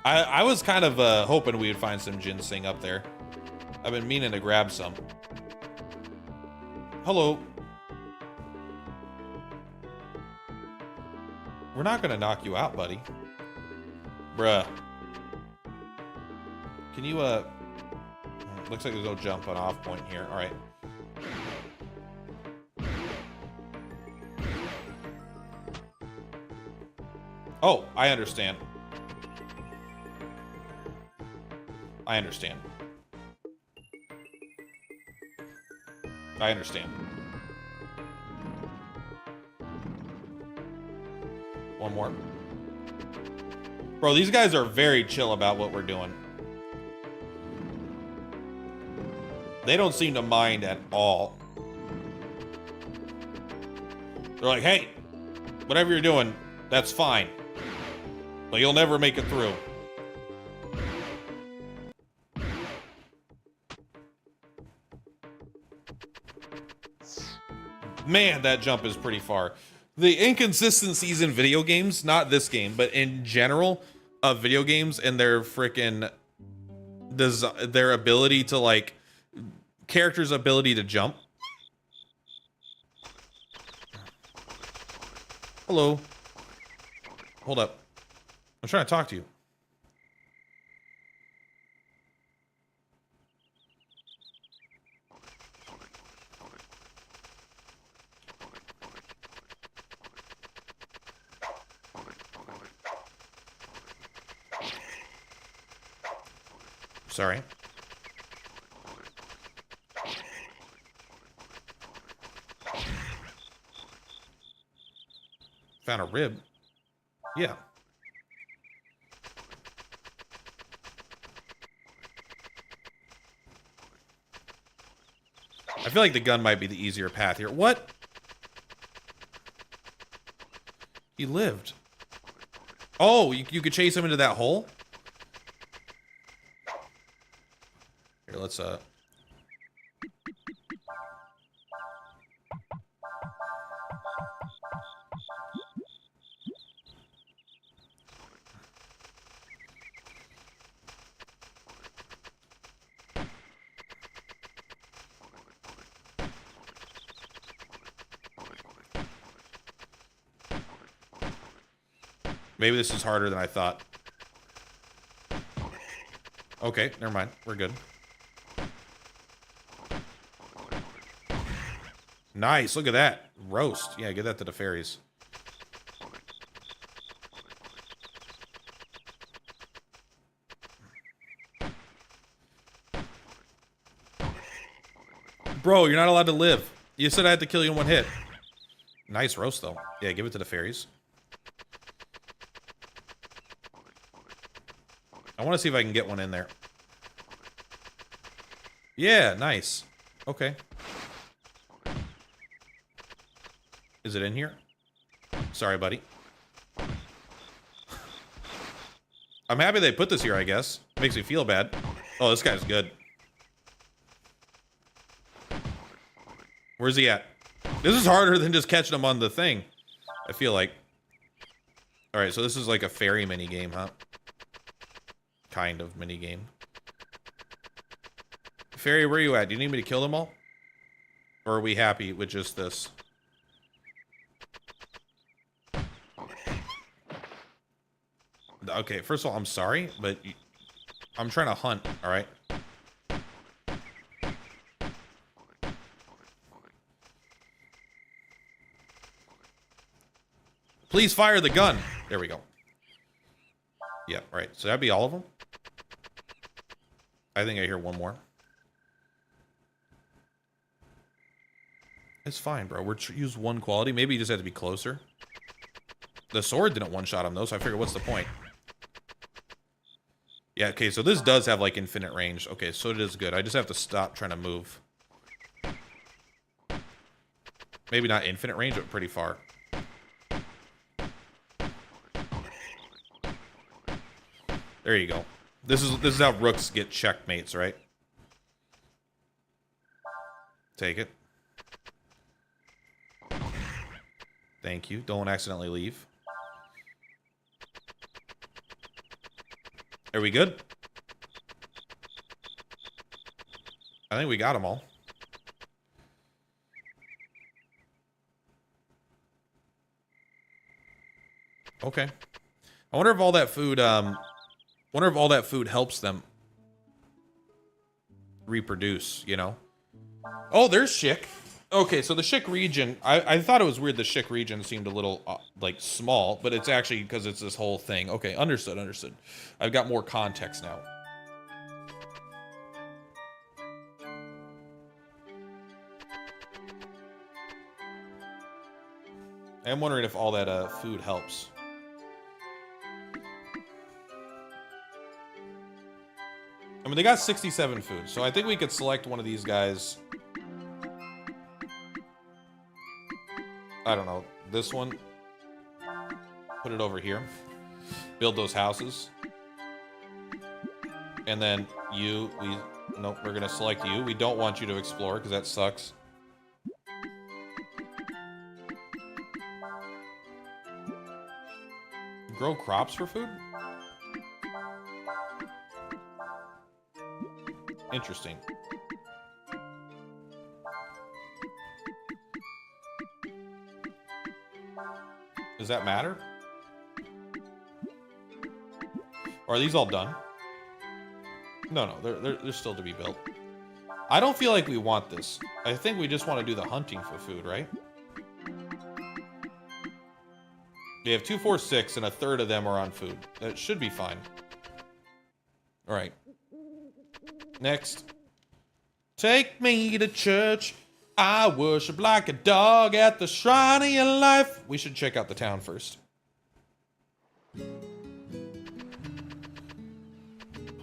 A: I was kind of hoping we would find some ginseng up there. I've been meaning to grab some. Hello. We're not gonna knock you out, buddy. Bruh. Can you, looks like there's no jump on off point here. All right. Oh, I understand. I understand. I understand. One more. Bro, these guys are very chill about what we're doing. They don't seem to mind at all. They're like, hey, whatever you're doing, that's fine. But you'll never make it through. Man, that jump is pretty far. The inconsistencies in video games, not this game, but in general of video games and their freaking their ability to, like, character's ability to jump. Hello. Hold up. I'm trying to talk to you. Sorry. Found a rib. Yeah. I feel like the gun might be the easier path here. What? He lived. Oh, you could chase him into that hole? Here, let's, maybe this is harder than I thought. Okay, never mind. We're good. Nice, look at that. Roast. Yeah, give that to the fairies. Bro, you're not allowed to live. You said I had to kill you in one hit. Nice roast, though. Yeah, give it to the fairies. I want to see if I can get one in there. Yeah, nice. Okay. Is it in here? Sorry, buddy. I'm happy they put this here, I guess. Makes me feel bad. Oh, this guy's good. Where's he at? This is harder than just catching him on the thing, I feel like. Alright, so this is like a fairy mini-game, huh? Kind of mini-game. Fairy, where are you at? Do you need me to kill them all? Or are we happy with just this? Okay, first of all, I'm sorry, but I'm trying to hunt, alright? Please fire the gun. There we go. Yeah, right. So that'd be all of them? I think I hear one more. It's fine, bro. We're use one quality. Maybe you just had to be closer. The sword didn't one-shot him, though, so I figured, what's the point? Yeah, okay, so this does have, like, infinite range. Okay, so it is good. I just have to stop trying to move. Maybe not infinite range, but pretty far. There you go. This is how rooks get checkmates, right? Take it. Thank you. Don't accidentally leave. Are we good? I think we got them all. Okay. I wonder if all that food, helps them reproduce, you know? Oh, there's Shik. Okay, so the Shik region, I thought it was weird the Shik region seemed a little, like, small, but it's actually because it's this whole thing. Okay, understood, understood. I've got more context now. I'm wondering if all that, food helps. I mean, they got 67 food, so I think we could select one of these guys. I don't know, this one. Put it over here. Build those houses. And then you, nope, we're gonna select you. We don't want you to explore, because that sucks. Grow crops for food? Interesting. Does that matter? Are these all done? No, they're still to be built. I don't feel like we want this. I think we just want to do the hunting for food, right? They have 2, 4, 6, and a third of them are on food. That should be fine. All right. Next. Take me to church. I worship like a dog at the shrine of your life. We should check out the town first.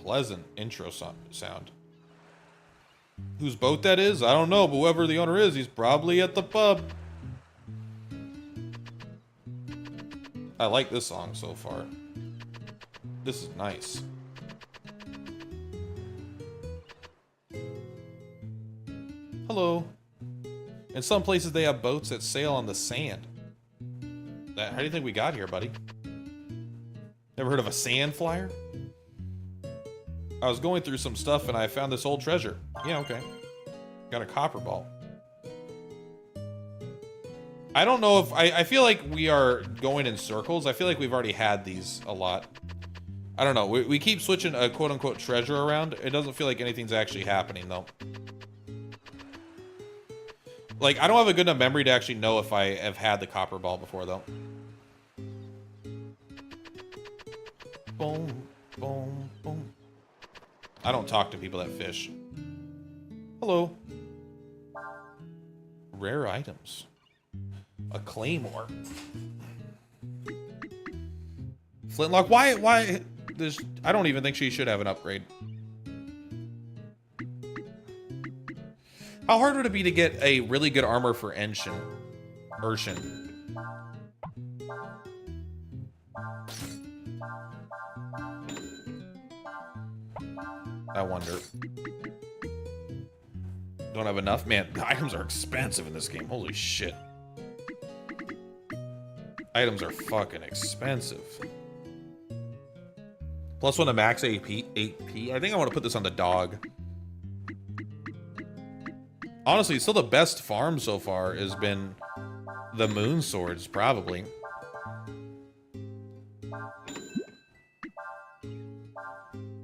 A: Pleasant intro sound. Whose boat that is? I don't know, but whoever the owner is, he's probably at the pub. I like this song so far. This is nice. Hello. In some places they have boats that sail on the sand. How do you think we got here, buddy? Never heard of a sand flyer? I was going through some stuff and I found this old treasure. Yeah, okay. Got a copper ball. I don't know if... I feel like we are going in circles. I feel like we've already had these a lot. I don't know. We keep switching a quote-unquote treasure around. It doesn't feel like anything's actually happening, though. Like, I don't have a good enough memory to actually know if I have had the copper ball before, though. Boom, boom, boom. I don't talk to people that fish. Hello. Rare items. A claymore. Flintlock. Why? I don't even think she should have an upgrade. How hard would it be to get a really good armor for Urshin? I wonder. Don't have enough? Man, the items are expensive in this game. Holy shit. Items are fucking expensive. +1 to max AP. I think I want to put this on the dog. Honestly, still the best farm so far has been the moon swords, probably.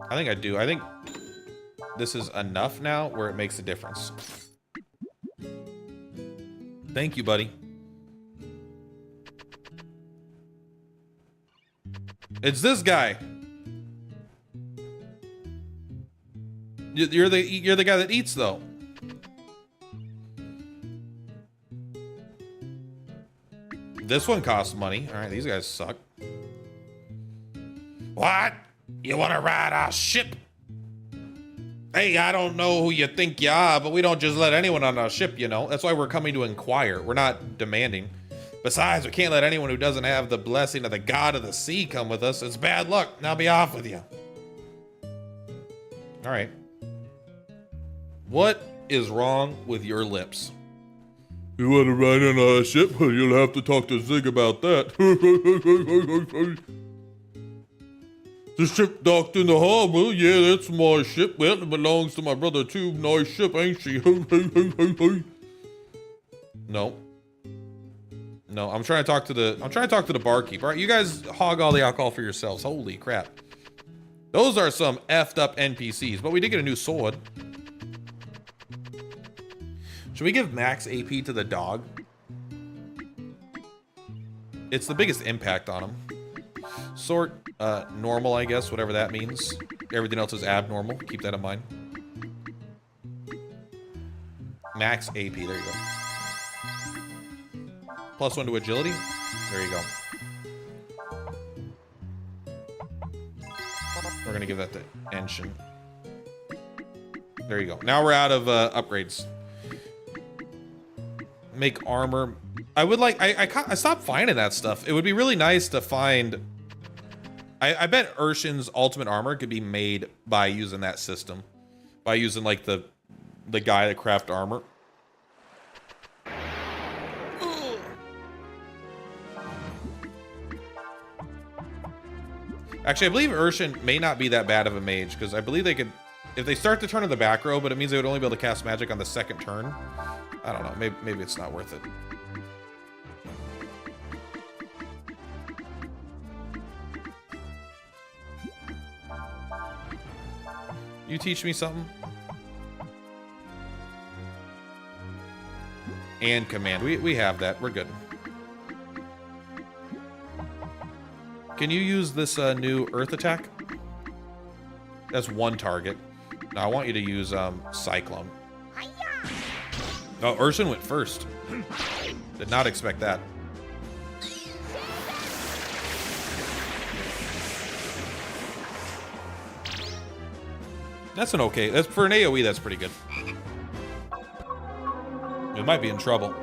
A: I think I do. I think this is enough now where it makes a difference. Thank you, buddy. It's this guy. You're the guy that eats, though. This one costs money. All right, these guys suck. What? You want to ride our ship? Hey, I don't know who you think you are, but we don't just let anyone on our ship, you know. That's why we're coming to inquire. We're not demanding. Besides, we can't let anyone who doesn't have the blessing of the god of the sea come with us. It's bad luck. Now be off with you. All right. What is wrong with your lips?
B: You want to ride on our ship? You'll have to talk to Zig about that. The ship docked in the harbor. Yeah, that's my ship. Well, it belongs to my brother too. Nice ship, ain't she?
A: No. No, I'm trying to talk to the barkeeper. All right, you guys hog all the alcohol for yourselves. Holy crap. Those are some effed up NPCs, but we did get a new sword. Should we give max AP to the dog? It's the biggest impact on him. Sort, normal, I guess, whatever that means. Everything else is abnormal. Keep that in mind. Max AP, there you go. +1 to agility. There you go. We're gonna give that to Enshin. There you go. Now we're out of upgrades. Make armor. I would like. I stopped finding that stuff. It would be really nice to find. I bet Urshin's ultimate armor could be made by using that system, by using like the guy that craft armor. Actually, I believe Urshin may not be that bad of a mage, because I believe they could, if they start the turn of the back row, but it means they would only be able to cast magic on the second turn. I don't know. Maybe it's not worth it. You teach me something? And command. We have that. We're good. Can you use this new earth attack? That's one target. Now I want you to use Cyclone. Oh, Urshan went first. Did not expect that. That's an okay. That's for an AoE. That's pretty good. We might be in trouble,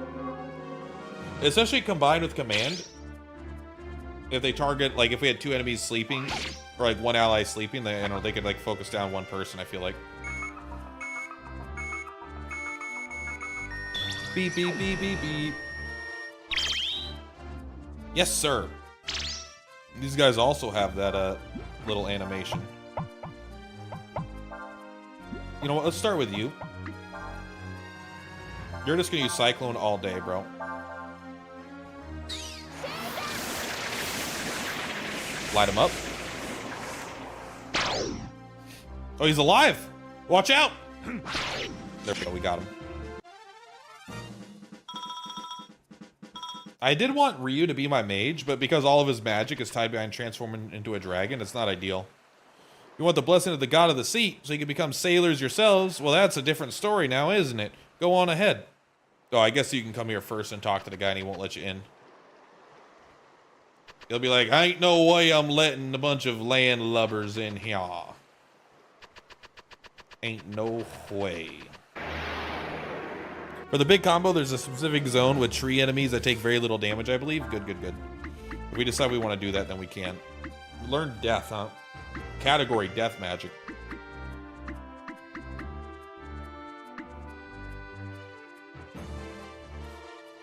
A: especially combined with command. If they target, like, if we had two enemies sleeping, or like one ally sleeping, they, you know, they could like focus down one person. I feel like. Beep beep beep beep beep. Yes, sir. These guys also have that little animation. You know what? Let's start with you. You're just gonna use Cyclone all day, bro. Light him up. Oh, he's alive! Watch out! There we go, we got him. I did want Ryu to be my mage, but because all of his magic is tied behind transforming into a dragon, it's not ideal. You want the blessing of the god of the sea, so you can become sailors yourselves? Well, that's a different story now, isn't it? Go on ahead. Oh, I guess you can come here first and talk to the guy and he won't let you in. He'll be like, ain't no way I'm letting a bunch of landlubbers in here. Ain't no way. For the big combo, there's a specific zone with tree enemies that take very little damage, I believe. Good, good, good. If we decide we want to do that, then we can. Learn death, huh? Category death magic.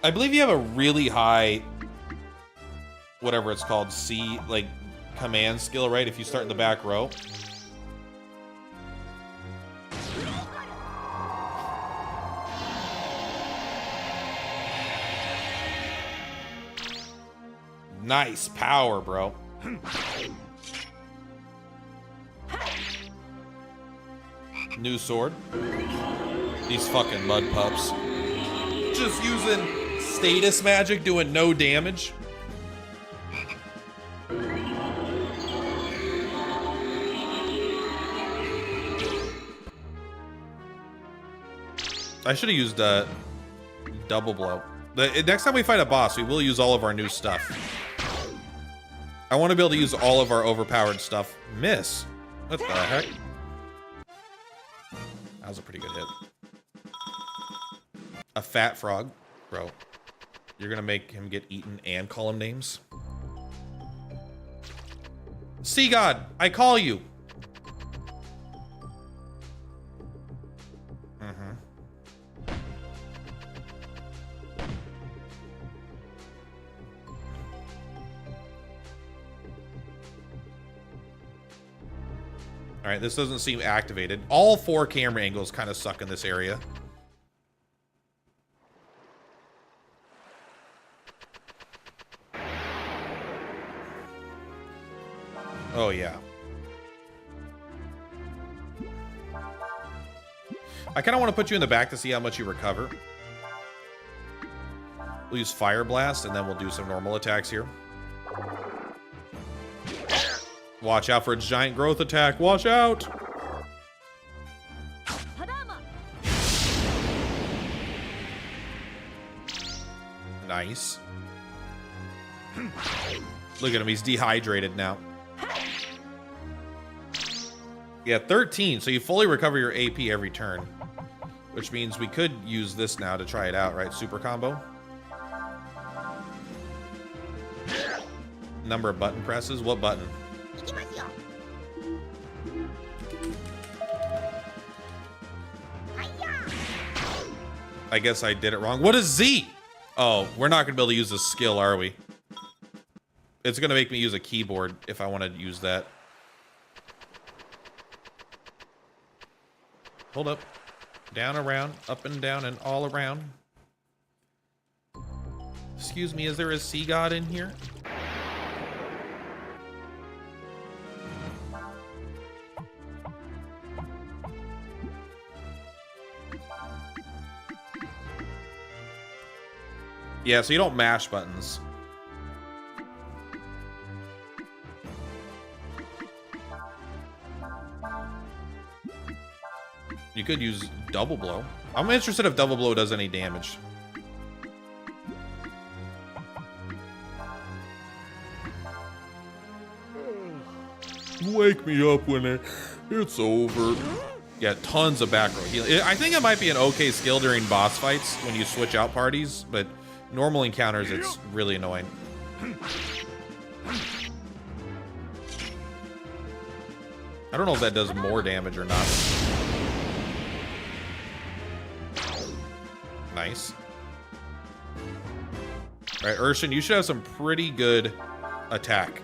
A: I believe you have a really high, whatever it's called, C, like, command skill, right? If you start in the back row. Nice power, bro. New sword. These fucking mud pups. Just using status magic, doing no damage. I should have used double blow. Next time we fight a boss, we will use all of our new stuff. I want to be able to use all of our overpowered stuff. Miss. What the heck? That was a pretty good hit. A fat frog. Bro, you're going to make him get eaten and call him names? Sea God, I call you. All right, this doesn't seem activated. All 4 camera angles kind of suck in this area. Oh, yeah. I kind of want to put you in the back to see how much you recover. We'll use Fire Blast, and then we'll do some normal attacks here. Watch out for its giant growth attack. Watch out! Nice. Look at him. He's dehydrated now. Yeah, 13. So you fully recover your AP every turn. Which means we could use this now to try it out, right? Super combo. Number of button presses. What button? I guess I did it wrong. What is Z? Oh, we're not going to be able to use this skill, are we? It's going to make me use a keyboard if I want to use that. Hold up. Down, around, up and down, and all around. Excuse me, is there a sea god in here? Yeah, so you don't mash buttons. You could use double blow. I'm interested if double blow does any damage.
B: Wake me up when it's over.
A: Yeah, tons of back row healing. I think it might be an okay skill during boss fights when you switch out parties, but normal encounters, it's really annoying. I don't know if that does more damage or not. Nice. All right, Urshan, you should have some pretty good attack.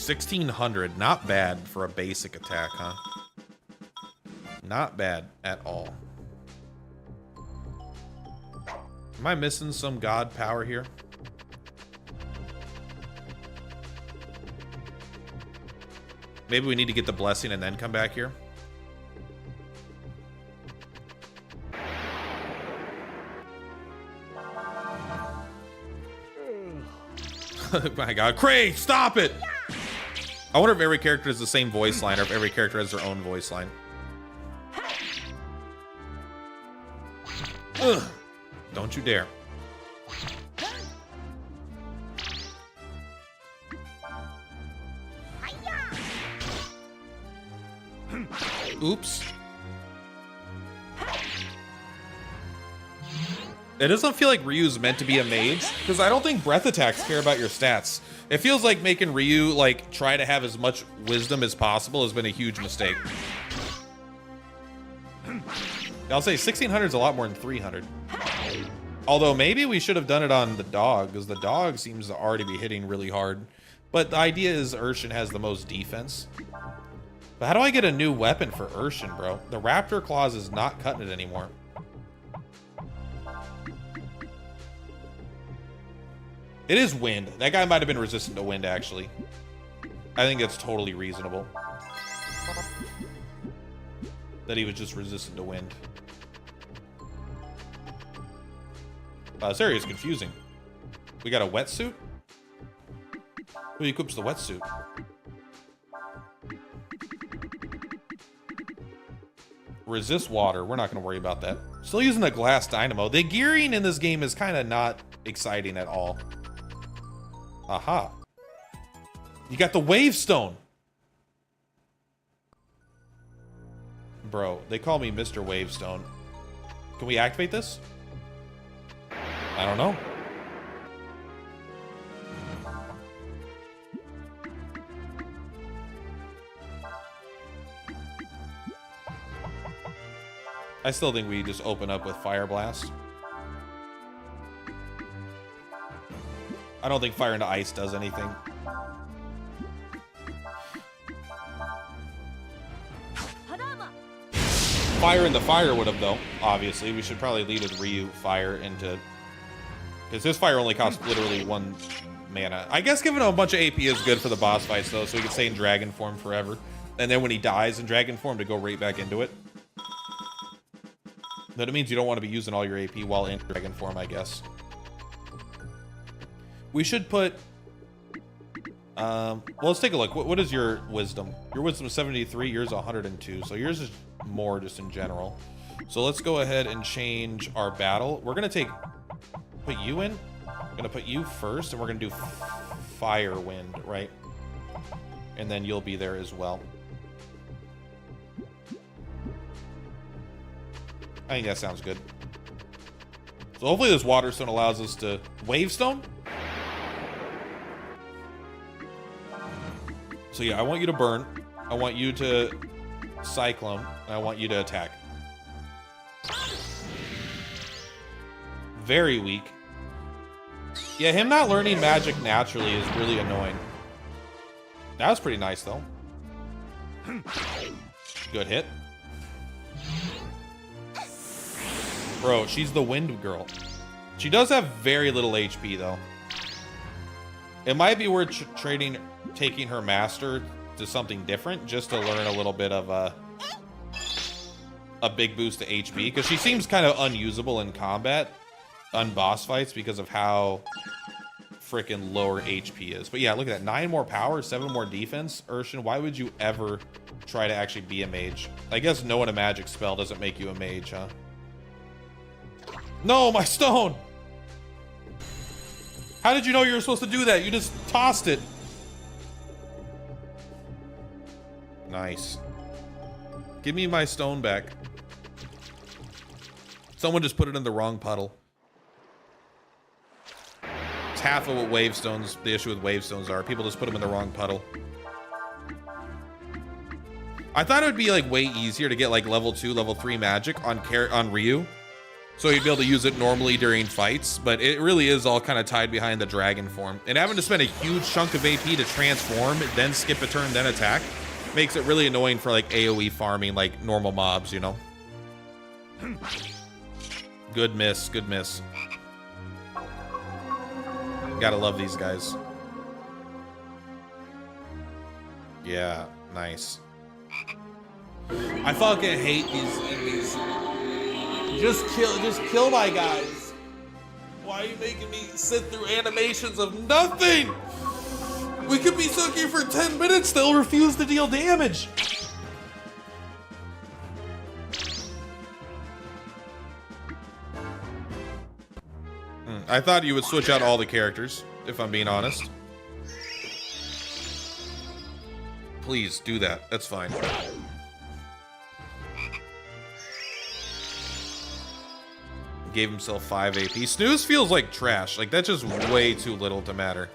A: 1600, not bad for a basic attack, huh? Not bad at all. Am I missing some god power here? Maybe we need to get the blessing and then come back here. My god, Cray, stop it! I wonder if every character has the same voice line or if every character has their own voice line. Ugh. Don't you dare. Oops. It doesn't feel like Ryu's meant to be a mage, because I don't think breath attacks care about your stats. It feels like making Ryu, like, try to have as much wisdom as possible has been a huge mistake. I'll say 1600 is a lot more than 300. Although maybe we should have done it on the dog, because the dog seems to already be hitting really hard. But the idea is Urshan has the most defense. But how do I get a new weapon for Urshan, bro? The Raptor Claws is not cutting it anymore. It is wind. That guy might have been resistant to wind, actually. I think that's totally reasonable. That he was just resistant to wind. This area is confusing. We got a wetsuit? Who equips the wetsuit? Resist water. We're not going to worry about that. Still using the glass dynamo. The gearing in this game is kind of not exciting at all. Aha. You got the wave stone. Bro, they call me Mr. Wavestone. Can we activate this? I don't know. I still think we just open up with Fire Blast. I don't think Fire into Ice does anything. Fire into Fire would have, though, obviously. We should probably lead with Ryu Fire into... Because his Fire only costs literally 1 mana. I guess giving him a bunch of AP is good for the boss fights, though, so he can stay in Dragon form forever. And then when he dies in Dragon form, to go right back into it. But it means you don't want to be using all your AP while in Dragon form, I guess. We should put... well, let's take a look. What is your wisdom? Your wisdom is 73, yours is 102. So yours is more just in general. So let's go ahead and change our battle. We're going to put you in. I'm going to put you first, and we're going to do Fire Wind, right? And then you'll be there as well. I think that sounds good. So hopefully this Water Stone allows us to... Wavestone? So yeah, I want you to burn. I want you to Cyclone. And I want you to attack. Very weak. Yeah, him not learning magic naturally is really annoying. That was pretty nice, though. Good hit. Bro, she's the wind girl. She does have very little HP, though. It might be worth taking her master to something different, just to learn a little bit of a big boost to HP, because she seems kind of unusable in combat, on boss fights, because of how freaking lower HP is. But yeah, look at that. 9 more power, 7 more defense. Urshin, why would you ever try to actually be a mage? I guess knowing a magic spell doesn't make you a mage, huh? No, my stone! How did you know you were supposed to do that? You just tossed it. Nice. Give me my stone back. Someone just put it in the wrong puddle. It's half of what wave stones, the issue with wave stones are. People just put them in the wrong puddle. I thought it would be like way easier to get like level 2, level 3 magic on Ryu. So you'd be able to use it normally during fights, but it really is all kind of tied behind the dragon form. And having to spend a huge chunk of AP to transform, then skip a turn, then attack, makes it really annoying for like AoE farming like normal mobs, you know? Good miss, good miss. Gotta love these guys. Yeah, nice. I fucking hate these enemies. Just kill my guys. Why are you making me sit through animations of nothing? We could be stuck here for 10 minutes, they'll refuse to deal damage. I thought you would switch out all the characters, if I'm being honest. Please do that, that's fine. Gave himself 5 AP. Snooze feels like trash. Like, that's just way too little to matter.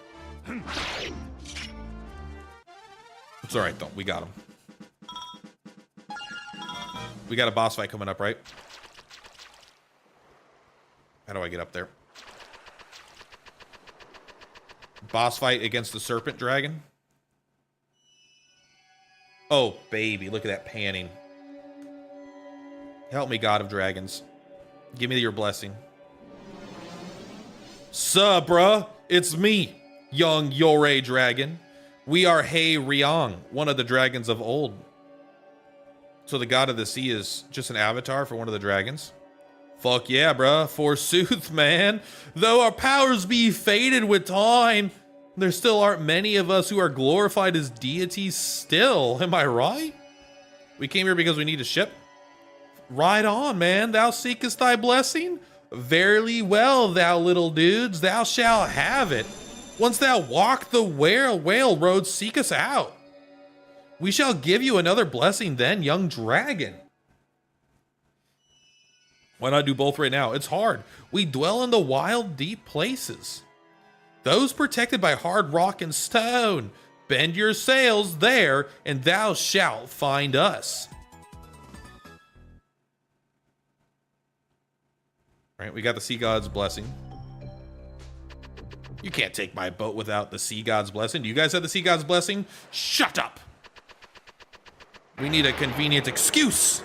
A: It's alright, though. We got him. We got a boss fight coming up, right? How do I get up there? Boss fight against the serpent dragon. Oh, baby. Look at that panning. Help me, God of Dragons. Give me your blessing. Suh, bruh. It's me, young Yore dragon. We are Hei Ryong, one of the dragons of old. So the god of the sea is just an avatar for one of the dragons? Fuck yeah, bruh. Forsooth, man. Though our powers be faded with time, there still aren't many of us who are glorified as deities still. Am I right? We came here because we need a ship. Right on, man. Thou seekest thy blessing? Verily well, thou little dudes, thou shalt have it. Once thou walk the whale road, seek us out. We shall give you another blessing then, young dragon. Why not do both right now? It's hard. We dwell in the wild, deep places. Those protected by hard rock and stone. Bend your sails there, and thou shalt find us. Right, we got the sea god's blessing. You can't take my boat without the sea god's blessing. Do you guys have the sea god's blessing? Shut up! We need a convenient excuse.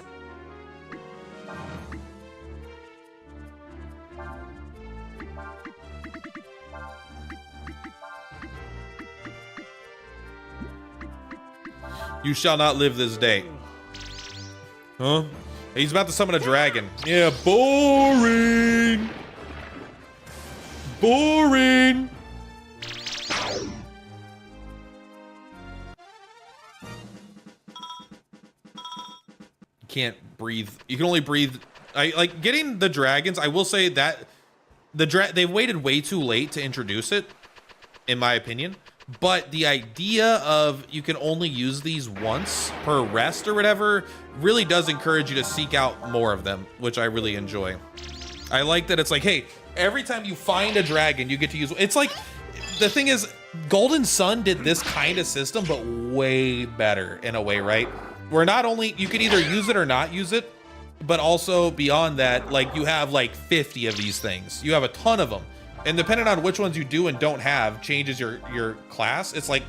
A: You shall not live this day. Huh? He's about to summon a dragon. Yeah, boring. Boring. You can't breathe. You can only breathe. I like getting the dragons. I will say that they waited way too late to introduce it, in my opinion. But the idea of you can only use these once per rest or whatever really does encourage you to seek out more of them, which I really enjoy. I like that it's like, hey, every time you find a dragon, you get to use. It's like, the thing is, Golden Sun did this kind of system, but way better in a way, right? Where not only you can either use it or not use it, but also beyond that, like you have like 50 of these things. You have a ton of them. And depending on which ones you do and don't have, changes your class. It's like,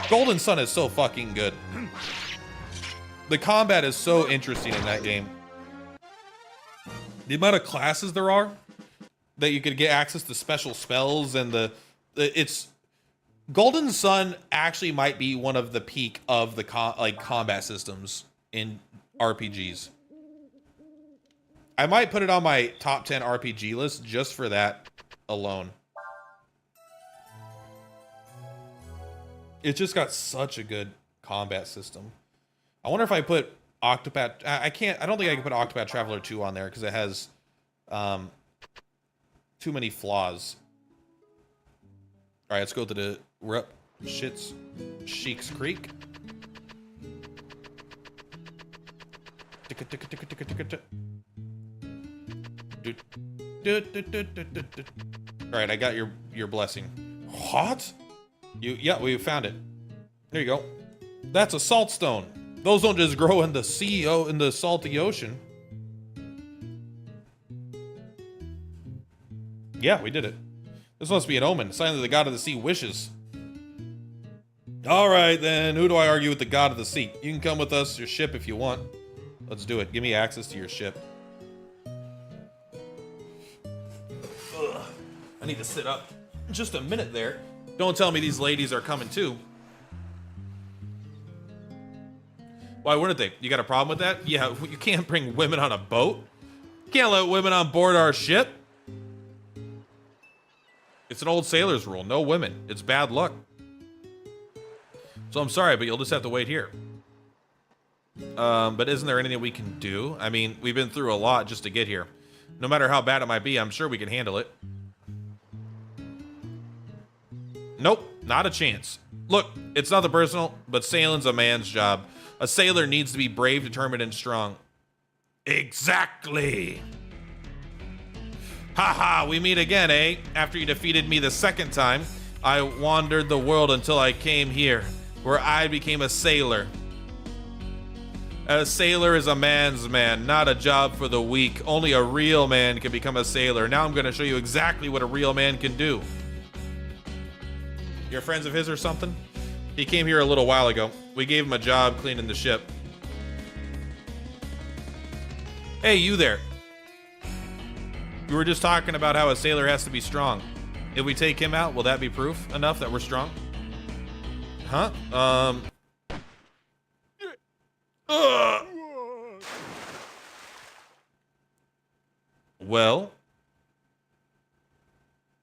A: Golden Sun is so fucking good. The combat is so interesting in that game. The amount of classes there are that you could get access to special spells and it's Golden Sun actually might be one of the peak of the combat systems in RPGs. I might put it on my top 10 RPG list just for that alone. It just got such a good combat system. I wonder if I put Octopath... I don't think I can put Octopath Traveler 2 on there because it has too many flaws. All right, let's go to the... We're up Sheik's Creek. All right, I got your blessing. What? Yeah, we found it. There you go. That's a salt stone. Those don't just grow in the sea, in the salty ocean. Yeah, we did it. This must be an omen, a sign that the god of the sea wishes. All right, then. Who do I argue with the god of the sea? You can come with us, your ship, if you want. Let's do it. Give me access to your ship. Ugh. I need to sit up just a minute there. Don't tell me these ladies are coming too. Why wouldn't they? You got a problem with that? Yeah, you can't bring women on a boat. You can't let women on board our ship. It's an old sailor's rule. No women. It's bad luck. So I'm sorry, but you'll just have to wait here. But isn't there anything we can do? I mean, we've been through a lot just to get here. No matter how bad it might be, I'm sure we can handle it. Nope, not a chance. Look, it's nothing personal, but sailing's a man's job. A sailor needs to be brave, determined, and strong. Exactly. Haha, we meet again, eh? After you defeated me the second time, I wandered the world until I came here, where I became a sailor. A sailor is a man's man, not a job for the weak. Only a real man can become a sailor. Now I'm going to show you exactly what a real man can do. You're friends of his or something? He came here a little while ago. We gave him a job cleaning the ship. Hey, you there. We were just talking about how a sailor has to be strong. If we take him out, will that be proof enough that we're strong? Huh?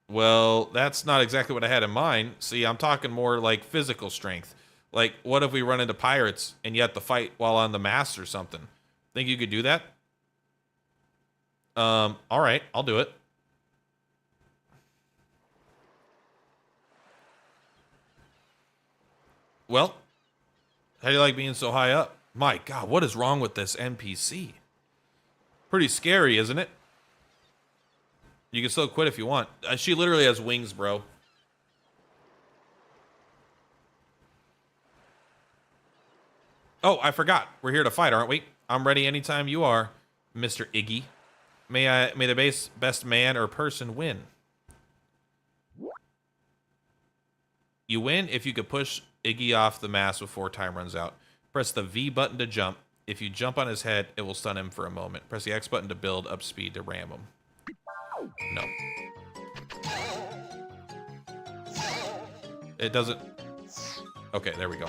A: Well, that's not exactly what I had in mind. See, I'm talking more like physical strength. Like, what if we run into pirates and you have to fight while on the mast or something? Think you could do that? All right, I'll do it. Well, how do you like being so high up? My God, what is wrong with this NPC? Pretty scary, isn't it? You can still quit if you want. She literally has wings, bro. Oh, I forgot. We're here to fight, aren't we? I'm ready anytime you are, Mr. Iggy. May the best man or person win. You win if you could push Iggy off the mast before time runs out. Press the V button to jump. If you jump on his head, it will stun him for a moment. Press the X button to build up speed to ram him. No. It doesn't... Okay, there we go.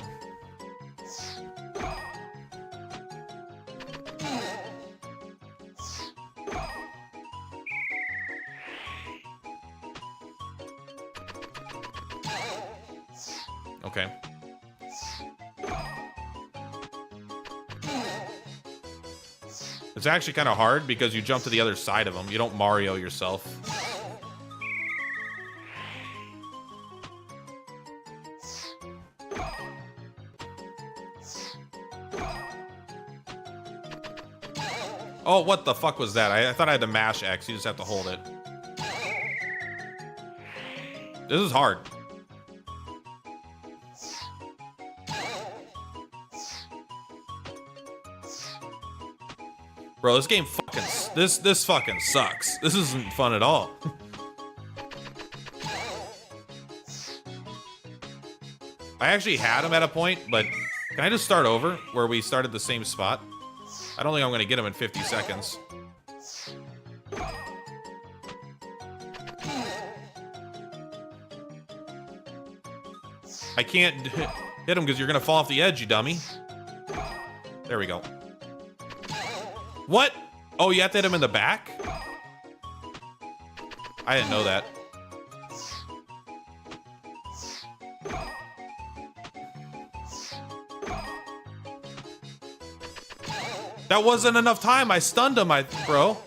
A: Okay. It's actually kind of hard because you jump to the other side of them. You don't Mario yourself. Oh, what the fuck was that? I thought I had to mash X. You just have to hold it. This is hard. Bro, this game fucking... This fucking sucks. This isn't fun at all. I actually had him at a point, but... Can I just start over where we started the same spot? I don't think I'm going to get him in 50 seconds. I can't hit him because you're going to fall off the edge, you dummy. There we go. What? Oh, you have to hit him in the back? I didn't know that. That wasn't enough time. I stunned him, bro.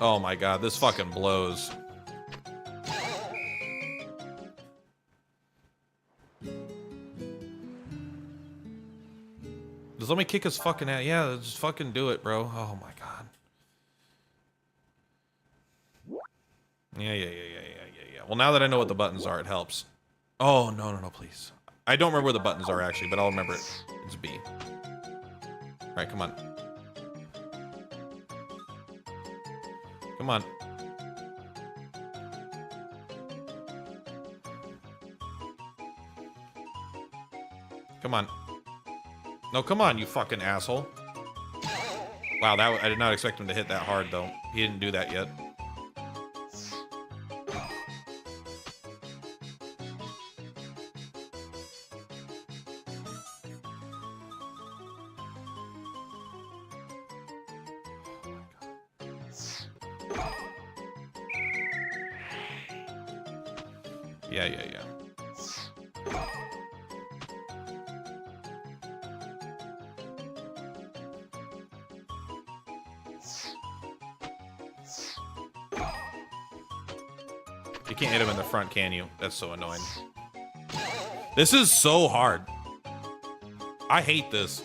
A: Oh my god, this fucking blows. Just let me kick his fucking ass. Yeah, just fucking do it, bro. Oh my god. Yeah. Well, now that I know what the buttons are, it helps. Oh, no, please. I don't remember where the buttons are, actually, but I'll remember it. It's B. All right, come on. Come on. Come on. No, come on, you fucking asshole. Wow, I did not expect him to hit that hard, though. He didn't do that yet. Yeah. You can't hit him in the front, can you? That's so annoying. This is so hard. I hate this.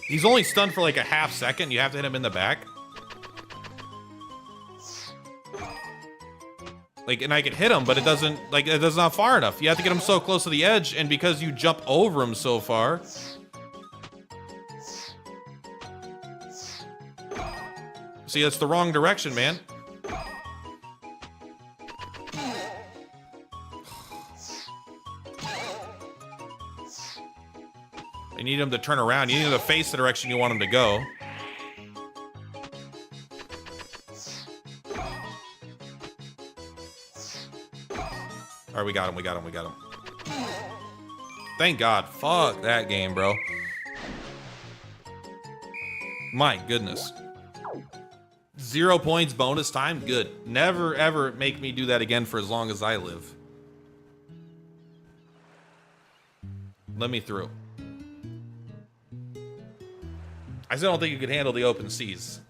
A: He's only stunned for like a half second. You have to hit him in the back. Like, and I could hit him, but it doesn't, like, it's not far enough. You have to get him so close to the edge, and because you jump over him so far. See, that's the wrong direction, man. You need him to turn around. You need him to face the direction you want him to go. All right, we got him. Thank God. Fuck that game, bro. My goodness. 0 points bonus time? Good. Never, ever make me do that again for as long as I live. Let me through. I still don't think you could handle the open seas.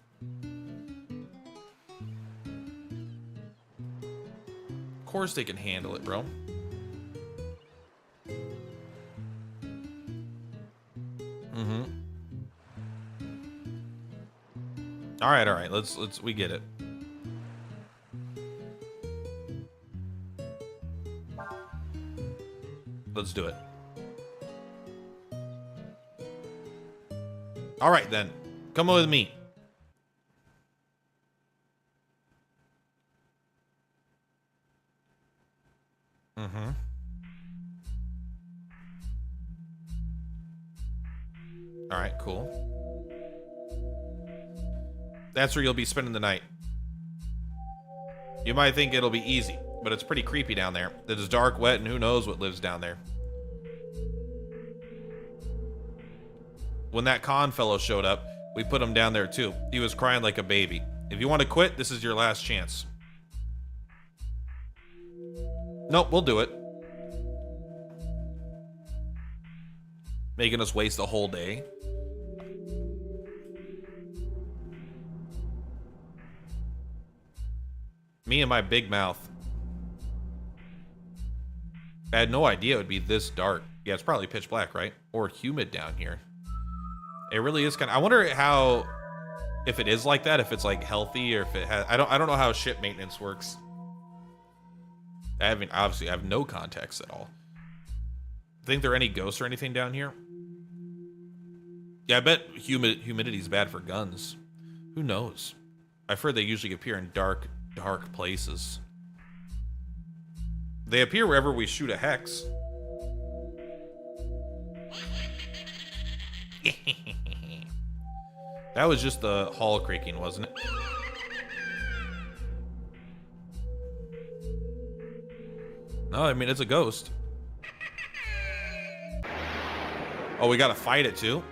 A: Of course they can handle it, bro. All right. We get it. Let's do it. All right, then. Come with me. All right, cool. That's where you'll be spending the night. You might think it'll be easy, but it's pretty creepy down there. It is dark, wet, and who knows what lives down there. When that con fellow showed up, we put him down there too. He was crying like a baby. If you want to quit, this is your last chance. Nope, we'll do it. Making us waste a whole day. Me and my big mouth. I had no idea it would be this dark. Yeah, it's probably pitch black, right? Or humid down here. It really is kind of... I wonder how... if it is like that, if it's like healthy, or if it has... I don't know how ship maintenance works. Obviously, I have no context at all. Think there are any ghosts or anything down here? Yeah, I bet humidity is bad for guns. Who knows? I've heard they usually appear in dark places. They appear wherever we shoot a hex. That was just the hall creaking, wasn't it? No, I mean, it's a ghost. Oh, we gotta fight it too?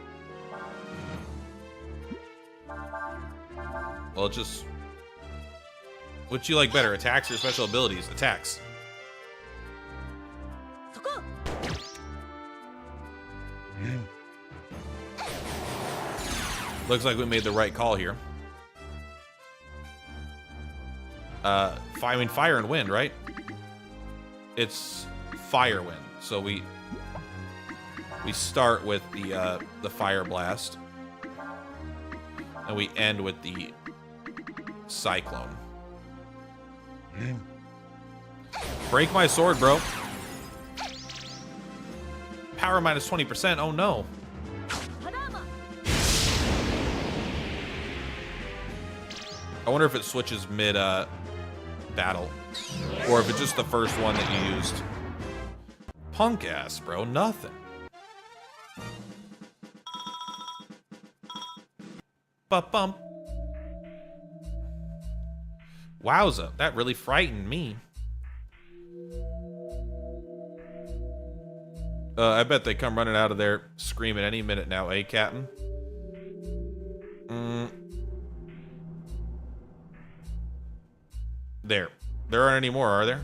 A: Well, it just... What you like better, attacks or special abilities? Attacks. Looks like we made the right call here. I mean, fire and wind, right? It's fire wind, so we start with the fire blast, and we end with the cyclone. Break my sword, bro. Power minus 20%. Oh no. I wonder if it switches mid battle, or if it's just the first one that you used. Punk ass, bro. Nothing. Ba-bum. Wowza, that really frightened me. I bet they come running out of there screaming any minute now, eh, Captain? There aren't any more, are there?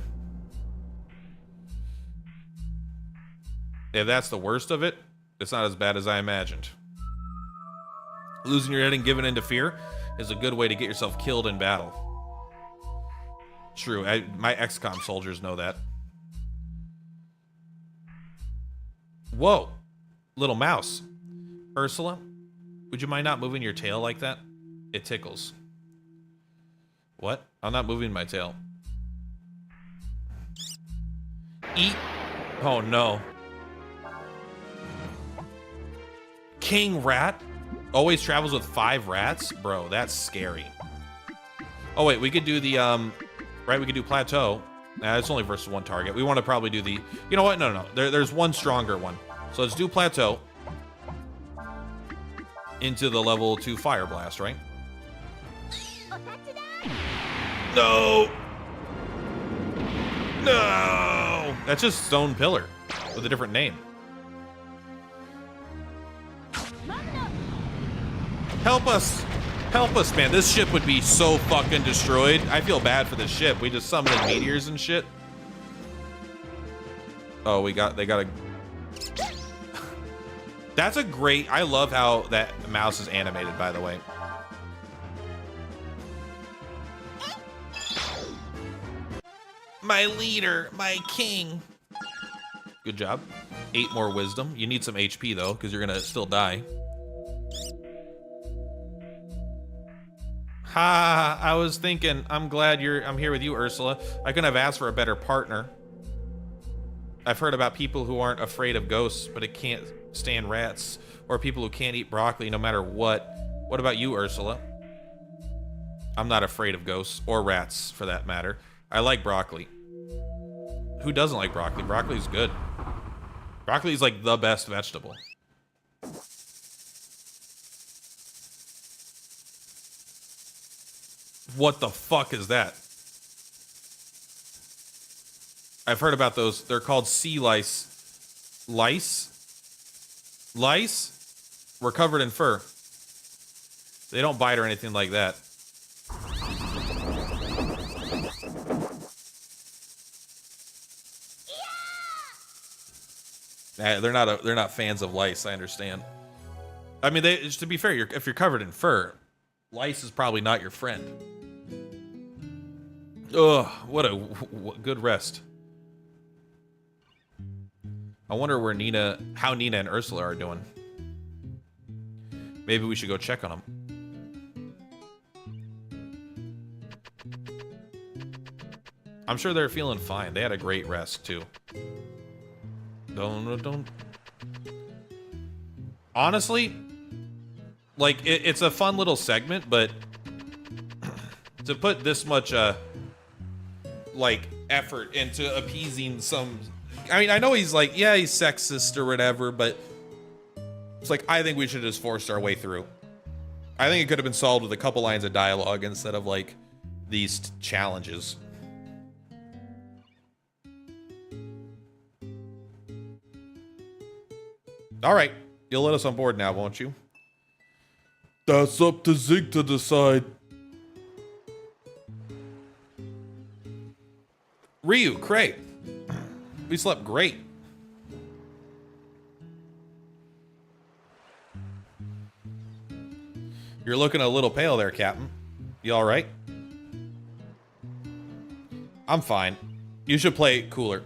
A: If that's the worst of it, it's not as bad as I imagined. Losing your head and giving in to fear is a good way to get yourself killed in battle. True, my XCOM soldiers know that. Whoa, little mouse. Ursula, would you mind not moving your tail like that? It tickles. What? I'm not moving my tail. Eat. Oh no. King Rat always travels with 5 rats? Bro, that's scary. Oh wait, we could do the, right, we could do Plateau. Nah, it's only versus 1 target. We want to probably do the, you know what? No. There's one stronger one. So let's do Plateau. Into the level 2 Fire Blast, right? No! No! That's just Stone Pillar with a different name. Help us! Help us, man. This ship would be so fucking destroyed. I feel bad for this ship. We just summoned meteors and shit. Oh, they got a... That's a great... I love how that mouse is animated, by the way. My leader, my king. Good job. 8 more wisdom. You need some HP, though, because you're gonna still die. Ha, I was thinking, I'm glad I'm here with you, Ursula. I couldn't have asked for a better partner. I've heard about people who aren't afraid of ghosts, but it can't stand rats, or people who can't eat broccoli no matter what. What about you, Ursula? I'm not afraid of ghosts, or rats, for that matter. I like broccoli. Who doesn't like broccoli? Broccoli's good. Broccoli's like the best vegetable. What the fuck is that? I've heard about those. They're called sea lice. Lice? Lice? We're covered in fur. They don't bite or anything like that. They're not fans of lice, I understand. I mean, to be fair, if you're covered in fur, lice is probably not your friend. Ugh, what a good rest. I wonder where how Nina and Ursula are doing. Maybe we should go check on them. I'm sure they're feeling fine. They had a great rest, too. Don't. Honestly, like, it's a fun little segment, but to put this much, like, effort into appeasing some... I mean, I know he's like, yeah, he's sexist or whatever, but it's like, I think we should just force our way through. I think it could have been solved with a couple lines of dialogue instead of like these challenges. All right, you'll let us on board now, won't you?
B: That's up to Zeke to decide.
A: Ryu, great. We slept great. You're looking a little pale there, Captain. You all right? I'm fine. You should play cooler.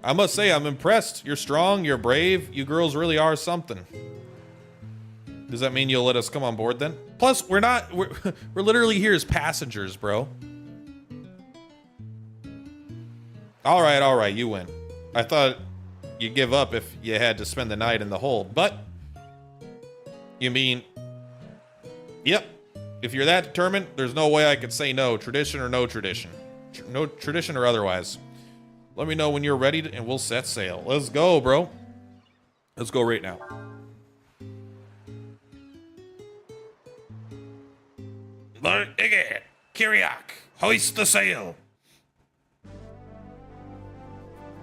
A: I must say, I'm impressed. You're strong, you're brave. You girls really are something. Does that mean you'll let us come on board then? Plus, we're literally here as passengers, bro. All right, you win. I thought you'd give up if you had to spend the night in the hold, but you mean, yep. If you're that determined, there's no way I could say no, tradition or no tradition. No tradition or otherwise. Let me know when you're ready and we'll set sail. Let's go, bro. Let's go right now. Iggy, Kiriak, hoist the sail.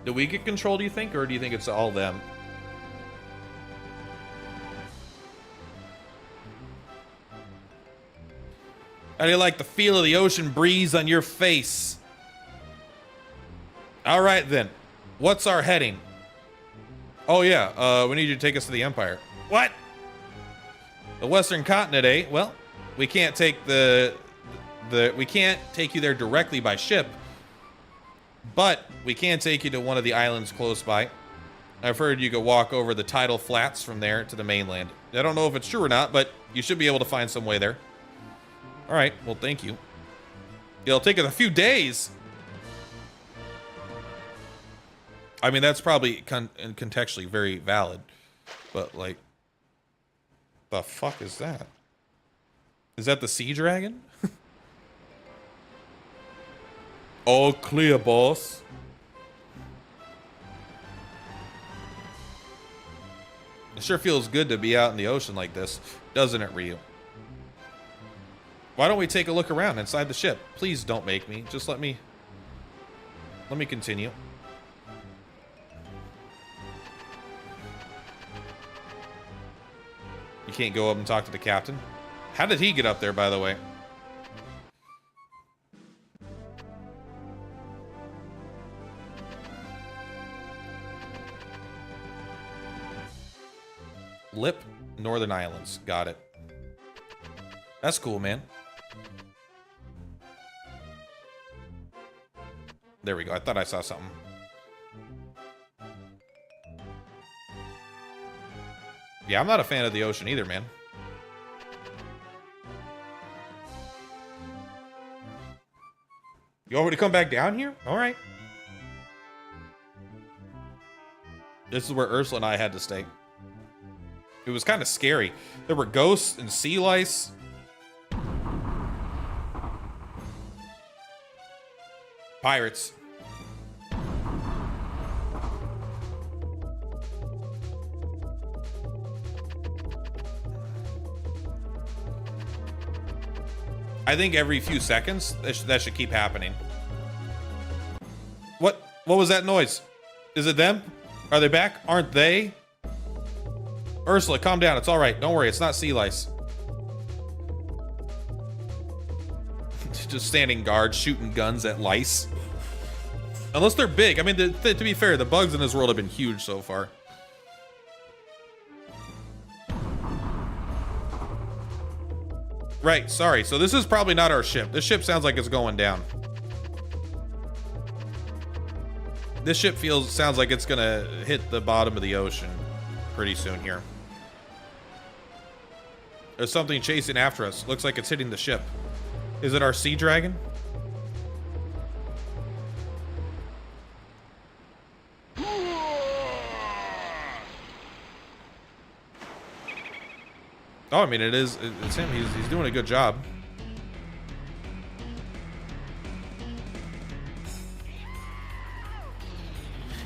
A: Do we get control, do you think? Or do you think it's all them? How do you like the feel of the ocean breeze on your face? All right, then. What's our heading? Oh, yeah. We need you to take us to the Empire. What? The Western Continent, eh? Well, we can't take we can't take you there directly by ship, but we can take you to one of the islands close by. I've heard you could walk over the tidal flats from there to the mainland. I don't know if it's true or not, but you should be able to find some way there. All right, well, thank you. It'll take us a few days. I mean, that's probably contextually very valid, but like, the fuck is that? Is that the sea dragon?
B: All clear, boss.
A: It sure feels good to be out in the ocean like this, doesn't it, Ryu? Why don't we take a look around inside the ship? Please don't make me. Just let me continue. You can't go up and talk to the captain? How did he get up there, by the way? Lip, Northern Islands. Got it. That's cool, man. There we go. I thought I saw something. Yeah, I'm not a fan of the ocean either, man. You want me to come back down here? All right. This is where Ursula and I had to stay. It was kind of scary. There were ghosts and sea lice. Pirates. I think every few seconds, that should keep happening. What was that noise? Is it them? Are they back? Aren't they? Ursula, calm down. It's all right. Don't worry. It's not sea lice. Just standing guard, shooting guns at lice. Unless they're big. I mean, to be fair, the bugs in this world have been huge so far. Right, sorry. So this is probably not our ship. This ship sounds like it's going down. This ship sounds like it's gonna hit the bottom of the ocean pretty soon here. There's something chasing after us. Looks like it's hitting the ship. Is it our sea dragon? Oh, I mean, it's him. He's doing a good job.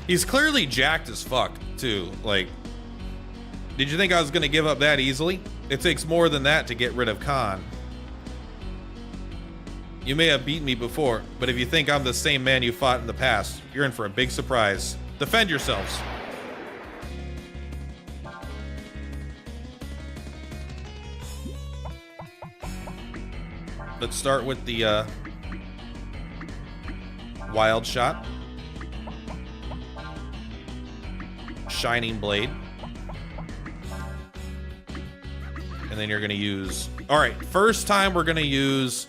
A: He's clearly jacked as fuck, too. Like, did you think I was gonna give up that easily? It takes more than that to get rid of Khan. You may have beaten me before, but if you think I'm the same man you fought in the past, you're in for a big surprise. Defend yourselves. Let's start with the wild shot. Shining blade. And then you're gonna use, all right, first time we're gonna use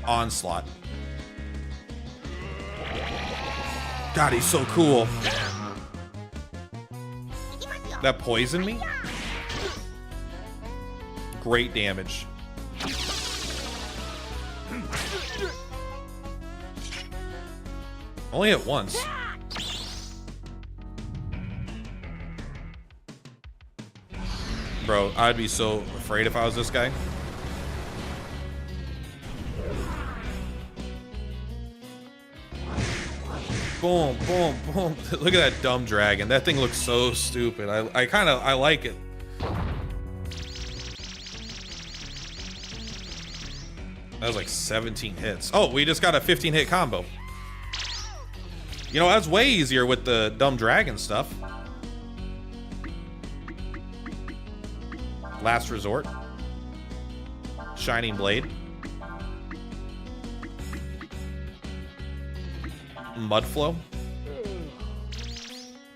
A: onslaught. God, he's so cool. That poisoned me? Great damage. Only hit once. Bro, I'd be so afraid if I was this guy. Boom, boom, boom. Look at that dumb dragon. That thing looks so stupid. I like it. That was like 17 hits. Oh, we just got a 15 hit combo. You know, that's way easier with the dumb dragon stuff. Last resort. Shining blade. Mud flow.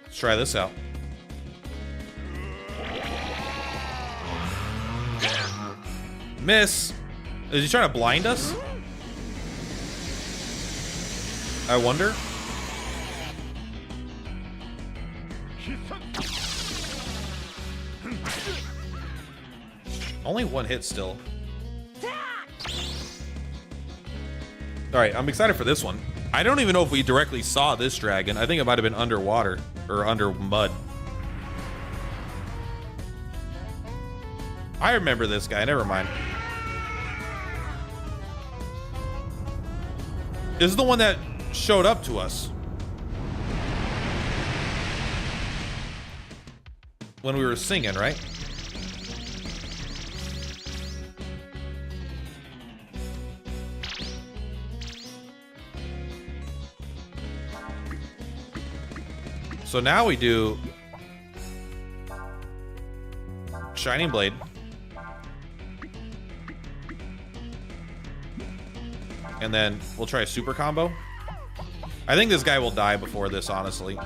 A: Let's try this out. Miss. Is he trying to blind us? I wonder. Only one hit still. Alright, I'm excited for this one. I don't even know if we directly saw this dragon. I think it might have been underwater or under mud. I remember this guy, never mind. This is the one that showed up to us when we were singing, right? So now we do Shining Blade. And then we'll try a super combo. I think this guy will die before this, honestly.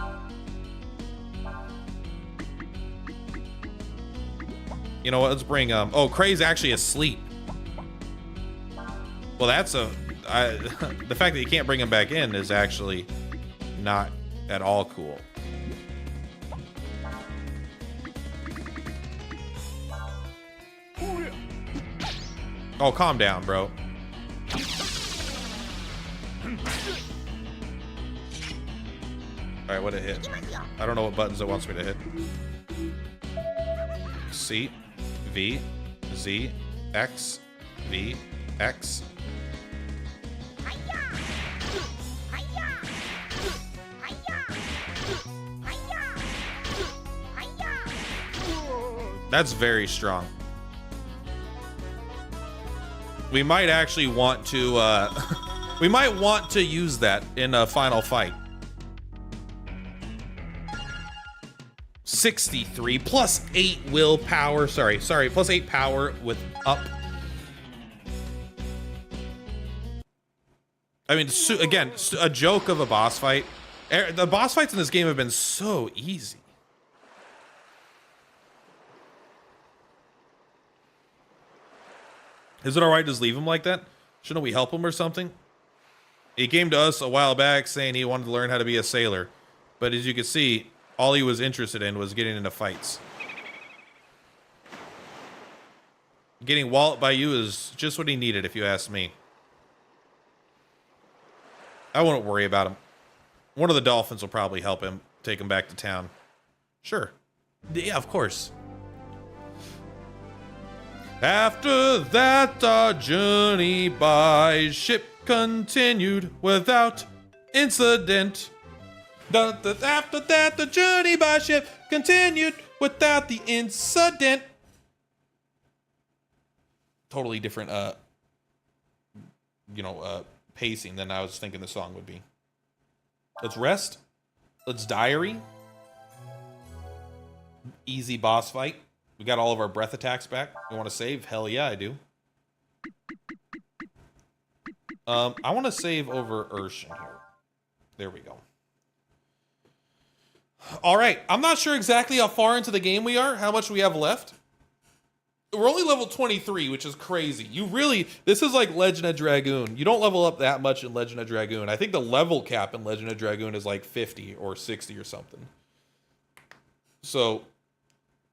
A: You know what? Let's bring oh, Kray's actually asleep. Well, that's the fact that you can't bring him back in is actually not at all cool. Oh, calm down, bro. Alright, what it hit? I don't know what buttons it wants me to hit. C, V, Z, X, V, X. That's very strong. We might actually want to, we might want to use that in a final fight. 63 plus 8 willpower. Sorry, plus 8 power with up. I mean, again, a joke of a boss fight. The boss fights in this game have been so easy. Is it all right to just leave him like that? Shouldn't we help him or something? He came to us a while back saying he wanted to learn how to be a sailor. But as you can see, all he was interested in was getting into fights. Getting walloped by you is just what he needed, if you ask me. I wouldn't worry about him. One of the dolphins will probably help him, take him back to town. Sure. Yeah, of course. After that, our journey by ship continued without incident. After that, the journey by ship continued without the incident. totally different pacing than I was thinking the song would be. Let's rest. Let's diary. Easy boss fight. We got all of our breath attacks back. You want to save? Hell yeah, I do. I want to save over Urshan here. There we go. All right. I'm not sure exactly how far into the game we are, how much we have left. We're only level 23, which is crazy. This is like Legend of Dragoon. You don't level up that much in Legend of Dragoon. I think the level cap in Legend of Dragoon is like 50 or 60 or something. So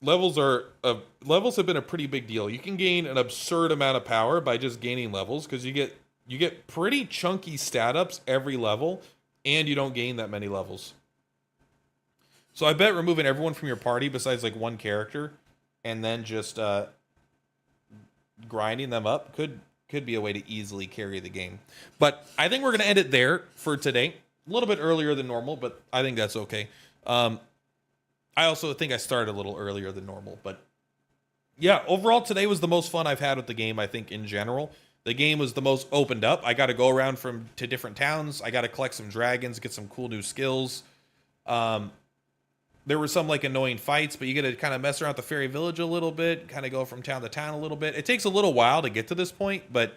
A: levels have been a pretty big deal. You can gain an absurd amount of power by just gaining levels because you get pretty chunky stat ups every level, and you don't gain that many levels. So I bet removing everyone from your party besides like one character and then just grinding them up could be a way to easily carry the game. But I think we're going to end it there for today. A little bit earlier than normal, but I think that's okay. I also think I started a little earlier than normal, but yeah, overall today was the most fun I've had with the game, I think, in general. The game was the most opened up. I got to go around to different towns. I got to collect some dragons, get some cool new skills. There were some like annoying fights, but you get to kind of mess around with the fairy village a little bit, kind of go from town to town a little bit. It takes a little while to get to this point, but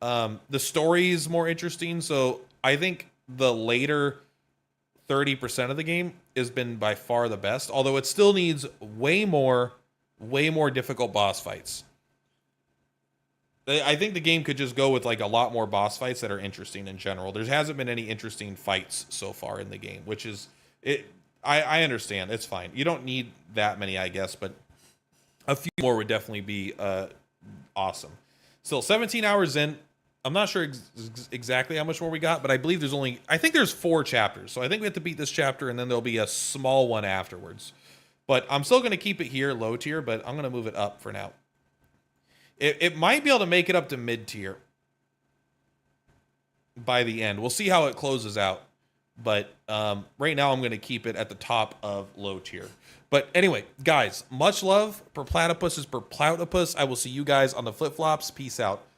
A: the story is more interesting. So I think the later 30% of the game has been by far the best, although it still needs way more difficult boss fights. I think the game could just go with like a lot more boss fights that are interesting in general. There hasn't been any interesting fights so far in the game, which is it. I understand. It's fine. You don't need that many, I guess, but a few more would definitely be awesome. Still, 17 hours in. I'm not sure exactly how much more we got, but I believe I think there's 4 chapters. So I think we have to beat this chapter, and then there'll be a small one afterwards. But I'm still going to keep it here, low tier, but I'm going to move it up for now. It might be able to make it up to mid tier by the end. We'll see how it closes out. But right now I'm going to keep it at the top of low tier. But anyway, guys, much love. Per platypus is per platypus. I will see you guys on the flip-flops. Peace out.